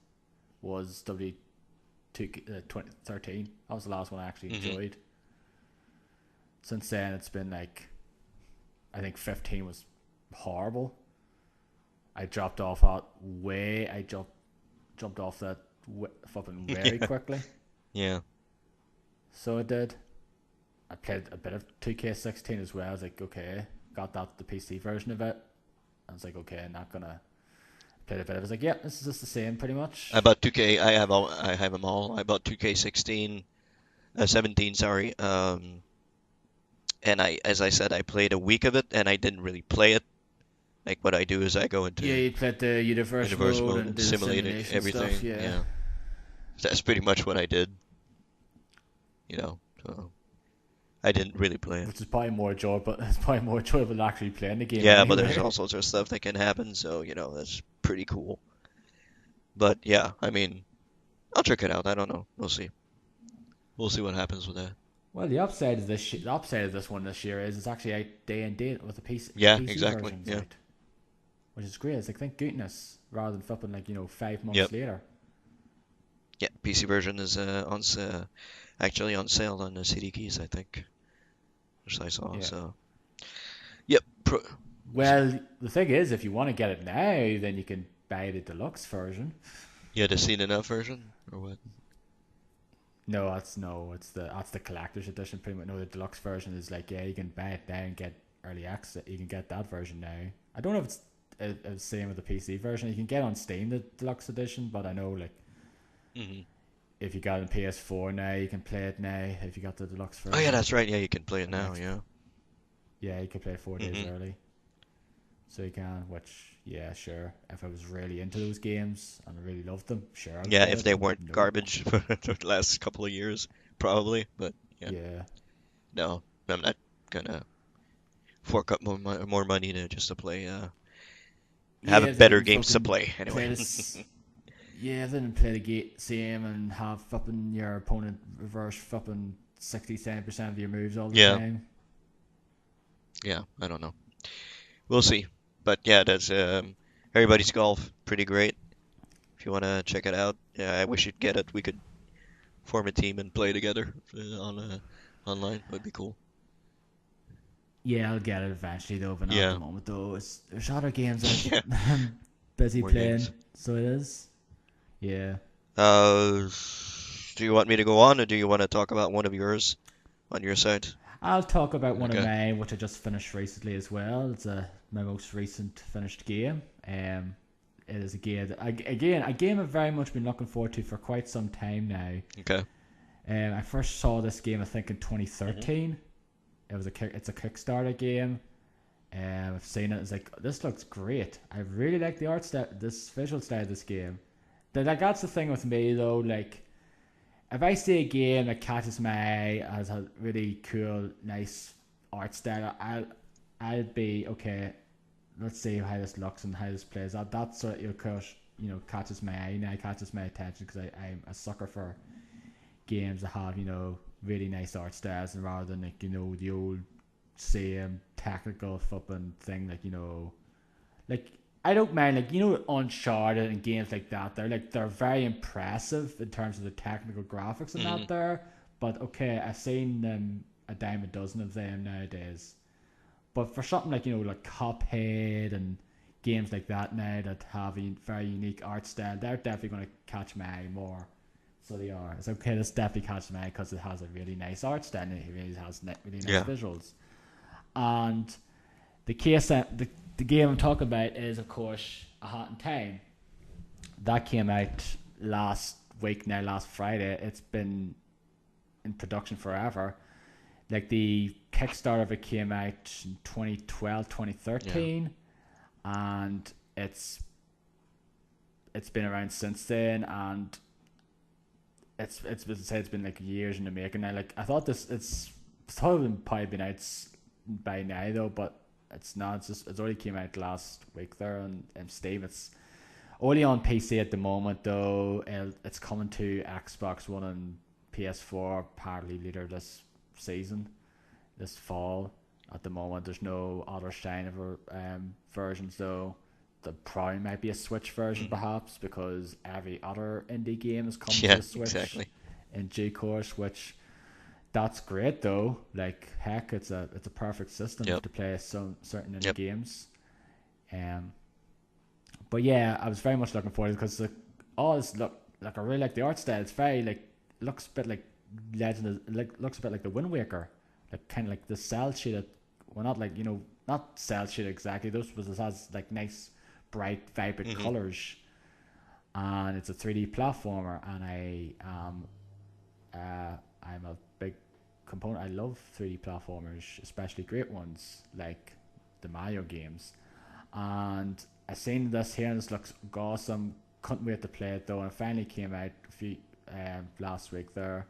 was W 2013. That was the last one I actually Hmm. enjoyed. Since then, it's been like I think 15 was horrible. I dropped off that way. I jumped off that fucking very Yeah, quickly. yeah. So I did. I played a bit of 2K16 as well. I was like, okay, got that the PC version of it. I was like, okay, not gonna play a bit. I was like, yep, this is just the same pretty I much. bought 2K. I have them all. I bought 2K16, 17, sorry. And as I said, I played a week of it, and I didn't really play it. Like what I do is I go Yeah, into you played the universe universe mode mode and and do the simulate simulation stuff. everything. Yeah, Yeah, that's pretty much what I did. You know, so I didn't really play it. which is probably more enjoyable. It's probably more enjoyable than actually playing the game Yeah, but there's anyway. all sorts of stuff that can happen, so that's pretty cool. But yeah, I mean, I'll check it out. I don't know. We'll see. We'll see what happens with that. Well, the upside of this one this year is it's actually out day and date with the Yeah, PC exactly. versions Yeah. out, which is great. It's like thank goodness rather than flipping like 5 months Yep. later. Yeah, PC version is actually on sale on the CD keys, I think, which I saw. Yeah. So, yep. Well, the thing is, if you want to get it now, then you can buy the deluxe version. Yeah, the seen enough version or what? No, that's the collector's edition. Pretty much, no. The deluxe version is like yeah, you can buy it now and get early access. You can get that version now. I don't know if it's the same with the PC version. You can get on Steam the deluxe edition, but I know like Hmm. if you got it on PS4 now, you can play it now. If you got the deluxe Oh yeah, version, that's right. Yeah, you can play it and now. Yeah. yeah, you can play it 4 days Hmm. early. So you can, which yeah, sure. If I was really into those games and I really loved them, sure I'd Yeah, play if it. they But weren't no, garbage for the last couple of years, probably. But yeah, yeah, no, I'm not gonna fork up more money to play have a yeah. They better didn't games to fucking play play anyway. this. Yeah, they didn't play the same and have fucking your opponent reverse fucking 60-70% of your moves all the Yeah, time. yeah, I don't know. We'll see. But yeah, that's everybody's golf, pretty great. If you wanna check it out, yeah, I wish you'd get it. We could form a team and play together on online. Would be cool. Yeah, I'll get it eventually though, but not at the Yeah, moment though. There's other games that yeah, I'm busy more playing, games. so it is. Yeah. Uh, do you want me to go on, or do you want to talk about one of yours on your side? I'll talk about one of Okay. mine, which I just finished recently as well. It's my most recent finished game. It is a game that, again, a game I've very much been looking forward to for quite some time now. Okay. I first saw this game, I think, in Hmm. 2013. It's a Kickstarter game. I've seen it. It's like this looks great. I really like the art style, this visual style of this game. That's the thing with me though. Like if I see a game that catches my eye, has a really cool, nice art style, I'll be okay. Let's see how this looks and how this plays out. That's what catches my eye now, catches my attention because I'm a sucker for games that have really nice art styles and rather than like the old same technical flipping thing like I don't mind Uncharted and games like that. They're very impressive in terms of the technical graphics and Hmm. that there. But okay, I've seen them a dime a dozen of them nowadays. But for something like like Cuphead and games like that now that have a very unique art style, they're definitely going to catch my eye more. So they are. It's okay. This definitely catches my eye because it has a really nice art style and it really has really nice visuals. And the game I'm talking about is, of course, A Hat in Time. That came out last week now, last Friday. It's been in production forever. Like the Kickstarter of it came out in 2012, 2013, and it's been around since then, and it's been like years in the making now. Like I thought it's probably been out by now though, but it's not. It's already came out last week there on Steam. It's only on PC at the moment though. It's coming to Xbox One and PS4 partly later this season, this fall. At the moment, there's no other sign of versions though. There probably might be a Switch version perhaps, because every other indie game is coming to the Switch in due course, which that's great though. Like heck, it's a perfect system to play some certain indie games. But yeah, I was very much looking forward to it because I really like the art style. It's very like looks a bit like looks a bit like the Wind Waker, like kind of like the cell shaded. Well, not like not cell shaded exactly. It has like nice, bright, vibrant colors, and it's a 3D platformer. And I'm a big component. I love 3D platformers, especially great ones like the Mario games. And I seen this here, and this looks awesome. Couldn't wait to play it though, and it finally came out last week there,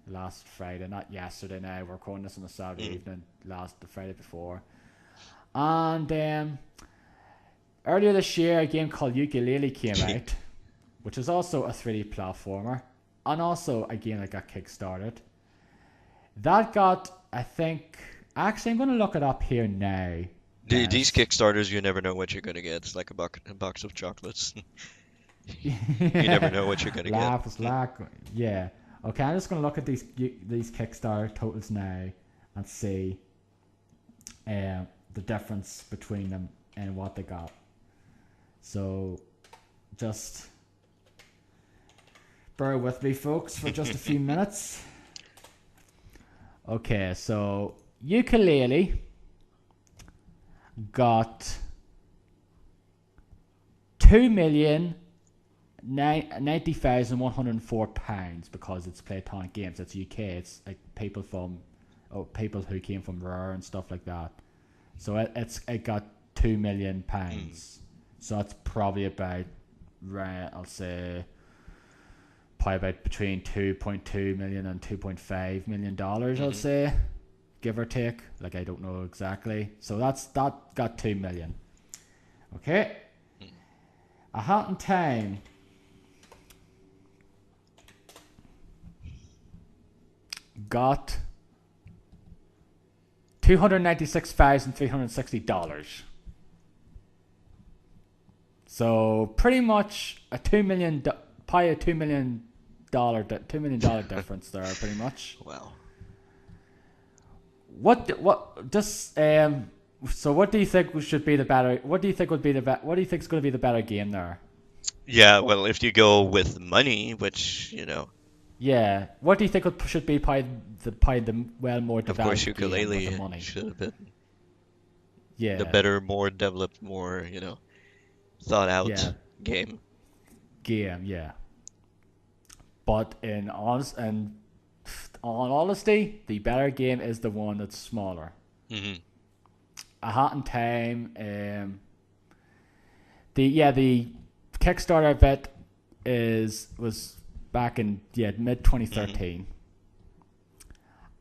last Friday, not yesterday. Now we're recording this on a Saturday evening, the Friday before. And earlier this year, a game called Yooka-Laylee came out, which is also a 3D platformer, and also a game that got kickstarted. That got, I think, actually I'm going to look it up here now. These Kickstarters, you never know what you're going to get. It's like a box of chocolates. You never know what you're going to get. Yeah. Okay, I'm just going to look at these Kickstarter totals now and see the difference between them and what they got. So just bear with me, folks, for just a few minutes. Okay, so Yooka-Laylee got £2,090,104 because it's Playtonic Games. It's UK. It's like people who came from Rare and stuff like that. So it got £2 million. So that's probably about, I'll say, probably about between 2.2 million and 2.5 million dollars. I'll say, give or take. Like I don't know exactly. So that got 2 million. Okay. A Hat in Time got $296,360. So pretty much a $2 million difference there, pretty much. Wow. So what do you think should be the better? What do you think is going to be the better game there? Yeah, well, if you go with money, which Yeah, what do you think should be probably the more developed? Of course, game with the money? Yooka-Laylee should have been. Yeah. The better, more developed, more thought out game. Yeah. But in all honesty, the better game is the one that's smaller. Mm-hmm. A Hat in Time. The Kickstarter of it was back in mid 2013,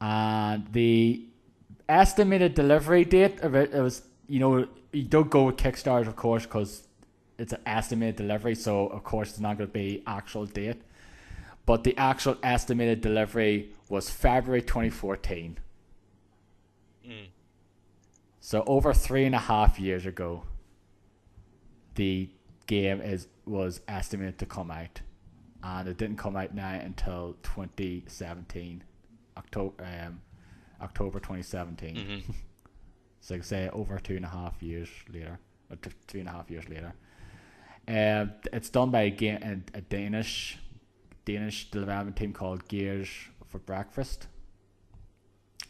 and the estimated delivery date of it was you don't go with Kickstarter, of course, because it's an estimated delivery, so of course it's not going to be actual date, but the actual estimated delivery was February 2014. So over 3.5 years ago, the game was estimated to come out, and it didn't come out now until 2017, October 2017. So I could say over 2.5 years later. or 3.5 years later. It's done by a Danish development team called Gears for Breakfast.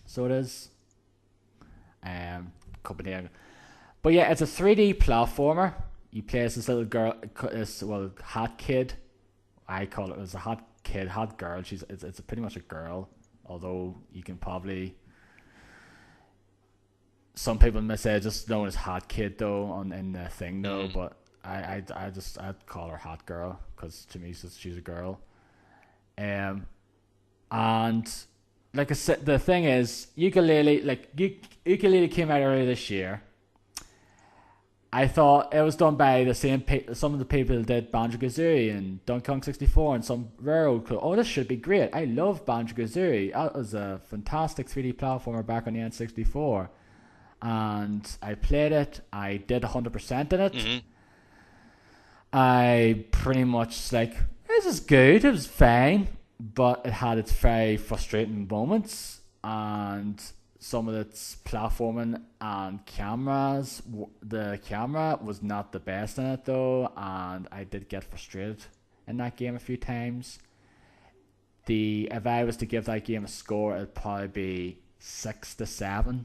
So it is. Company. But yeah, it's a 3D platformer. You play as this little girl, hot kid. I call it as a hot kid, hot girl. It's pretty much a girl, although you can probably, some people may say just known as hot kid though in the thing though, but I'd call her hot girl because to me she's a girl. And like I said, the thing is, ukulele came out earlier this year. I thought it was done by the same some of the people that did Banjo-Kazooie and Donkey Kong 64 and some railroad crew. Oh, this should be great. I love Banjo-Kazooie. That was a fantastic 3D platformer back on the N64. And I played it. I did 100% in it. Mm-hmm. I pretty much this is good. It was fine. But it had its very frustrating moments. And some of its platforming and cameras, the camera was not the best in it though, and I did get frustrated in that game a few times. If I was to give that game a score, it'd probably be 6 to 7,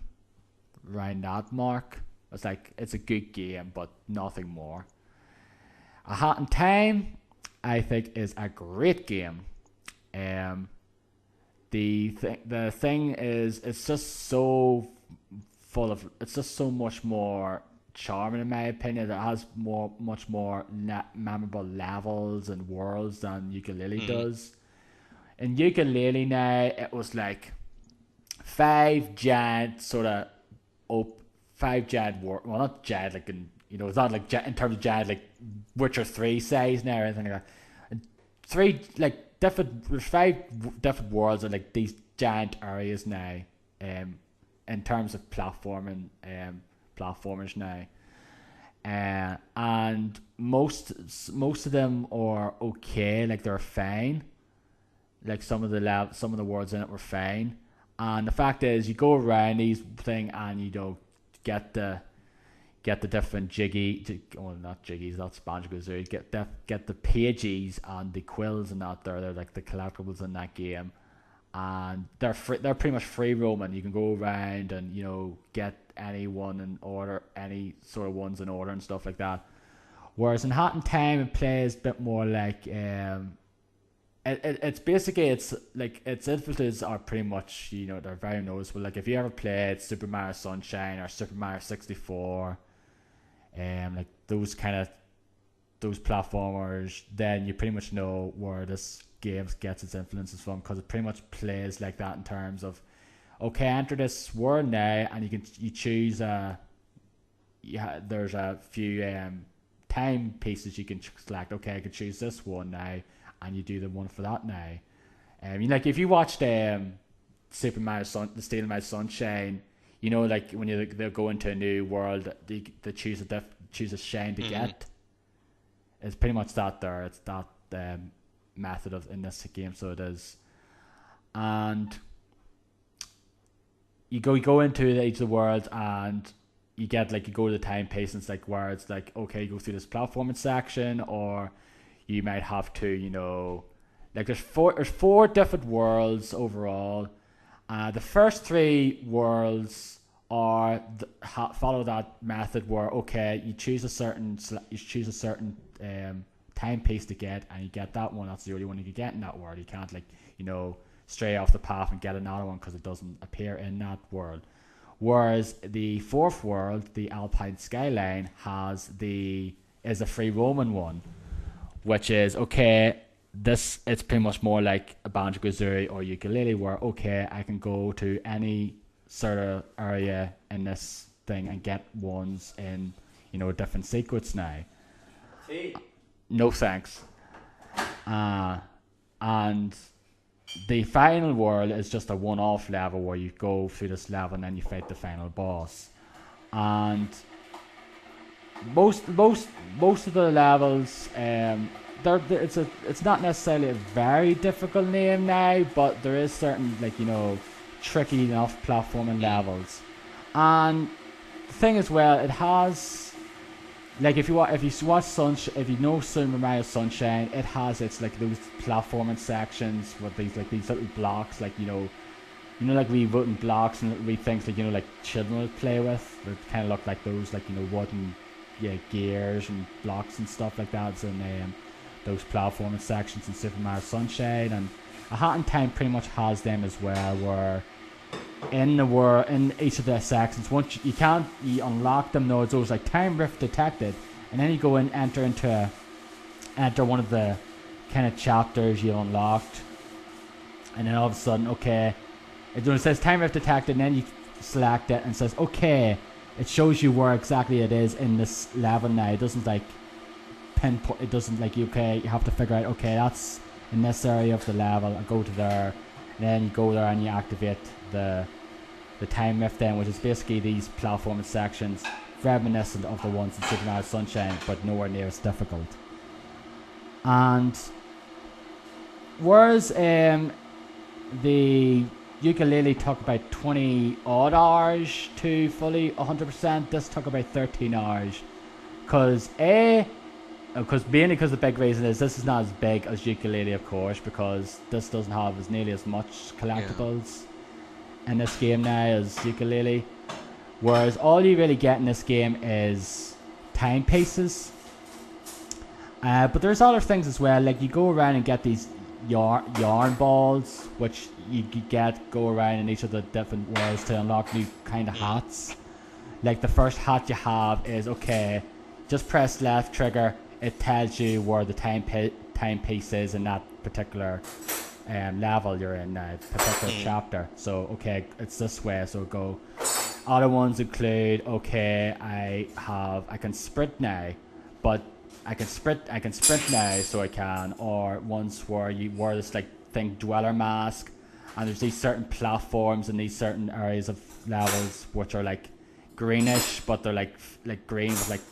around that mark. It's a good game, but nothing more. A Hat in Time, I think, is a great game. The thing is, it's just so much more charming in my opinion. It has much more memorable levels and worlds than Ukulele does. In Ukulele now, it was like 5 giant world. Well, not giant it's not like in terms of giant like Witcher 3 size now or anything like that. There's 5 different worlds and these giant areas now, in terms of platformers now, and most of them are okay. They're fine. Some of the worlds in it were fine, and the fact is, you go around these thing and you get the different not jiggies, that's Banjo-Kazooie. Get the pages and the quills and that they're like the collectibles in that game, and they're pretty much free roaming. You can go around and get any one in order, any sort of ones in order and stuff like that. Whereas in Hat in Time, it plays a bit more like it's basically its influences are pretty much they're very noticeable. If you ever played Super Mario Sunshine or Super Mario 64. Those platformers, then you pretty much know where this game gets its influences from, because it pretty much plays like that in terms of, okay, enter this world now, and you choose there's a few time pieces you can select. Okay, I can choose this one now, and you do the one for that now. If you watched Super Mario the Steal My Sunshine, when they go into a new world, they choose a shine to get. It's pretty much that there. It's that method in this game, so it is. And you go into each of the worlds, and you get you go to the time pace, and it's where it's okay, you go through this platforming section, or you might have to there's 4 different worlds overall. The first 3 worlds follow that method where you choose a certain time piece to get, and you get that one. That's the only one you can get in that world. You can't stray off the path and get another one because it doesn't appear in that world. Whereas the 4th world, the Alpine Skyline, is a free roaming one, which is okay. It's pretty much more like a Banjo-Kazooie or Ukulele, where I can go to any sort of area in this thing and get ones in a different sequence now. No thanks. And the final world is just a one-off level where you go through this level and then you fight the final boss. And most of the levels, it's not necessarily a very difficult name now, but there is certain tricky enough platforming levels. And the thing as well, it has like if you watch if you know Super Mario Sunshine, it has its like those platforming sections with these little blocks, like like wee wooden blocks and wee things like like children would play with. That kind of look like those like wooden gears and blocks and stuff like that. So those platforming sections in Super Mario Sunshine, and A Hat in Time pretty much has them as well. Where in each of the sections, once you unlock them, though, it's always like time rift detected, and then you go and enter one of the kind of chapters you unlocked, and then all of a sudden, okay, it says time rift detected, and then you select it and it says okay, it shows you where exactly it is in this level now. It doesn't like pinpoint, it doesn't like you have to figure out, okay, that's in this area of the level, I go to there, and then you go there and you activate the time rift then, which is basically these platforming sections reminiscent of the ones in Super Mario Sunshine, but nowhere near as difficult. And whereas the ukulele took about 20 odd hours to fully 100%, this took about 13 hours, because mainly because the big reason is this is not as big as ukulele, of course, because this doesn't have as nearly as much collectibles in this game now as ukulele, whereas all you really get in this game is timepieces. But there's other things as well, like you go around and get these yarn balls, which you go around in each of the different worlds to unlock new kind of hats. Like the first hat you have is, okay, just press left trigger, it tells you where the timepiece is in that particular level you're in, particular chapter. So okay, it's this way, so go. Other ones include, okay, I can sprint now, but I can sprint now, so I can. Or ones where you wear this like dweller mask, and there's these certain platforms in these certain areas of levels which are like greenish, but they're like green with like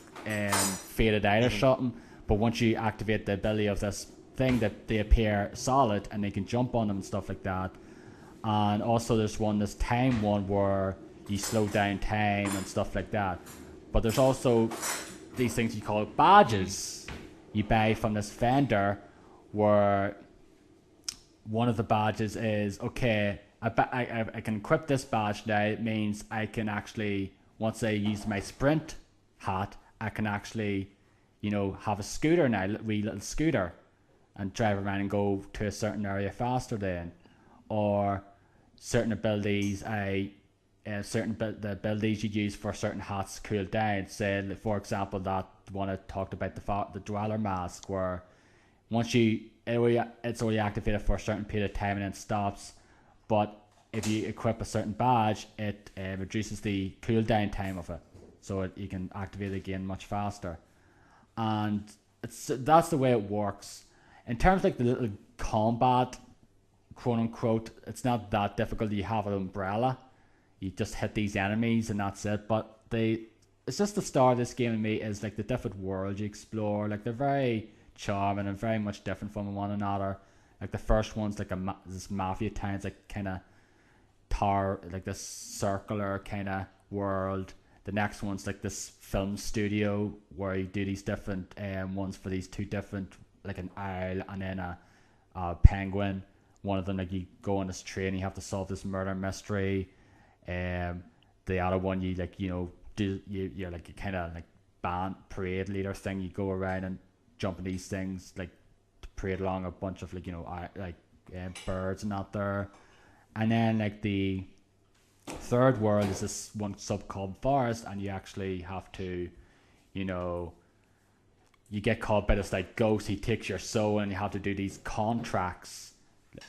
faded out or something. But once you activate the ability of this thing, that they appear solid and they can jump on them and stuff like that. And also there's this time one where you slow down time and stuff like that. But there's also these things you call badges you buy from this vendor, where one of the badges is, okay, I can equip this badge now. It means I can actually, once I use my sprint hat, I can actually have a scooter now, a wee little scooter, and drive around and go to a certain area faster then. Or certain abilities, the abilities you use for certain hats cool down. Say, for example, that one I talked about, the dweller mask, where once it's already activated for a certain period of time and then stops. But if you equip a certain badge, it reduces the cooldown time of it, so you can activate it again much faster. And that's the way it works. In terms of like the little combat, quote unquote, it's not that difficult. You have an umbrella, you just hit these enemies and that's it. But it's just the star of this game to me is like the different worlds you explore. Like they're very charming and very much different from one another. Like the first one's like this mafia town. It's like kind of like this circular kind of world. The next one's like this film studio where you do these different ones for these two different, like an owl and then a penguin. One of them, like you go on this train, you have to solve this murder mystery. The other one, you like you're like a kind of like band parade leader thing. You go around and jump in these things, like to parade along a bunch of birds and that there. And then like the third world is this one sub called forest, and you actually have to, you get caught by this like ghost. He takes your soul, and you have to do these contracts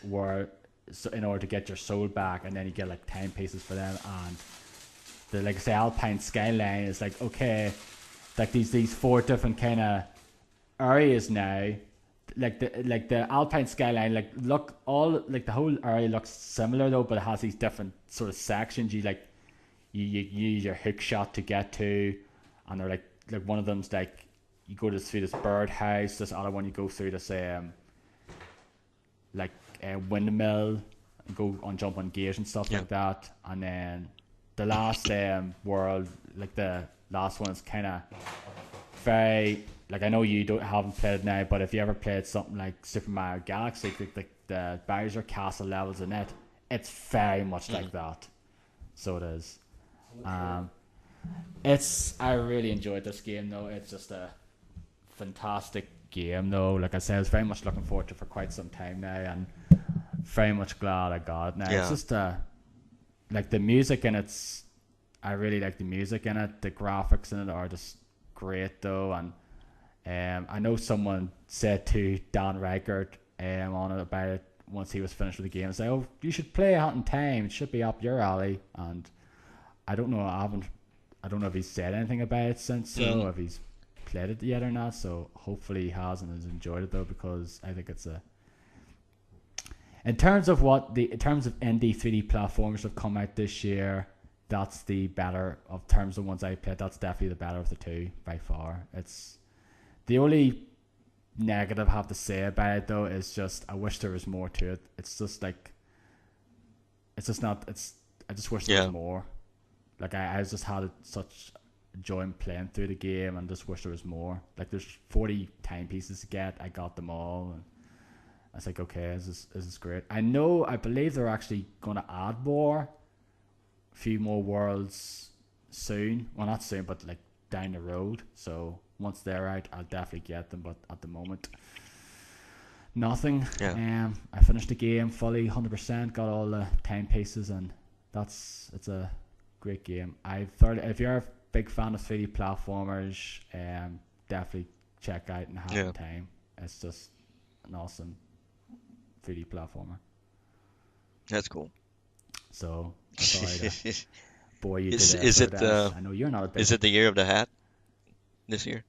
in order to get your soul back, and then you get like timepieces for them. And the, like I say, Alpine Skyline is like, okay, like these four different kind of areas now. Like the Alpine Skyline, like look all like the whole area looks similar though, but it has these different sort of sections. You use your hook shot to get to, and they're like one of them's like you go through this birdhouse. This other one you go through this windmill and go on jump on gears and stuff like that. And then the last world, like the last one is kind of very like I know you don't haven't played it now, but if you ever played something like Super Mario Galaxy, the Bowser Castle levels in it, it's very much like that. So it is. Um, I really enjoyed this game though. It's just a fantastic game though. Like I said, I was very much looking forward to it for quite some time now, and very much glad I got it now. It's Yeah. just like the music in it's. I really like the music in it. The graphics in it are just great though, and I know someone said to Dan Reichert on it about it once he was finished with the game. Say, "Oh, you should play Hat in Time. It should be up your alley." And I don't know. I don't know if he's said anything about it since, so if he's played it yet or not. So hopefully he has and has enjoyed it though, because I think it's a. In terms of indie 3D platformers have come out this year, that's the better of terms of ones I played. That's definitely the better of the two by far. It's the only negative I have to say about it though is just I wish there was more to it. It's just like it's just not. It's I just wish there was more. Like I just had such joy playing through the game, and just wish there was more. Like there's 40 timepieces to get. I got them all. And I was like, okay, this is great. I believe they're actually going to add a few more worlds soon. Well, not soon, but like down the road. So once they're out, I'll definitely get them. But at the moment, nothing. Yeah. I finished the game fully, 100%. Got all the timepieces, and it's a great game. If you're a big fan of 3D platformers, definitely check out and have time. It's just an awesome 3D platformer. That's cool. So sorry to bore you Is to is death. it I know you're not a big. is it the year of the hat this year?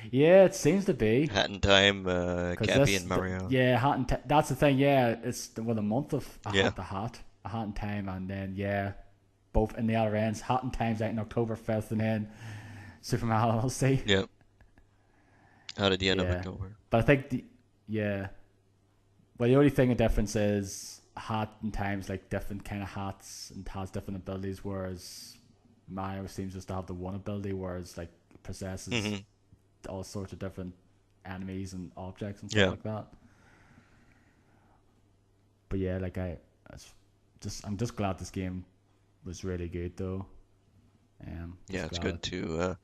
Yeah, it seems to be. Hat in Time, Cappy and Mario. Yeah, Hat and that's the thing. Yeah, it's the month of a Hat in Time, and then both in the other ends. Hat in Time's out in October 5th, and then Super Mario Odyssey. Yeah. Out at the end of October. But I think well, the only thing of difference is Hat in Time's like different kind of hats and has different abilities, whereas Mario seems just to have the one ability, whereas like possesses all sorts of different enemies and objects and stuff like that. But yeah, like I'm just glad this game was really good though. It's good to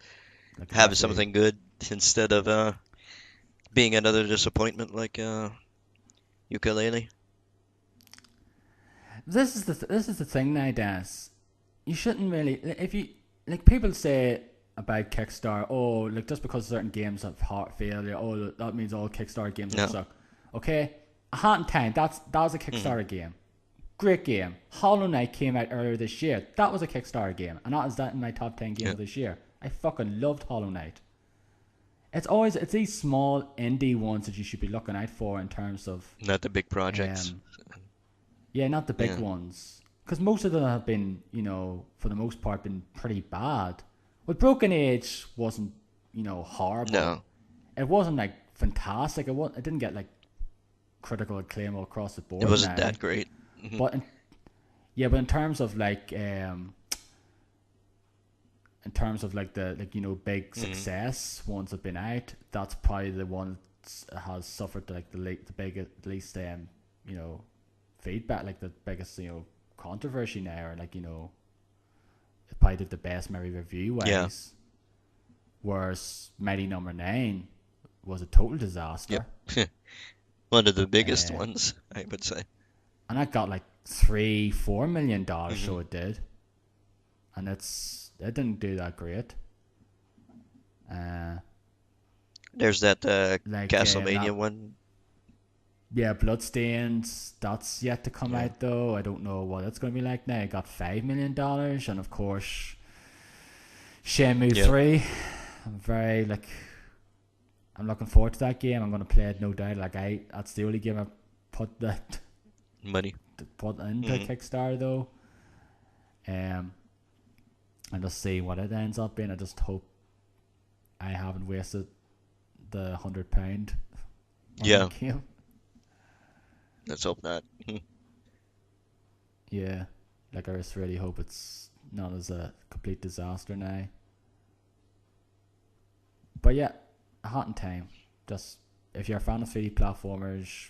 like have something good instead of being another disappointment like Ukulele. This is the thing now, Dennis. You shouldn't really, if you like people say about Kickstarter, oh, like just because certain games have heart failure, oh, that means all Kickstarter games suck. Okay, A Hat in Time, that was a Kickstarter game. Great game. Hollow Knight came out earlier this year. That was a Kickstarter game, and that is in my top 10 games of this year. I fucking loved Hollow Knight. It's these small indie ones that you should be looking out for in terms of not the big projects. Not the big ones, because most of them have been, for the most part, been pretty bad. But Broken Age wasn't, horrible. No, it wasn't like fantastic. It didn't get like critical acclaim all across the board. It wasn't that great. But in terms of like the big success ones that have been out, that's probably the one that has suffered like the least feedback, like the biggest controversy now, or like it probably did the best maybe review wise. Whereas Mighty Number 9 was a total disaster. One of the biggest ones, I would say. And that got like $3-4 million, so it did. And it didn't do that great. There's that Castlevania one. Yeah, Bloodstains, that's yet to come out though. I don't know what it's going to be like now. It got $5 million, and of course Shenmue 3. I'm looking forward to that game. I'm going to play it, no doubt. That's the only game I put into Kickstarter though. And just see what it ends up being. I just hope I haven't wasted the £100 on that game. Let's hope not. Yeah, I just really hope it's not as a complete disaster now. But yeah, a Hat in Time. Just if you're a fan of 3D platformers,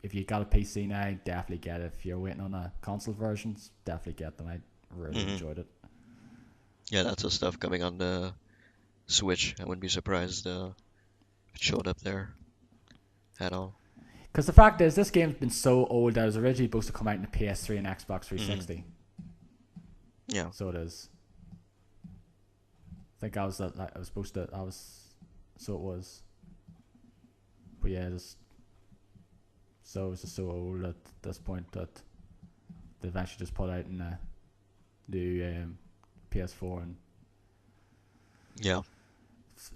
if you got a PC now, definitely get it. If you're waiting on a console versions, definitely get them. I really Hmm. enjoyed it. Yeah, that's the stuff coming on the Switch. I wouldn't be surprised if it showed up there at all. Because the fact is, this game's been so old that it was originally supposed to come out in the PS3 and Xbox Hmm. 360. Yeah. So it is. I think I was supposed to. I was. So it was. But yeah, so it was just so old at this point that they eventually just put out in the new PS4 and Yeah.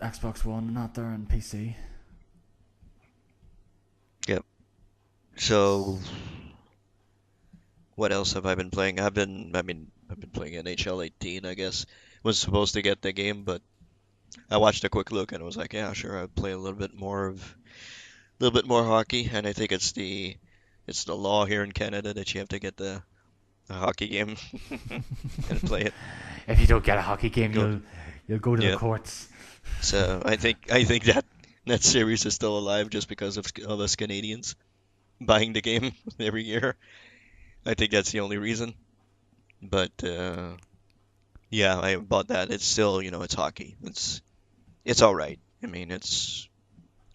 Xbox One, not there on PC. Yep. So what else have I been playing? I've been playing NHL 18, I guess. Was supposed to get the game, but I watched a quick look and was like, yeah, sure, I'll play a little bit more hockey, and I think it's the law here in Canada that you have to get the hockey game and play it. If you don't get a hockey game, Go, you'll go to the yeah. courts. So I think that series is still alive just because of us Canadians buying the game every year. I think that's the only reason. But yeah, I bought that. It's still, it's hockey. It's all right. I mean, it's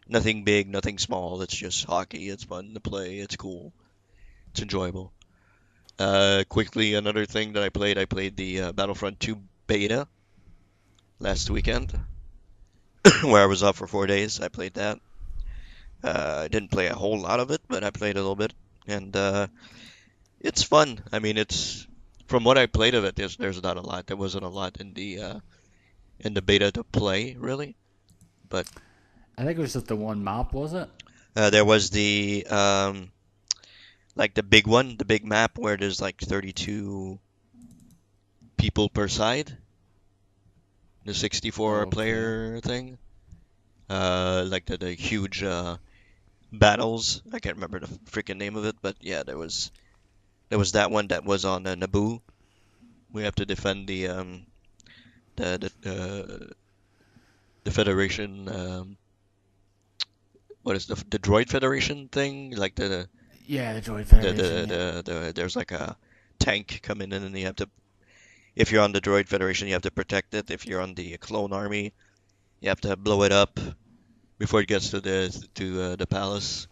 nothing big, nothing small. It's just hockey. It's fun to play. It's cool. It's enjoyable. Quickly, another thing that I played the Battlefront 2 beta last weekend, where I was off for 4 days. I played that. I didn't play a whole lot of it, but I played a little bit, and it's fun. I mean, it's from what I played of it. There's not a lot. There wasn't a lot in the beta to play really, but I think it was just the one map, was it? there was the like the big one, the big map where there's like 32 people per side, the 64 Okay. player thing. Like the huge battles. I can't remember the freaking name of it, but yeah, there was that one that was on Naboo. We have to defend the the uh, the Federation. What is the Droid Federation thing? Like Yeah, the Droid the Federation. the Yeah. there's like a tank coming in, and you have to. If you're on the Droid Federation, you have to protect it. If you're on the Clone Army, you have to blow it up before it gets to the palace.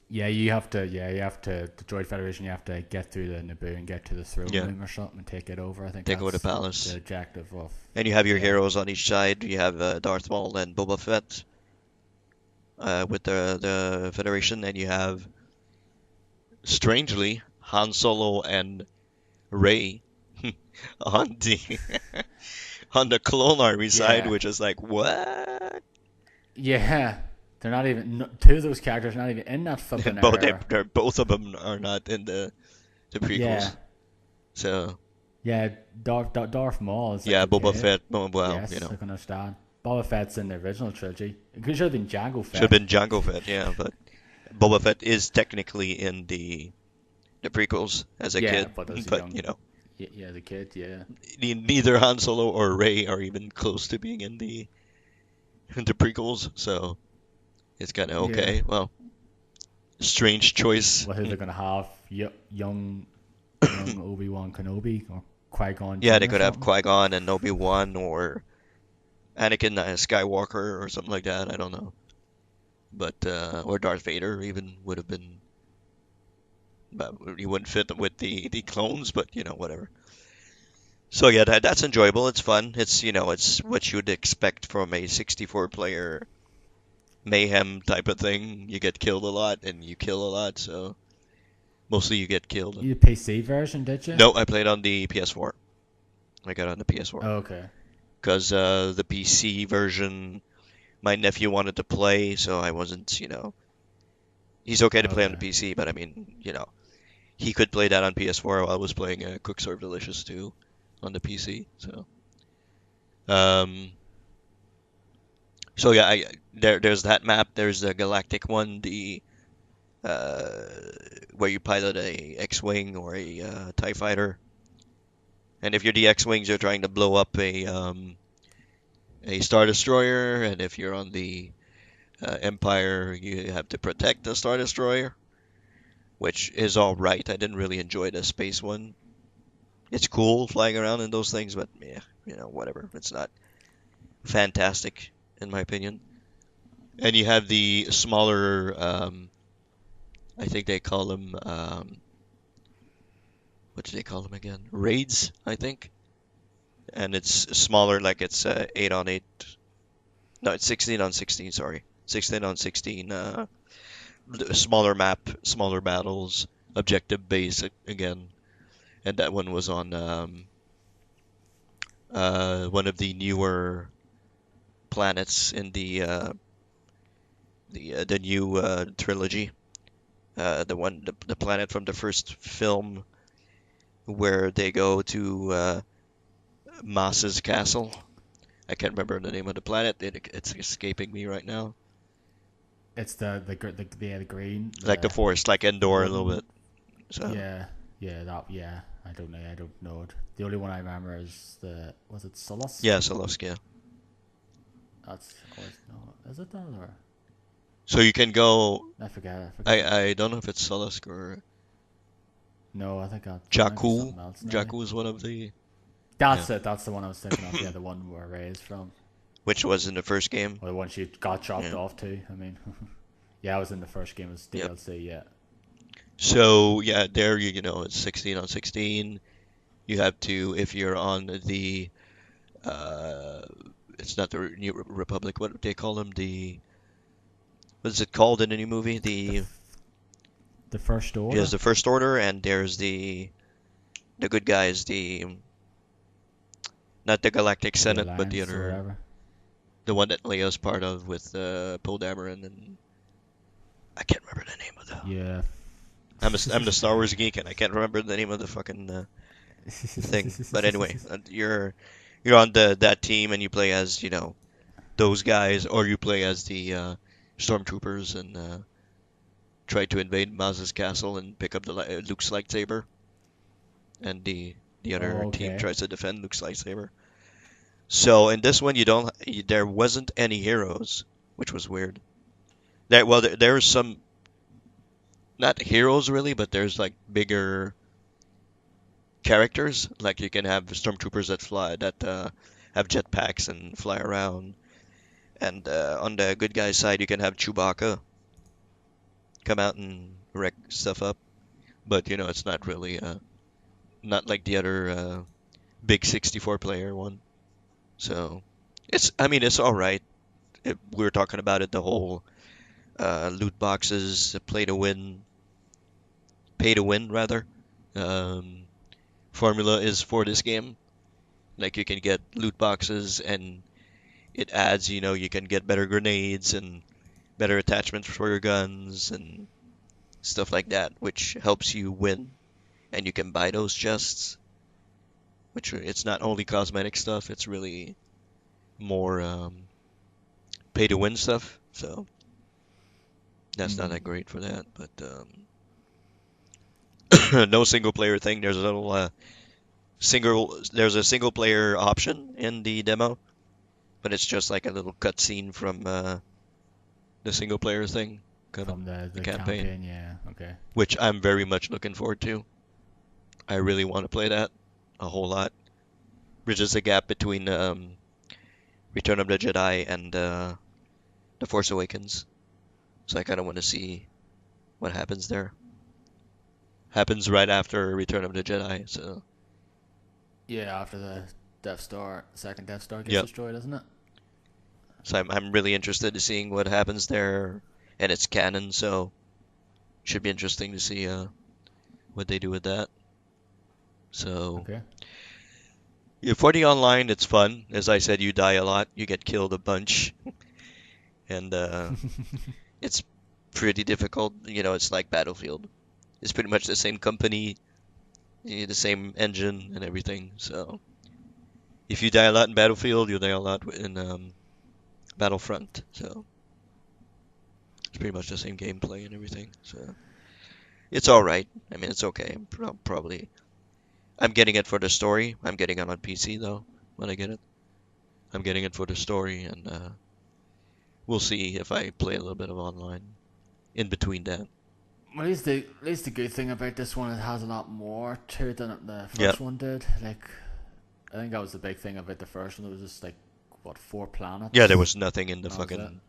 Yeah, you have to. Yeah, you have to. The Droid Federation. You have to get through the Naboo and get to the throne Yeah, room or something and take it over. I think take over the that's the palace. objective of. And you have your Yeah. heroes on each side. You have Darth Maul and Boba Fett with the Federation, and you have strangely Han Solo and Rey on the on the Clone Army side, Yeah. which is like what? Yeah. They're not even. Two of those characters are not even in that flipping Both era. both of them are not in the Yeah. prequels. So Yeah. Darth Maul is like yeah, Boba okay. Fett. Well, Yes, I can understand. Boba Fett's in the original trilogy. It should have been Jango should have Fett. been Jango Fett. Yeah, but Boba Fett is technically in the prequels as a Yeah, kid, but as a but young, yeah, the kid, yeah, neither Han Solo or Rey are even close to being in the prequels, so it's kind of yeah. okay. Well, strange choice. Well, who they're gonna have? Young Obi-Wan Kenobi or Qui-Gon Yeah, Jinn they or could have something. Qui-Gon and Obi-Wan or Anakin Skywalker or something like that. I don't know, but or Darth Vader even would have been. But he wouldn't fit with the clones, but whatever. So yeah, that's enjoyable. It's fun. It's what you'd expect from a 64 player mayhem type of thing. You get killed a lot and you kill a lot, so mostly you get killed. You the PC version, did you? No, I played on the PS4. I got on the PS4 Oh, okay. because the PC version my nephew wanted to play, so I wasn't. He's okay to play on the Okay. PC, but I mean, he could play that on PS4 while I was playing Cook Serve Delicious too on the PC. Um, so yeah, there's that map. There's the Galactic one, the uh, where you pilot a X-wing or a TIE fighter. And if you're the X-wings, you're trying to blow up a Star Destroyer, and if you're on the Empire, you have to protect the Star Destroyer, which is all right. I didn't really enjoy the space one. It's cool flying around in those things, but yeah, whatever. It's not fantastic in my opinion. And you have the smaller, I think they call them, what do they call them again? Raids, I think. And it's smaller, like it's 8 on 8. No, it's 16 on 16, sorry. 16 on 16. Smaller map, smaller battles, objective based again. And that one was on one of the newer planets in the new trilogy. The planet from the first film where they go to Mas's castle. I can't remember the name of the planet. It's escaping me right now. It's the green. Like the forest, like Endor a little bit. So Yeah. I don't know it. The only one I remember is was it Solus? yeah, Solosk, yeah. That's of course no. Is it that or? So you can go. I forget. I don't know if it's Solosk or No, I think might be Jakku. something else. Jakku is one of the. That's Yeah. it. That's the one I was thinking of. Yeah, the one where Ray's from. Which was in the first game. Or the one she got chopped Yeah. off to. I mean, yeah, I was in the first game as Yep. DLC. Yeah. So yeah, there you know it's 16 on 16. You have to if you're on the uh, it's not the New Republic. What do they call them? What is it called in any movie? The First Order. There's the First Order, and there's the good guys. Not the Galactic The Senate, but the Alliance or other, whatever. the one that Leo's part of with Poe Dameron, and I can't remember the name of the. Yeah. I'm the Star Wars geek, and I can't remember the name of the fucking thing. But anyway, you're on that team, and you play as those guys, or you play as the stormtroopers and try to invade Maz's castle and pick up Luke's lightsaber, and the other Oh, team okay. tries to defend Luke's lightsaber. So in this one, there wasn't any heroes, which was weird. There's some not heroes really, but there's like bigger characters. Like you can have stormtroopers that have jetpacks and fly around. And on the good guy side, you can have Chewbacca come out and wreck stuff up. But it's not really not like the other big 64 player one. So I mean it's all right. We were talking about it, the whole loot boxes, pay to win rather. Um, Formula is for this game. Like you can get loot boxes and it adds, you can get better grenades and better attachments for your guns and stuff like that, which helps you win. And you can buy those chests, which it's not only cosmetic stuff, it's really more pay to win stuff. So that's not that great for that, but no single player thing. There's a single player option in the demo, but it's just like a little cutscene from the single player thing, kind From of the campaign, campaign, yeah. Okay. which I'm very much looking forward to. I really want to play that a whole lot. Bridges the gap between Return of the Jedi and The Force Awakens. So I kind of want to see what happens there. Happens right after Return of the Jedi, so Yeah, after the second Death Star gets Yep. destroyed, isn't it? so I'm really interested to seeing what happens there, and it's canon, so should be interesting to see what they do with that. So Okay. yeah, for the online, it's fun. As I said, you die a lot, you get killed a bunch, and it's pretty difficult. It's like Battlefield. It's pretty much the same company, the same engine and everything. So if you die a lot in Battlefield, you die a lot in Battlefront. So it's pretty much the same gameplay and everything. So it's all right. I mean, it's okay. I'm getting it for the story. I'm getting it on PC though when I get it. I'm getting it for the story, and we'll see if I play a little bit of online in between that. Well, at least the good thing about this one, it has a lot more to it than the Yeah, first one did. Like, I think that was the big thing about the first one. It was just like, what, 4 planets? yeah. There was nothing in the And that was it. fucking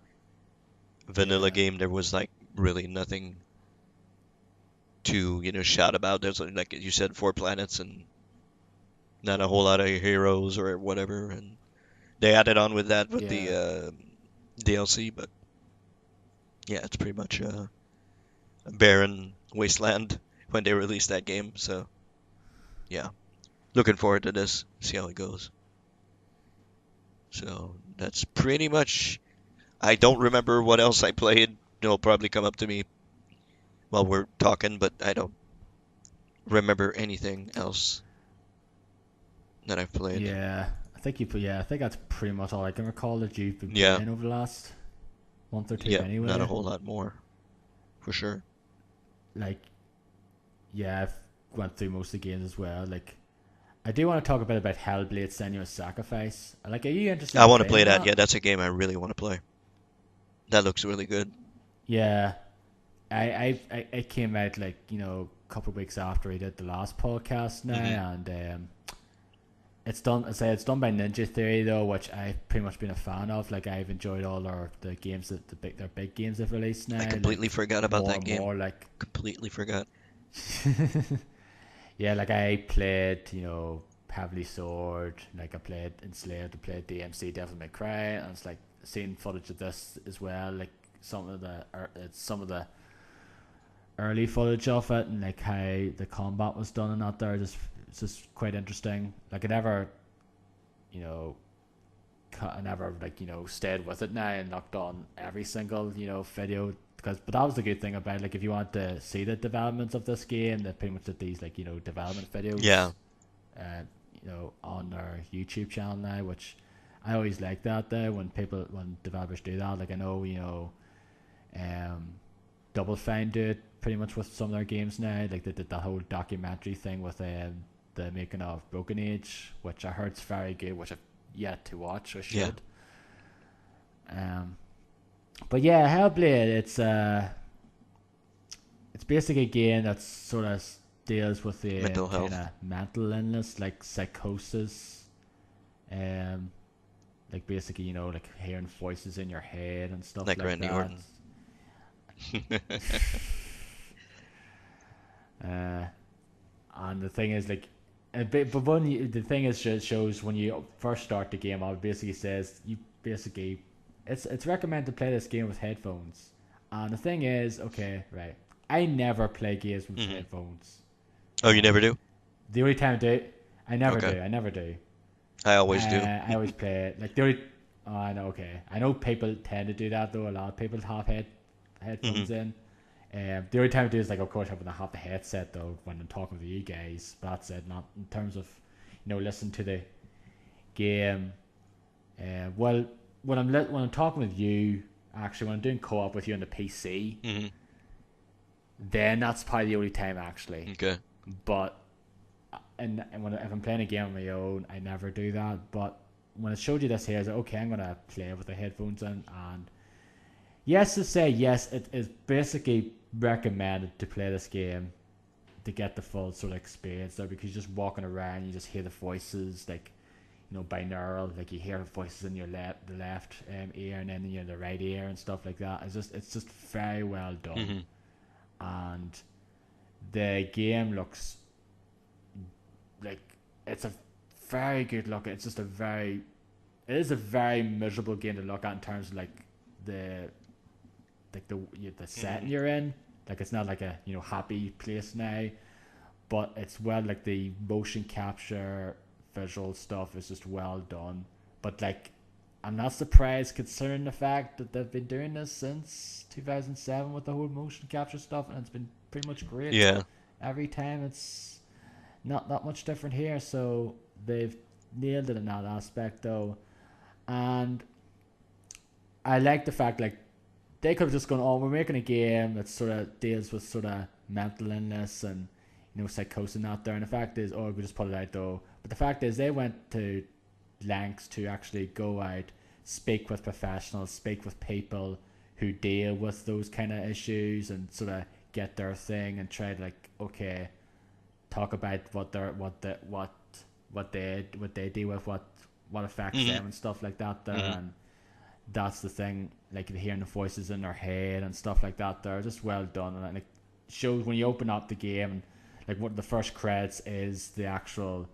vanilla Yeah, game. There was like really nothing to shout about. There's like you said, 4 planets and not a whole lot of heroes or whatever. And they added on with that with the yeah, DLC, but yeah, it's pretty much a barren wasteland when they released that game. So yeah, looking forward to this. See how it goes. So that's pretty much. I don't remember what else I played. It'll probably come up to me while we're talking, but I don't remember anything else that I've played. yeah. I think that's pretty much all I can recall that you've been Yeah, playing over the last month or two. yeah, not a Anyway, whole lot more for sure. like, yeah, I've went through most of the games as well. Like, I do want to talk a bit about Hellblade: Senua's Sacrifice. Like, are you interested I in want to play playing that. that? Yeah, that's a game I really want to play. That looks really good. Yeah, I came out like a couple of weeks after I did the last podcast Hmm. now, and it's done. I say it's done by Ninja Theory though, which I've pretty much been a fan of. Like I've enjoyed all the games that their big games they've released I now. completely Like forgot about more that and game. more. Like Completely forgot. yeah, like I played Heavily Sword. Like I played Enslaved. I played DMC Devil May Cry, and it's like seeing footage of this as well. Like some of the early footage of it and like how the combat was done and that there just it's just quite interesting. Like I never you know I never like stayed with it now and looked on every single video because but that was the good thing about like if you want to see the developments of this game they pretty much did these like development Yeah, videos on their YouTube channel now, which I always like that though when developers do that. Like I know um Double Fine do it pretty much with some of their games now. Like they did that whole documentary thing with the making of Broken Age, which I heard's very good, which I've yet to watch. I yeah. should. But yeah, Hellblade. It's basically a game that sort of deals with the Mental kind health, of mental illness, like psychosis. Um, like basically like hearing voices in your head and stuff like like Randy that. Orton. Uh, and the thing is, like, the thing is, it shows when you first start the game, it basically says you basically, it's recommended to play this game with headphones. And the thing is, okay, right, I never play games with Hmm. headphones. Oh, you never Right, do? the only time I do, Okay. I never do. I always do. I always play it like the only. Oh, I know. Okay, I know people tend to do that though. A lot of people have Hmm. headphones in. The only time I do is like, of course, when I have the headset though when I'm talking to you guys. But that's it. Not in terms of, listen to the game. Well, when I'm talking with you, actually, when I'm doing co-op with you on the PC, Hmm. then that's probably the only time actually. Okay. But if I'm playing a game on my own, I never do that. But when it showed you this here, I was like, okay, I'm gonna play with the headphones in, and yes, to say yes, it is basically recommended to play this game to get the full sort of experience there because you're just walking around, you just hear the voices like binaural, like you hear voices in your the left ear and then in the right ear and stuff like that. It's just very well done, Hmm. and the game looks like it's a very good look. It's just it is a very miserable game to look at in terms of like the the setting Hmm. you're in. Like it's not like a happy place now, but it's well like the motion capture visual stuff is just well done. But like I'm not surprised considering the fact that they've been doing this since 2007 with the whole motion capture stuff, and it's been pretty much great Yeah. every time. It's not that much different here, so they've nailed it in that aspect though. And I like the fact like they could have just gone, oh, we're making a game that sort of deals with sort of mental illness and psychosis out there. And the fact is, oh, we just put it out though. But the fact is, they went to lengths to actually go out, speak with professionals, speak with people who deal with those kind of issues, and sort of get their thing and try to like, okay, talk about what they deal with, what affects them and stuff like that there. And that's the thing, like hearing the voices in their head and stuff like that, they're just well done. And like shows when you open up the game, like what the first credits is the actual,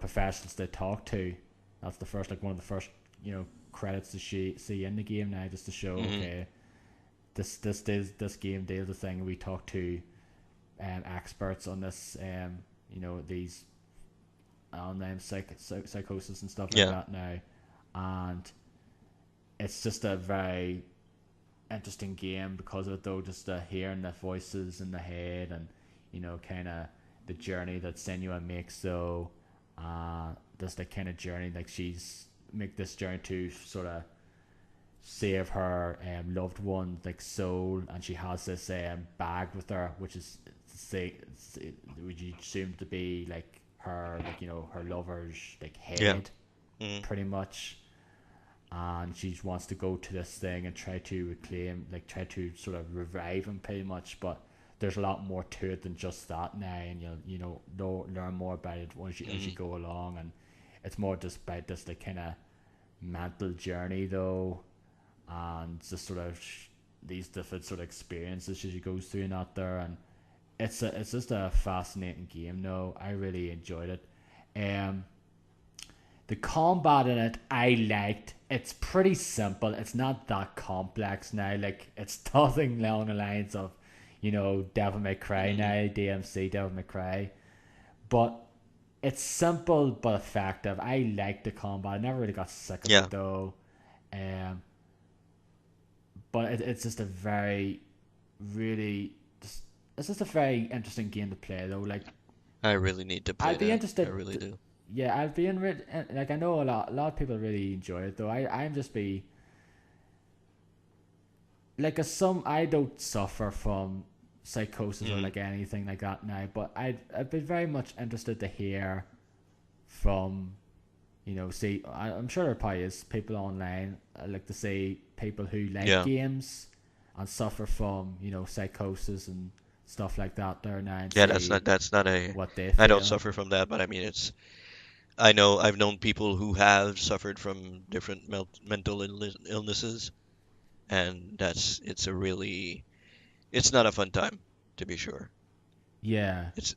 professionals they talk to. That's the first, like one of the first, credits to see in the game now, just to show okay, this game deals the thing. We talk to experts on this, these on psychosis and stuff like that now, and it's just a very interesting game because of it, though, just hearing the voices in the head and kind of the journey that Senua makes, though. Just the kind of journey, like she's make this journey to sort of save her loved one, like soul, and she has this bag with her, which is would you assume to be like her, like her lover's like head, pretty much. And she wants to go to this thing and try to sort of revive him, pretty much. But there's a lot more to it than just that now, and you'll learn more about it as you go along. And it's more just about this like kind of mental journey, though, and just sort of these different sort of experiences she goes through and out there. And it's just a fascinating game. No, I really enjoyed it. The combat in it I liked. It's pretty simple. It's not that complex now. Like, it's nothing along the lines of, Devil May Cry now, DMC Devil May Cry. But it's simple but effective. I like the combat. I never really got sick of it, though. But it's just a very, really, it's just a very interesting game to play, though. Like, I really need to play I'd be interested. I really do. Yeah, I'd be like, I know a lot of people really enjoy it, though. I'm just be like I don't suffer from psychosis or like anything like that now, but I'd be very much interested to hear from, see, I'm sure there probably is people online, like to say people who like games and suffer from, psychosis and stuff like that there now. And that's not a what they feel. I don't suffer from that, but I mean I've known people who have suffered from different mental illnesses, and it's not a fun time, to be sure. Yeah. It's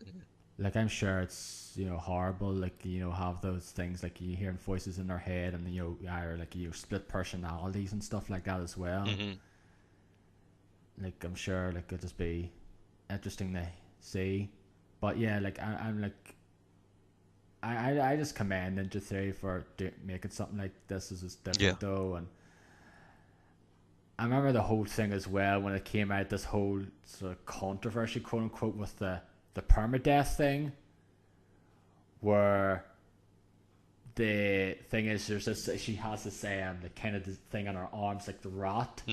like, I'm sure it's horrible, like have those things, like you hearing voices in their head, and or like split personalities and stuff like that as well. Like, I'm sure like it'll just be interesting to see. But yeah, like I'm like I just commend Ninja Theory for making something like this. Is just different, though. And I remember the whole thing as well when it came out, this whole sort of controversy, quote unquote, with the permadeath thing, where the thing is, there's this, she has this like kind of thing on her arms, like the rot,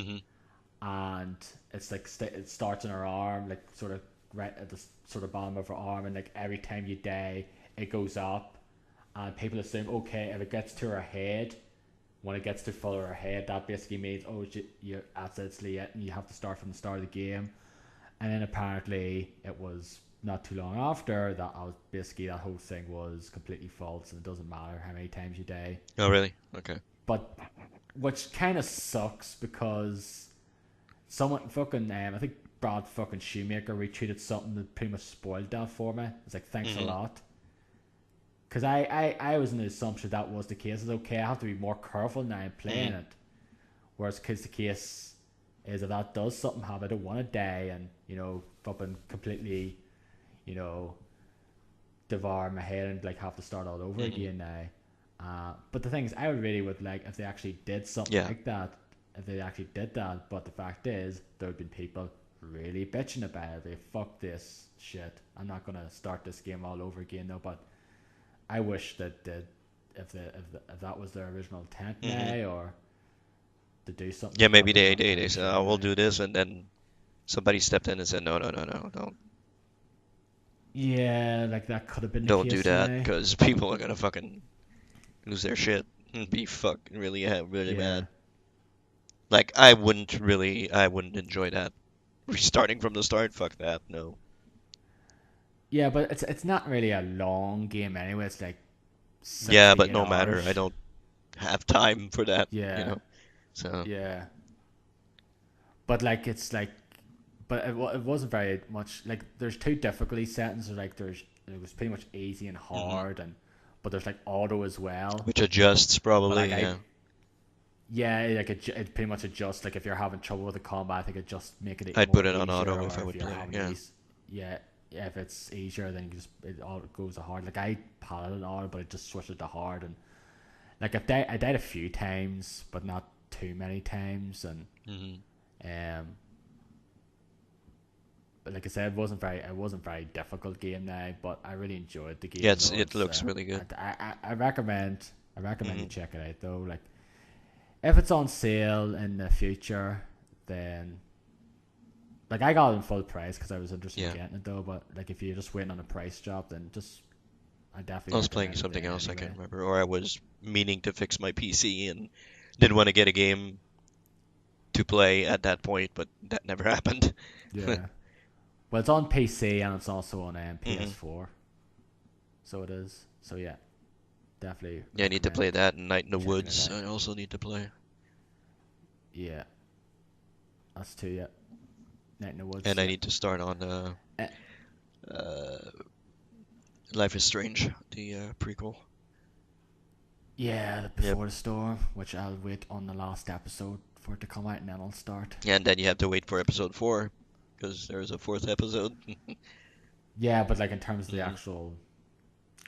and it's like it starts in her arm, like sort of right at the sort of bottom of her arm, and like every time you die it goes up, and people assume, okay, if it gets to her head, when it gets to full of her head, that basically means, that's it, and you have to start from the start of the game. And then apparently it was not too long after that that whole thing was completely false, and it doesn't matter how many times you die. Oh, really? Okay. But which kind of sucks, because someone fucking I think Brad fucking Shoemaker retweeted something that pretty much spoiled that for me. It's like, thanks a lot. Because I was in the assumption that was the case. It's okay, I have to be more careful now in playing it. Whereas, because the case is, if that does something happen, I don't want to die and, fucking completely, devour my head and like have to start all over again now. But the thing is, I would like if they actually did something like that. If they actually did that. But the fact is, there have been people really bitching about it. They, fuck this shit, I'm not going to start this game all over again, though. But I wish that if that was their original intent now, or to do something. Yeah, maybe they said, "Oh, we'll do this," and then somebody stepped in and said, "No, don't." Yeah, like that could have been the Don't case do that, now. because people are gonna fucking lose their shit and be fucking really Yeah. mad. Like I wouldn't enjoy that. Restarting from the start, fuck that, no. Yeah, but it's not really a long game anyway. It's like six Yeah, to but eight no matter, I hours. don't have time for that, you Yeah, know. So yeah. But like it's like, but it wasn't very much. Like there's two difficulty settings. So like it was pretty much easy and hmm hard, and but there's like auto as well. which adjusts But like probably, I, yeah. yeah, like it pretty much adjusts. Like if you're having trouble with the combat, I think it just make it I'd more put it on easier. auto if Or I if would you're play, having yeah. ease, yeah, yeah, if it's easier, then you just it all goes to hard. Like I padded it auto, but it just switched it to hard. And like I died a few times, but not too many times. And hmm um, but like I said, it wasn't very difficult game now, but I really enjoyed the Yeah, game though. it looks really good. I recommend you hmm check it out though. Like if it's on sale in the future, then like I got it in full price because I was interested in Yeah. getting it though. But like if you're just waiting on a price drop, then just I I definitely was playing recommend it something then else I anyway. can't remember, or I was meaning to fix my PC and didn't want to get a game to play at that point, but that never happened. Yeah. Well, it's on PC and it's also on hmm PS4, so it is. So yeah, definitely Yeah, I need to play recommend that and Night in the checking it Woods. out. I also need to play. Yeah, that's two. Yeah, Night in the Woods. And I Yeah. need to start on Uh, uh, Life is Strange, the prequel. yeah, Yep. Before the Storm, which I'll wait on the last episode for it to come out and then I'll start. And then you have to wait for episode 4 because there's a fourth episode. Yeah, but like in terms of the hmm actual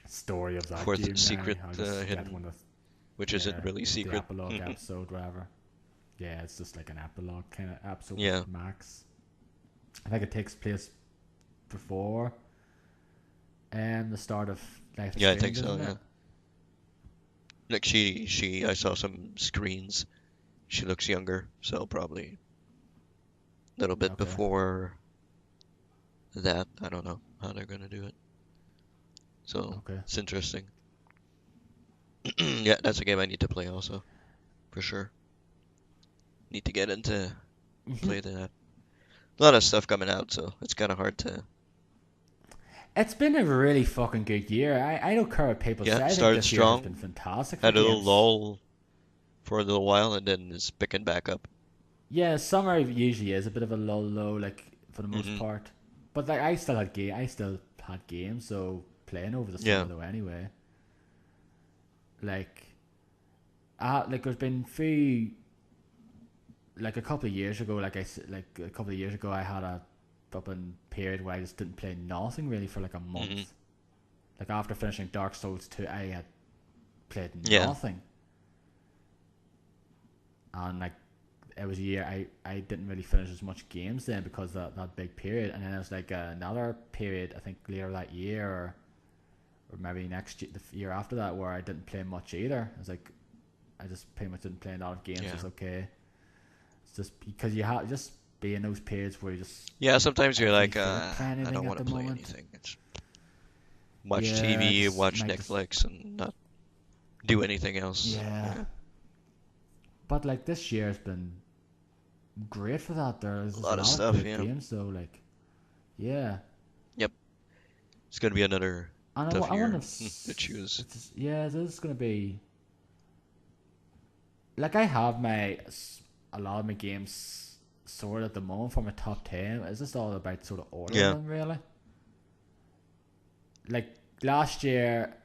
story of that Fourth game now, secret I'll just get hidden, one of which isn't yeah really the secret. epilogue episode, whatever. Yeah, it's just like an epilogue kind of episode Yeah. max. I think it takes place before the start of Life is Yeah, I think Strange, so, isn't yeah. it? Like I saw some screens. She looks younger, so probably a little bit Okay. before that. I don't know how they're gonna do it. So Okay. it's interesting. Yeah, that's a game I need to play also, for sure. Need to get into Hmm. play that. A lot of stuff coming out, so it's kind of hard to. It's been a really fucking good year. I don't care what people Yeah, say. I think started this year has been strong, fantastic for had a little games. lull for a little while, and then it's picking back up. Yeah, summer usually is a bit of a lull, low, like for the most hmm part. But like I still had games, so playing over the summer Yeah, though anyway. Like, like there's been few like a couple of years ago, like a couple of years ago, I had a fucking period where I just didn't play nothing really for like a hmm month. Like after finishing Dark Souls 2, I had played yeah, nothing, and like it was a year I didn't really finish as much games then because of that big period, and then it was like another period I think later that year or maybe next year, the year after that where I didn't play much either. It was like I just pretty much didn't play a lot of games. yeah, It's okay. It's just because you have just be in those periods where you just yeah. Sometimes you're don't really like, feel like playing I anything don't at want the to play moment. anything. It's watch Yeah, TV, just watch might just Netflix, and not do anything else. yeah. Yeah, But like this year has been great for that. a There's just a lot of lot of stuff. good Yeah, games though. Like yeah, yep. It's gonna be another and tough I wonder year if to choose. yeah, this is gonna be like I have a lot of my games sorted at the moment for my top 10. Is this all about sort of ordering Yeah, them really? Like last year,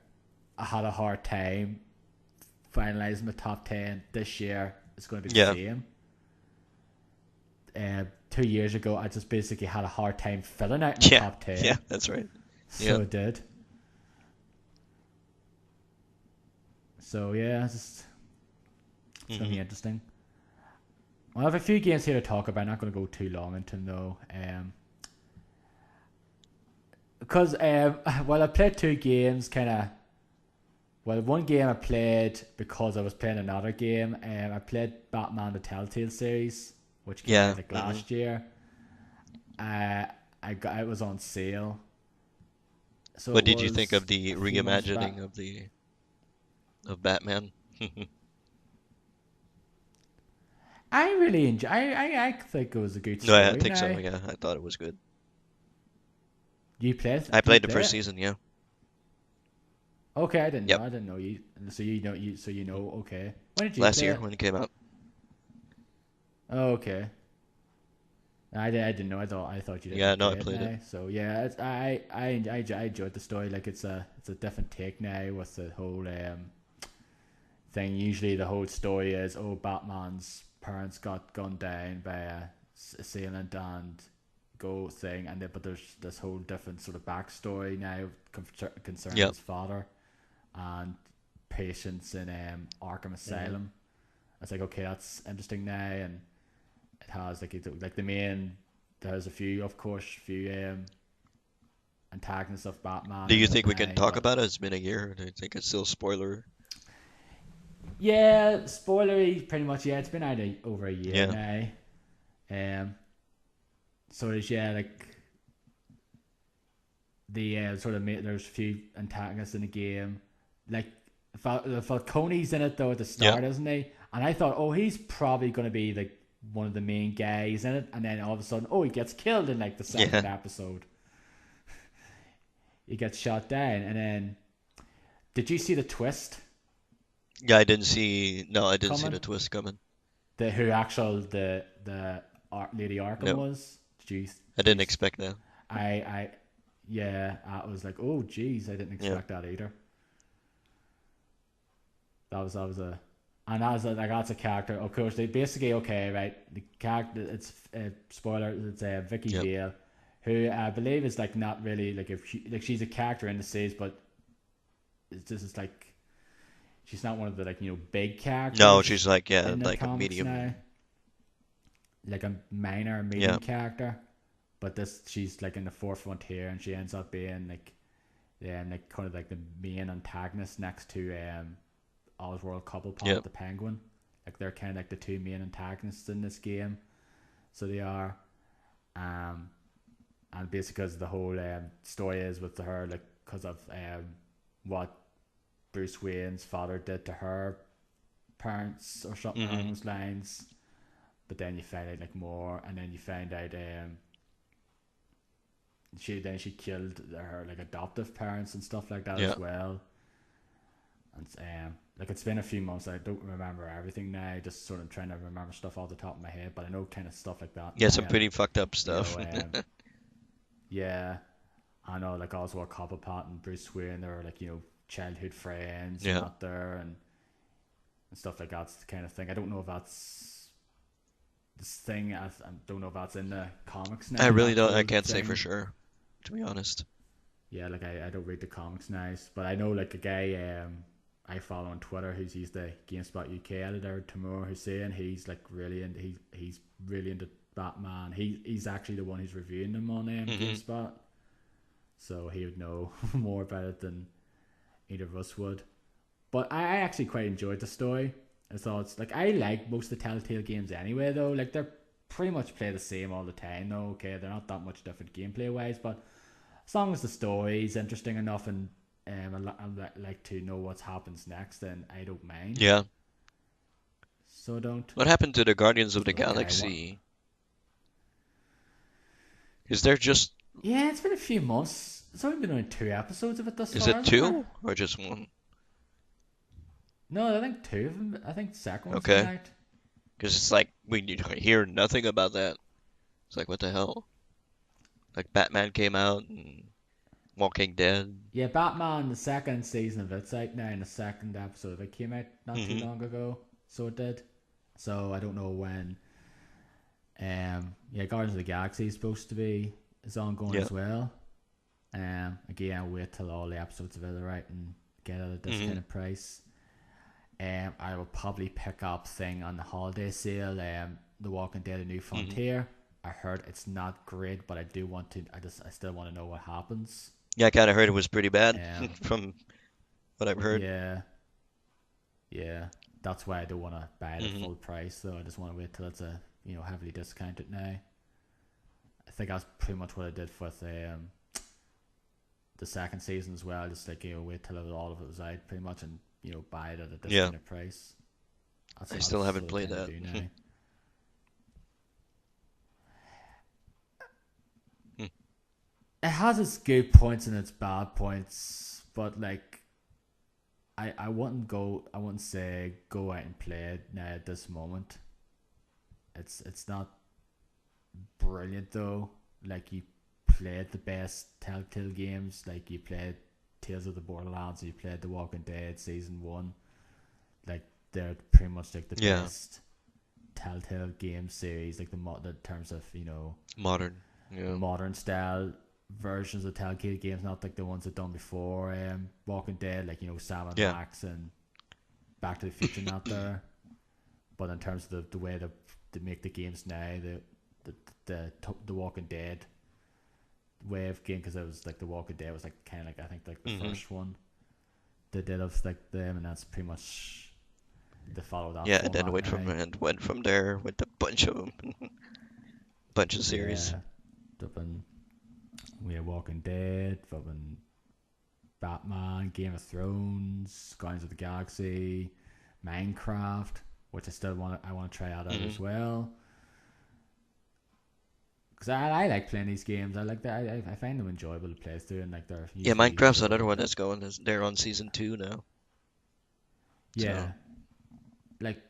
I had a hard time finalizing my top 10. This year, it's going to be the yeah, same. 2 years ago, I just basically had a hard time filling out my yeah, top yeah. 10. That's right. Yeah. So it did. So yeah, it's going to hmm be interesting. I have a few games here to talk about. I'm not going to go too long into them though. Because well, I played two games, kind of. Well, one game I played because I was playing another game. I played Batman: The Telltale series, which came Yeah. out like last year. Uh, it was on sale, so What it did you think was of the a few months reimagining back. of the of Batman. I really enjoy. I think it was a good No, I story. think so. Now Yeah, I thought it was good. you play it? I Do you played the play first it? season. Yeah. Okay, I didn't know. Yep. I didn't know you. So you know you. So you know. Okay. When did you Last play year it? when it came out. Oh, okay. I didn't know. I thought you Yeah, didn't no, I play it played it. now. So yeah, I enjoyed the story. Like it's a different take now with the whole thing. Usually the whole story is, oh, Batman's parents got gunned down by a assailant and go thing, and then, but there's this whole different sort of backstory now concerning Yep. his father and patients in Arkham Hmm. Asylum. It's like, okay, that's interesting now, and it has like the main. There's a few, of course, antagonists of Batman Do in you it think we can now, talk but about it? It's been a year. Do you think it's still spoiler? yeah, spoilery, pretty much. Yeah, it's been out over a year Yeah. now. Um, so there's yeah, like the sort of there's a few antagonists in the game, like Falcone's in it though at the Yeah. start, isn't he? And I thought, oh, he's probably going to be like one of the main guys in it, and then all of a sudden, oh, he gets killed in like the Yeah. second episode. He gets shot down, and then did you see the twist Yeah, I didn't see. No, I didn't see coming? the twist coming. The who actual the Lady Arkham No, was? I Did didn't you expect that. I yeah, I was like, oh geez, I didn't Yeah. expect that either. That was a and that's a character. Of course, they basically okay, right? The character, it's spoiler. It's Vicky Yep. Vale, who I believe is like not really like if like she's a character in the series, but it's just it's like she's not one of the like big No, characters she's like, yeah, in the like a comics now, medium. like a minor Yeah. medium character. But this she's like in the forefront here, and she ends up being like kind of like the main antagonist next to Oswald Cobblepot, Yep. the Penguin. Like they're kind of like the two main antagonists in this game. So they are, um, and basically because the whole story is with her, like because of what Bruce Wayne's father did to her parents or something along Hmm. those lines. But then you find out like more, and then you find out she killed her like adoptive parents and stuff like that Yeah. as well. And like it's been a few months. I don't remember everything now. Just sort of trying to remember stuff off the top of my head, but I know kind of stuff like that Yeah, now. some And pretty fucked up you know, stuff. yeah, I know like Oswald Cobblepot and Bruce Wayne, they're like childhood friends and Yeah. that there and stuff like that's the kind of thing. I don't know if that's this thing. I don't know if that's in the comics I now. really That don't. I whole can't say for thing. sure, to be honest. Yeah, like I don't read the comics now, but I know like a guy I follow on Twitter he's the GameSpot UK editor, Timur Hussein. He's like really into he's really into Batman. He's actually the one who's reviewing them on Hmm. GameSpot, so he would know more about it than either of us would. But I actually quite enjoyed the story. I thought it's like I like most of the Telltale games anyway though. Like they're pretty much play the same all the time though. Okay, they're not that much different gameplay wise, but as long as the story is interesting enough and I like to know what happens next, then I don't mind. Yeah. So I don't. What happened to the Guardians of the So like I want. Galaxy? Is there just Yeah, it's been a few months. It's only been only 2 episodes of it thus is far, it isn't there? two or just one? No, I think two of them. I think the second one's been Okay. out. Because it's like we hear nothing about that. It's like what the hell? Like Batman came out and Walking Dead. Yeah, Batman, the second season of it's out now, and the second episode of it came out not too Hmm. long ago. So it did. So I don't know when. Yeah, Guardians of the Galaxy is supposed to be is ongoing Yeah. as well. Again, I'll wait till all the episodes of it are out and get it at this Hmm. kind of price. I will probably pick up thing on the holiday sale. The Walking Dead: A New Hmm. Frontier. I heard it's not great, but I do want to. I still want to know what happens. Yeah, I kind of heard it was pretty bad Um, from what I've heard. yeah, yeah. That's why I don't want to buy it at Hmm. full price. Though I just want to wait till it's a heavily discounted now. I think that's pretty much what I did with the second season as well. Just like wait till all of it was out pretty much, and buy it at a Yeah, discounted price. That's I what still haven't I played tend to that. do now. It has its good points and its bad points, but like I wouldn't say go out and play it now at this moment. It's not brilliant though. Like you played the best Telltale games, like you played Tales of the Borderlands, you played The Walking Dead season 1. Like they're pretty much like the Yeah, best Telltale game series, like the terms of modern. Yeah, modern style versions of Telltale games, not like the ones that done before Walking Dead, like Sam and yeah, Max and Back to the Future, not there. But in terms of the way they make the games now, the Walking Dead way of game, because it was like the Walking Dead was like kind of like I think like the hmm first one they did of like them, and that's pretty much they follow that yeah. Then format now. went from there with a bunch of them, bunch of series. Yeah, flipping we had Walking Dead, flipping Batman, Game of Thrones, Guardians of the Galaxy, Minecraft, which I want to try out Hmm as well. Because I like playing these games. I like that. I find them enjoyable to play through, and like they're Yeah, usually Minecraft's another one that's going. They're on season 2 now. So yeah. Like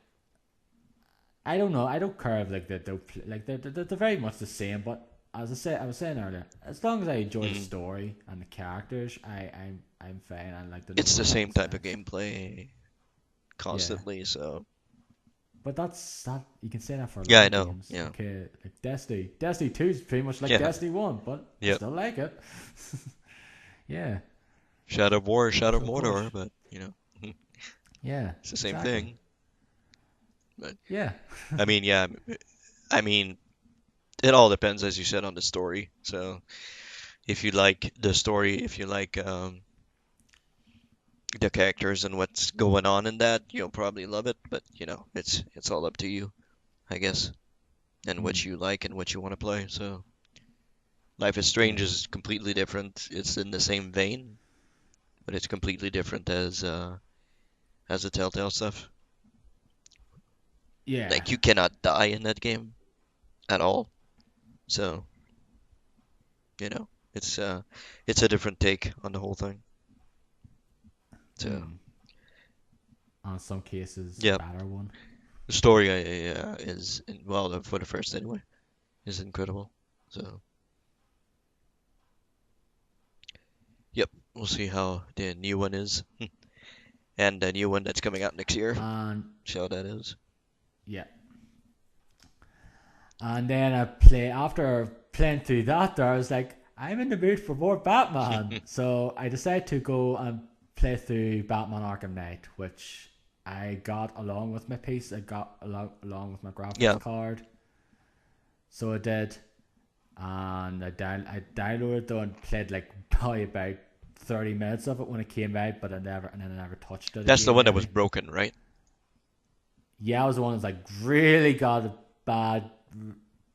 I don't know. I don't care if like they'll play, like they're very much the same. But as I was saying earlier, as long as I enjoy the mhm. story and the characters, I'm fine. I like the It's number the of same weapons and type of everything. gameplay Yeah. constantly. So But that you can say that for a yeah, lot I of know. games. Yeah, Okay, like Destiny. Destiny 2 is pretty much like yeah. Destiny 1, but I Yep. still like it. Yeah. Shadow of War, Shadow of So of course. Mordor, but Yeah, it's the same exactly. thing. But Yeah. I mean, yeah, I mean, it all depends, as you said, on the story. So if you like the story, if you like the characters and what's going on in that, you'll probably love it. But it's all up to you, I guess, and Hmm. what you like and what you want to play. So Life is Strange Yeah. is completely different. It's in the same vein, but it's completely different as the Telltale stuff. Yeah. Like you cannot die in that game at all. So, you know, it's uh it's a different take on the whole thing. So, Hmm. On some cases, yeah, better one. the story is well for the first anyway is incredible. So, yep, we'll see how the new one is and the new one that's coming out next year. And See how that is. yeah. And then I play after playing through that. There, I was like, I'm in the mood for more Batman, so I decided to go and play through Batman Arkham Knight, which I got along with my piece. I got along with my graphics Yeah, card, so I did, and I downloaded though and played like probably about 30 minutes of it when it came out, but I never touched it that's the again one that was really. broken, right? Yeah, I was the one that's like really got it bad,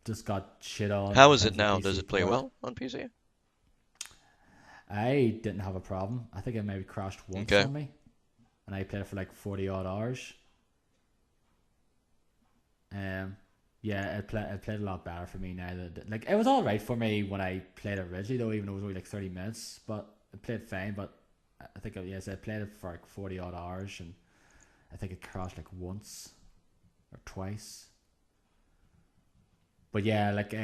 just got shit on How in is it terms of now? the Does PC it play port. well on PC? I didn't have a problem. I think it maybe crashed once Okay. on me, and I played it for like 40 odd hours. Um, yeah, it played a lot better for me now. Like it was all right for me when I played it originally, though, even though it was only like 30 minutes. But it played fine. But I think yes, I played it for like 40 odd hours, and I think it crashed like once or twice. But yeah, like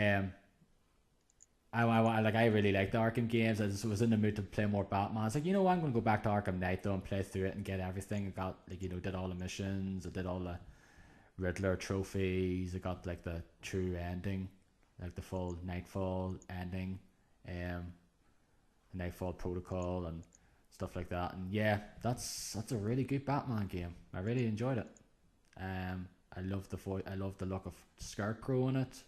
I really like the Arkham games. I just was in the mood to play more Batman. I was like, I'm gonna go back to Arkham Knight though and play through it and get everything. I got like did all the missions. I did all the Riddler trophies. I got like the true ending, like the full Nightfall ending, um, the Nightfall Protocol and stuff like that. And yeah, that's a really good Batman game. I really enjoyed it. I love the voice. I love the look of Scarecrow in it.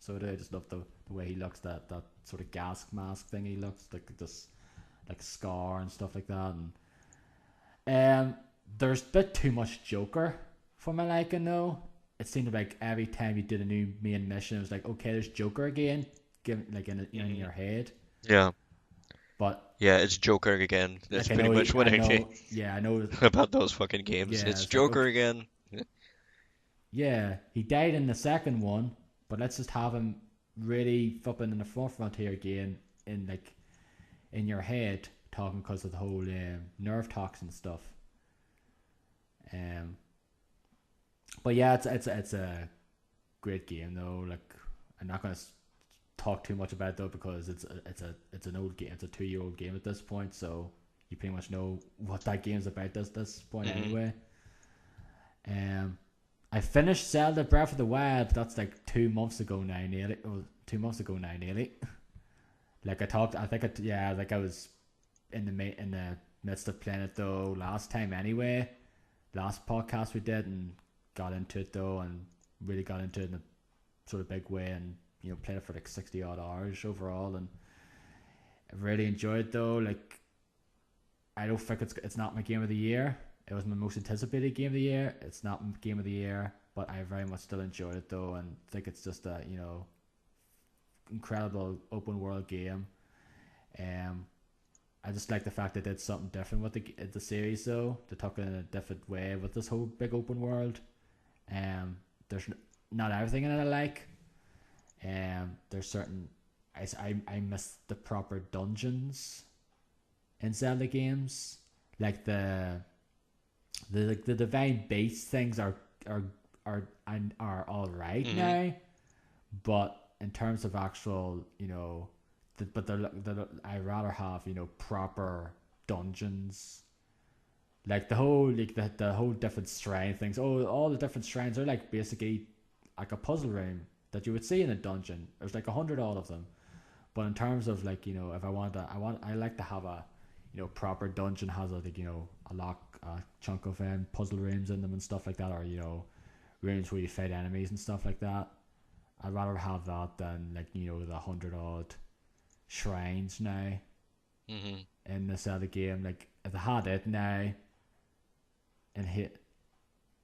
So I just love the way he looks. That sort of gas mask thing. He looks like this like Scar and stuff like that. And there's a bit too much Joker for my liking though. It seemed like every time you did a new main mission, it was like, okay, there's Joker again, give like in Hmm your head. Yeah. But Yeah, it's Joker again. That's like pretty much what I I think know, yeah, I know. about those fucking games. Yeah, It's it's like Joker okay, again. yeah, he died in the second one, but let's just have him really flipping in the forefront here again, in like in your head, talking because of the whole nerve toxin stuff. Um, but yeah, it's a great game though. Like I'm not gonna talk too much about it though because it's an old game. It's a 2 year old game at this point, so you pretty much know what that game's about at this point Hmm. anyway. Um, I finished Zelda Breath of the Wild. That's like 2 months ago now, nearly. Oh, 2 months ago now, nearly. Like I talked, I think it, yeah, like I was in the midst of playing it though last time anyway. Last podcast we did and got into it though and really got into it in a sort of big way and played it for like 60 odd hours overall and I really enjoyed it though. Like I don't think it's not my game of the year. It was my most anticipated game of the year. It's not my game of the year, but I very much still enjoyed it though and think it's just a incredible open world game. Um, I just like the fact they did something different with the series though. They took it in a different way with this whole big open world. There's not everything in it I like. There's certain I miss the proper dungeons in Zelda games. Like the divine beast things are all right Hmm. now, but in terms of actual, but I rather have proper dungeons, like the whole different shrine things. Oh, all the different shrines are like basically like a puzzle room that you would see in a dungeon. There's like 100 all of them. But in terms of like if I like to have a proper dungeon has a chunk of puzzle rooms in them and stuff like that, or rooms where you fight enemies and stuff like that. I'd rather have that than like the 100 odd shrines now Hmm. in this other game. Like if I had it now and hit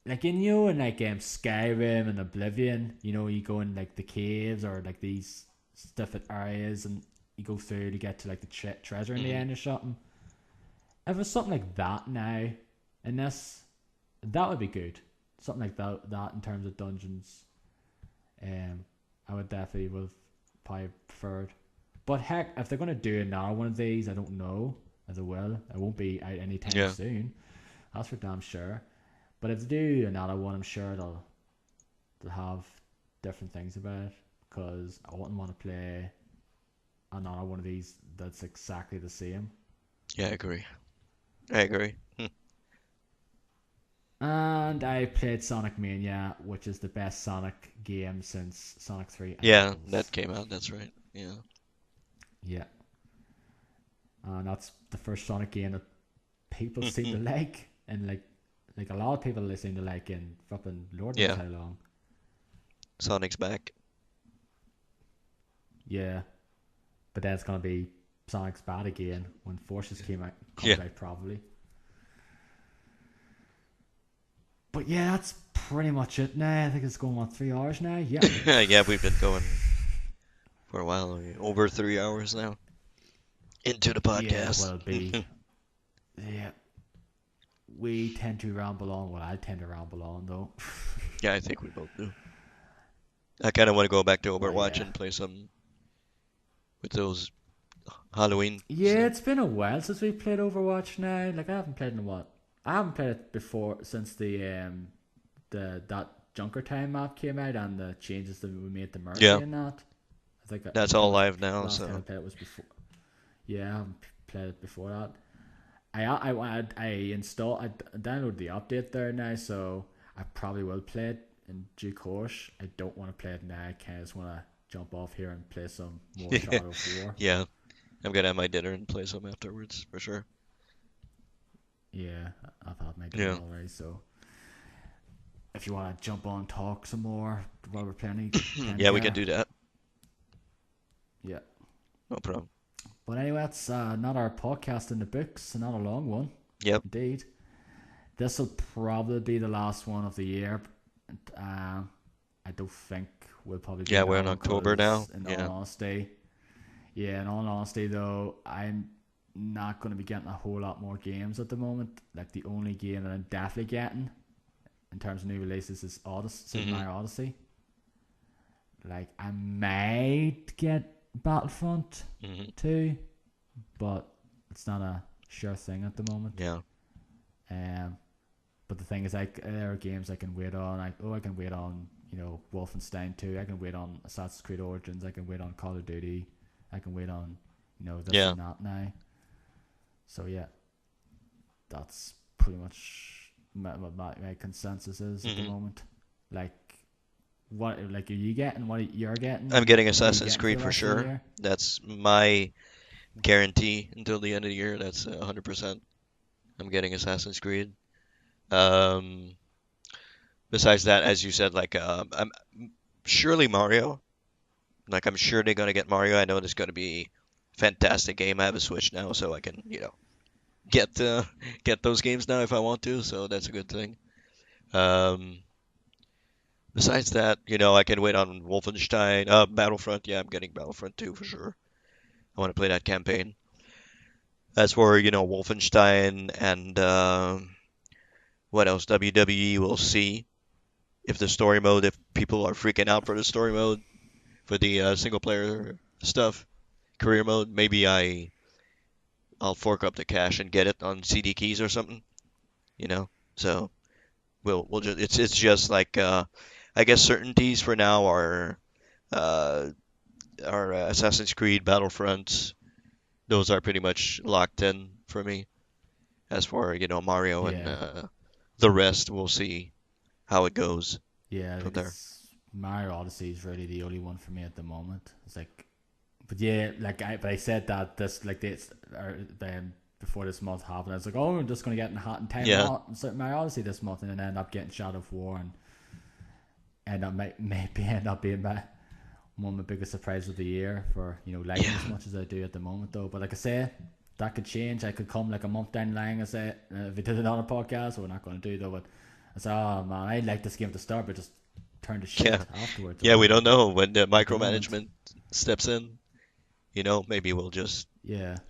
like in like Skyrim and Oblivion, you go in like the caves or like these different areas and you go through to get to like the treasure in the Hmm. end or something. If it's something like that now in this, that would be good. Something like that in terms of dungeons. I would definitely would probably preferred. But heck, if they're gonna do another one of these, I don't know if they will. It won't be out anytime Yeah. soon. That's for damn sure. But if they do another one, I'm sure they'll have different things about it. Because I wouldn't want to play another one of these that's exactly the same. Yeah, I agree. I agree. And I played Sonic Mania, which is the best Sonic game since Sonic 3 and Yeah, Knuckles. that came out. That's right. Yeah. Yeah. And that's the first Sonic game that people seem to like. And like a lot of people they seem to like in fucking Lord knows Yeah. how long. Sonic's back. Yeah. But then it's gonna be Sonic's bad again when Forces Yeah. comes out probably. But yeah, that's pretty much it now. I think it's going on 3 hours now. Yeah. Yeah, we've been going for a while. Over 3 hours now into the Yeah, podcast. well it'll be yeah. We tend to ramble on. Well, I tend to ramble on though. Yeah, I think we both do. I kind of want to go back to But Overwatch yeah. and play some with those Halloween Yeah, stuff. it's been a while since we played Overwatch now. Like I haven't played in a what? I haven't played it before since the that Junker Time map came out and the changes that we made to Mercy Yeah, and that. that's I all think live the now, last time I so played it was before. Yeah, I haven't played it before that. I installed I downloaded the update there now, so I probably will play it in due course. I don't want to play it now. I kind of just want to jump off here and play some more Shadow of War. yeah, I'm gonna have my dinner and play some afterwards for sure. Yeah, I've had my dinner Yeah, already, so if you want to jump on and talk some more while we're playing yeah, we can there, do that. yeah. No problem. But anyway, that's another podcast in the books, not a long one, Yep. indeed. This will probably be the last one of the year. I don't think we'll probably do Yeah, we're in another one October now. because, in all Yeah. honesty, yeah, in all honesty though, I'm not going to be getting a whole lot more games at the moment. Like the only game that I'm definitely getting in terms of new releases is Super Mario Odyssey. Like I might get Battlefront 2, but it's not a sure thing at the moment. Yeah. But the thing is, like, there are games I can wait on. I can wait on, Wolfenstein 2. I can wait on Assassin's Creed Origins. I can wait on Call of Duty. I can wait on, this and that now. So yeah, that's pretty much what my consensus is at the moment. Like, what are you getting? What you're getting? I'm getting Assassin's Creed for sure. That's my guarantee until the end of the year. That's 100%. I'm getting Assassin's Creed. Besides that, as you said, like I'm surely Mario. Like I'm sure they're gonna get Mario. I know there's gonna be a fantastic game. I have a Switch now, so I can get those games now if I want to. So that's a good thing. Besides that, I can wait on Wolfenstein, Battlefront. Yeah, I'm getting Battlefront 2 for sure. I want to play that campaign. As for Wolfenstein and what else? WWE, we'll see if the story mode, if people are freaking out for the story mode, for the single player stuff, career mode, maybe I'll fork up the cash and get it on CD keys or something, So we'll just it's just like I guess certainties for now are Assassin's Creed, Battlefront. Those are pretty much locked in for me. As for Mario and the rest, we'll see how it goes. Yeah, from there. Mario Odyssey is really the only one for me at the moment. It's like, but yeah, I said that before this month happened. I was like, oh, we're just gonna get in hot and 10 Mario Odyssey this month, and then end up getting Shadow of War, and end up being one of my biggest surprises of the year for liking as much as I do at the moment though. But like I say, that could change. I could come like a month down the line and say if we did it on a podcast, we're not going to do though. But I said, oh man, I like this game at the start, but just turn to shit afterwards. Yeah, we don't know when the micromanagement steps in. Maybe we'll just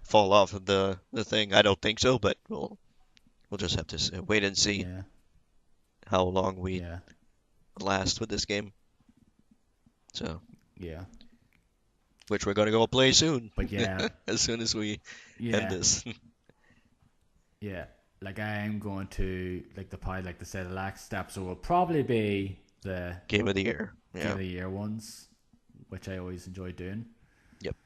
fall off of the thing. I don't think so, but we'll just have to wait and see how long we last with this game. So which we're gonna go play soon. But as soon as we end this. Like I am going to the last step, so will probably be the Game of the Year. Game of the Year ones, which I always enjoy doing. Yep.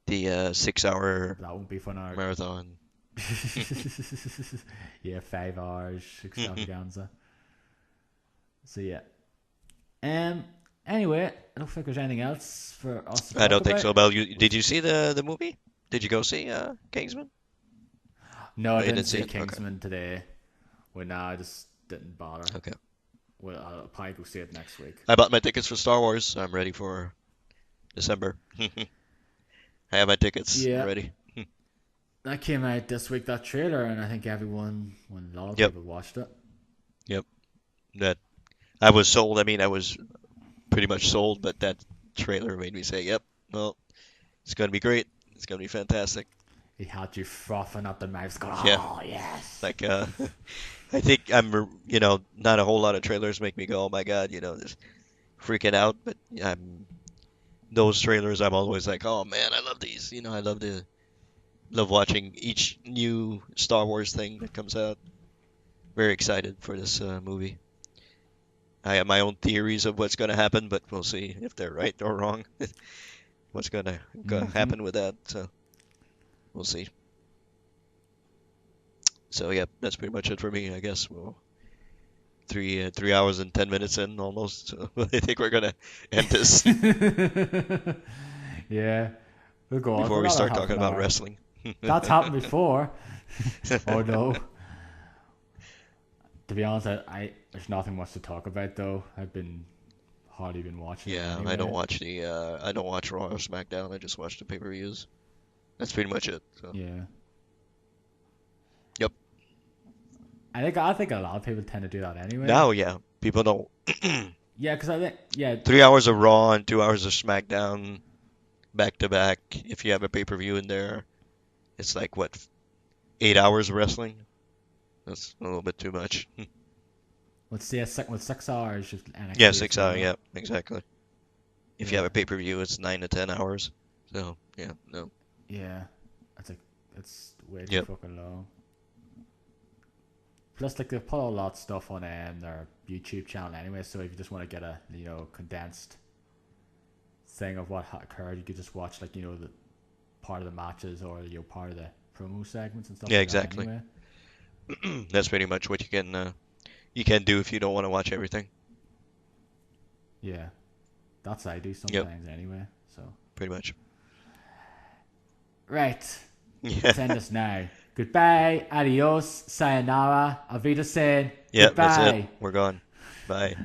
The 6-hour that won't be fun marathon. 5 hours extravaganza. So anyway, I don't think there's anything else for us to talk I don't think about. so. Well, did you see the movie? Did you go see Kingsman? No, I didn't see Kingsman today. Well, no, I just didn't bother. Okay. Well, I'll probably go see it next week. I bought my tickets for Star Wars. So I'm ready for December. I have my tickets ready. That came out this week, that trailer, and I think a lot of people watched it. Yep. That I was sold. I mean, I was pretty much sold, but that trailer made me say, "Yep, well, it's gonna be great. It's gonna be fantastic." He had you frothing at the mouth, going, "Oh yes!" Like, I think I'm, not a whole lot of trailers make me go, "Oh my god," just freaking out. But those trailers, I'm always like, "Oh man, I love these." I love watching each new Star Wars thing that comes out. Very excited for this movie. I have my own theories of what's going to happen, but we'll see if they're right or wrong. What's going to happen with that? So we'll see. So yeah, that's pretty much it for me. I guess we'll 3 hours and 10 minutes in almost. So I think we're gonna end this Yeah, we'll go on before we start talking about wrestling. That's happened before. Oh no. To be honest, there's nothing much to talk about though. I've hardly been watching. Yeah, anyway. I don't watch Raw or SmackDown. I just watch the pay-per-views. That's pretty much it. So. Yeah. Yep. I think a lot of people tend to do that anyway. Now, yeah, people don't. Yeah, because I think 3 hours of Raw and 2 hours of SmackDown, back to back. If you have a pay-per-view in there, It's like what 8 hours of wrestling. That's a little bit too much. Let's say 6 hours just Yeah, NXT or 6 hours. so. Yeah, exactly. If you have Yeah, a pay-per-view, it's 9 to 10 hours. So yeah, no. yeah. That's a it's way too Yep. fucking long. Plus, like they've put a lot of stuff on their YouTube channel anyway. So if you just want to get a condensed thing of what occurred, you could just watch like the part of the matches or part of the promo segments and stuff Yeah, like that exactly. anyway. That's pretty much what you can do if you don't want to watch everything. Yeah, that's what I do Yep, sometimes anyway. So pretty much. right, Yeah. let's end this now. Goodbye, adios, sayonara, Avita saying Yep, that's it. goodbye. We're gone. Bye.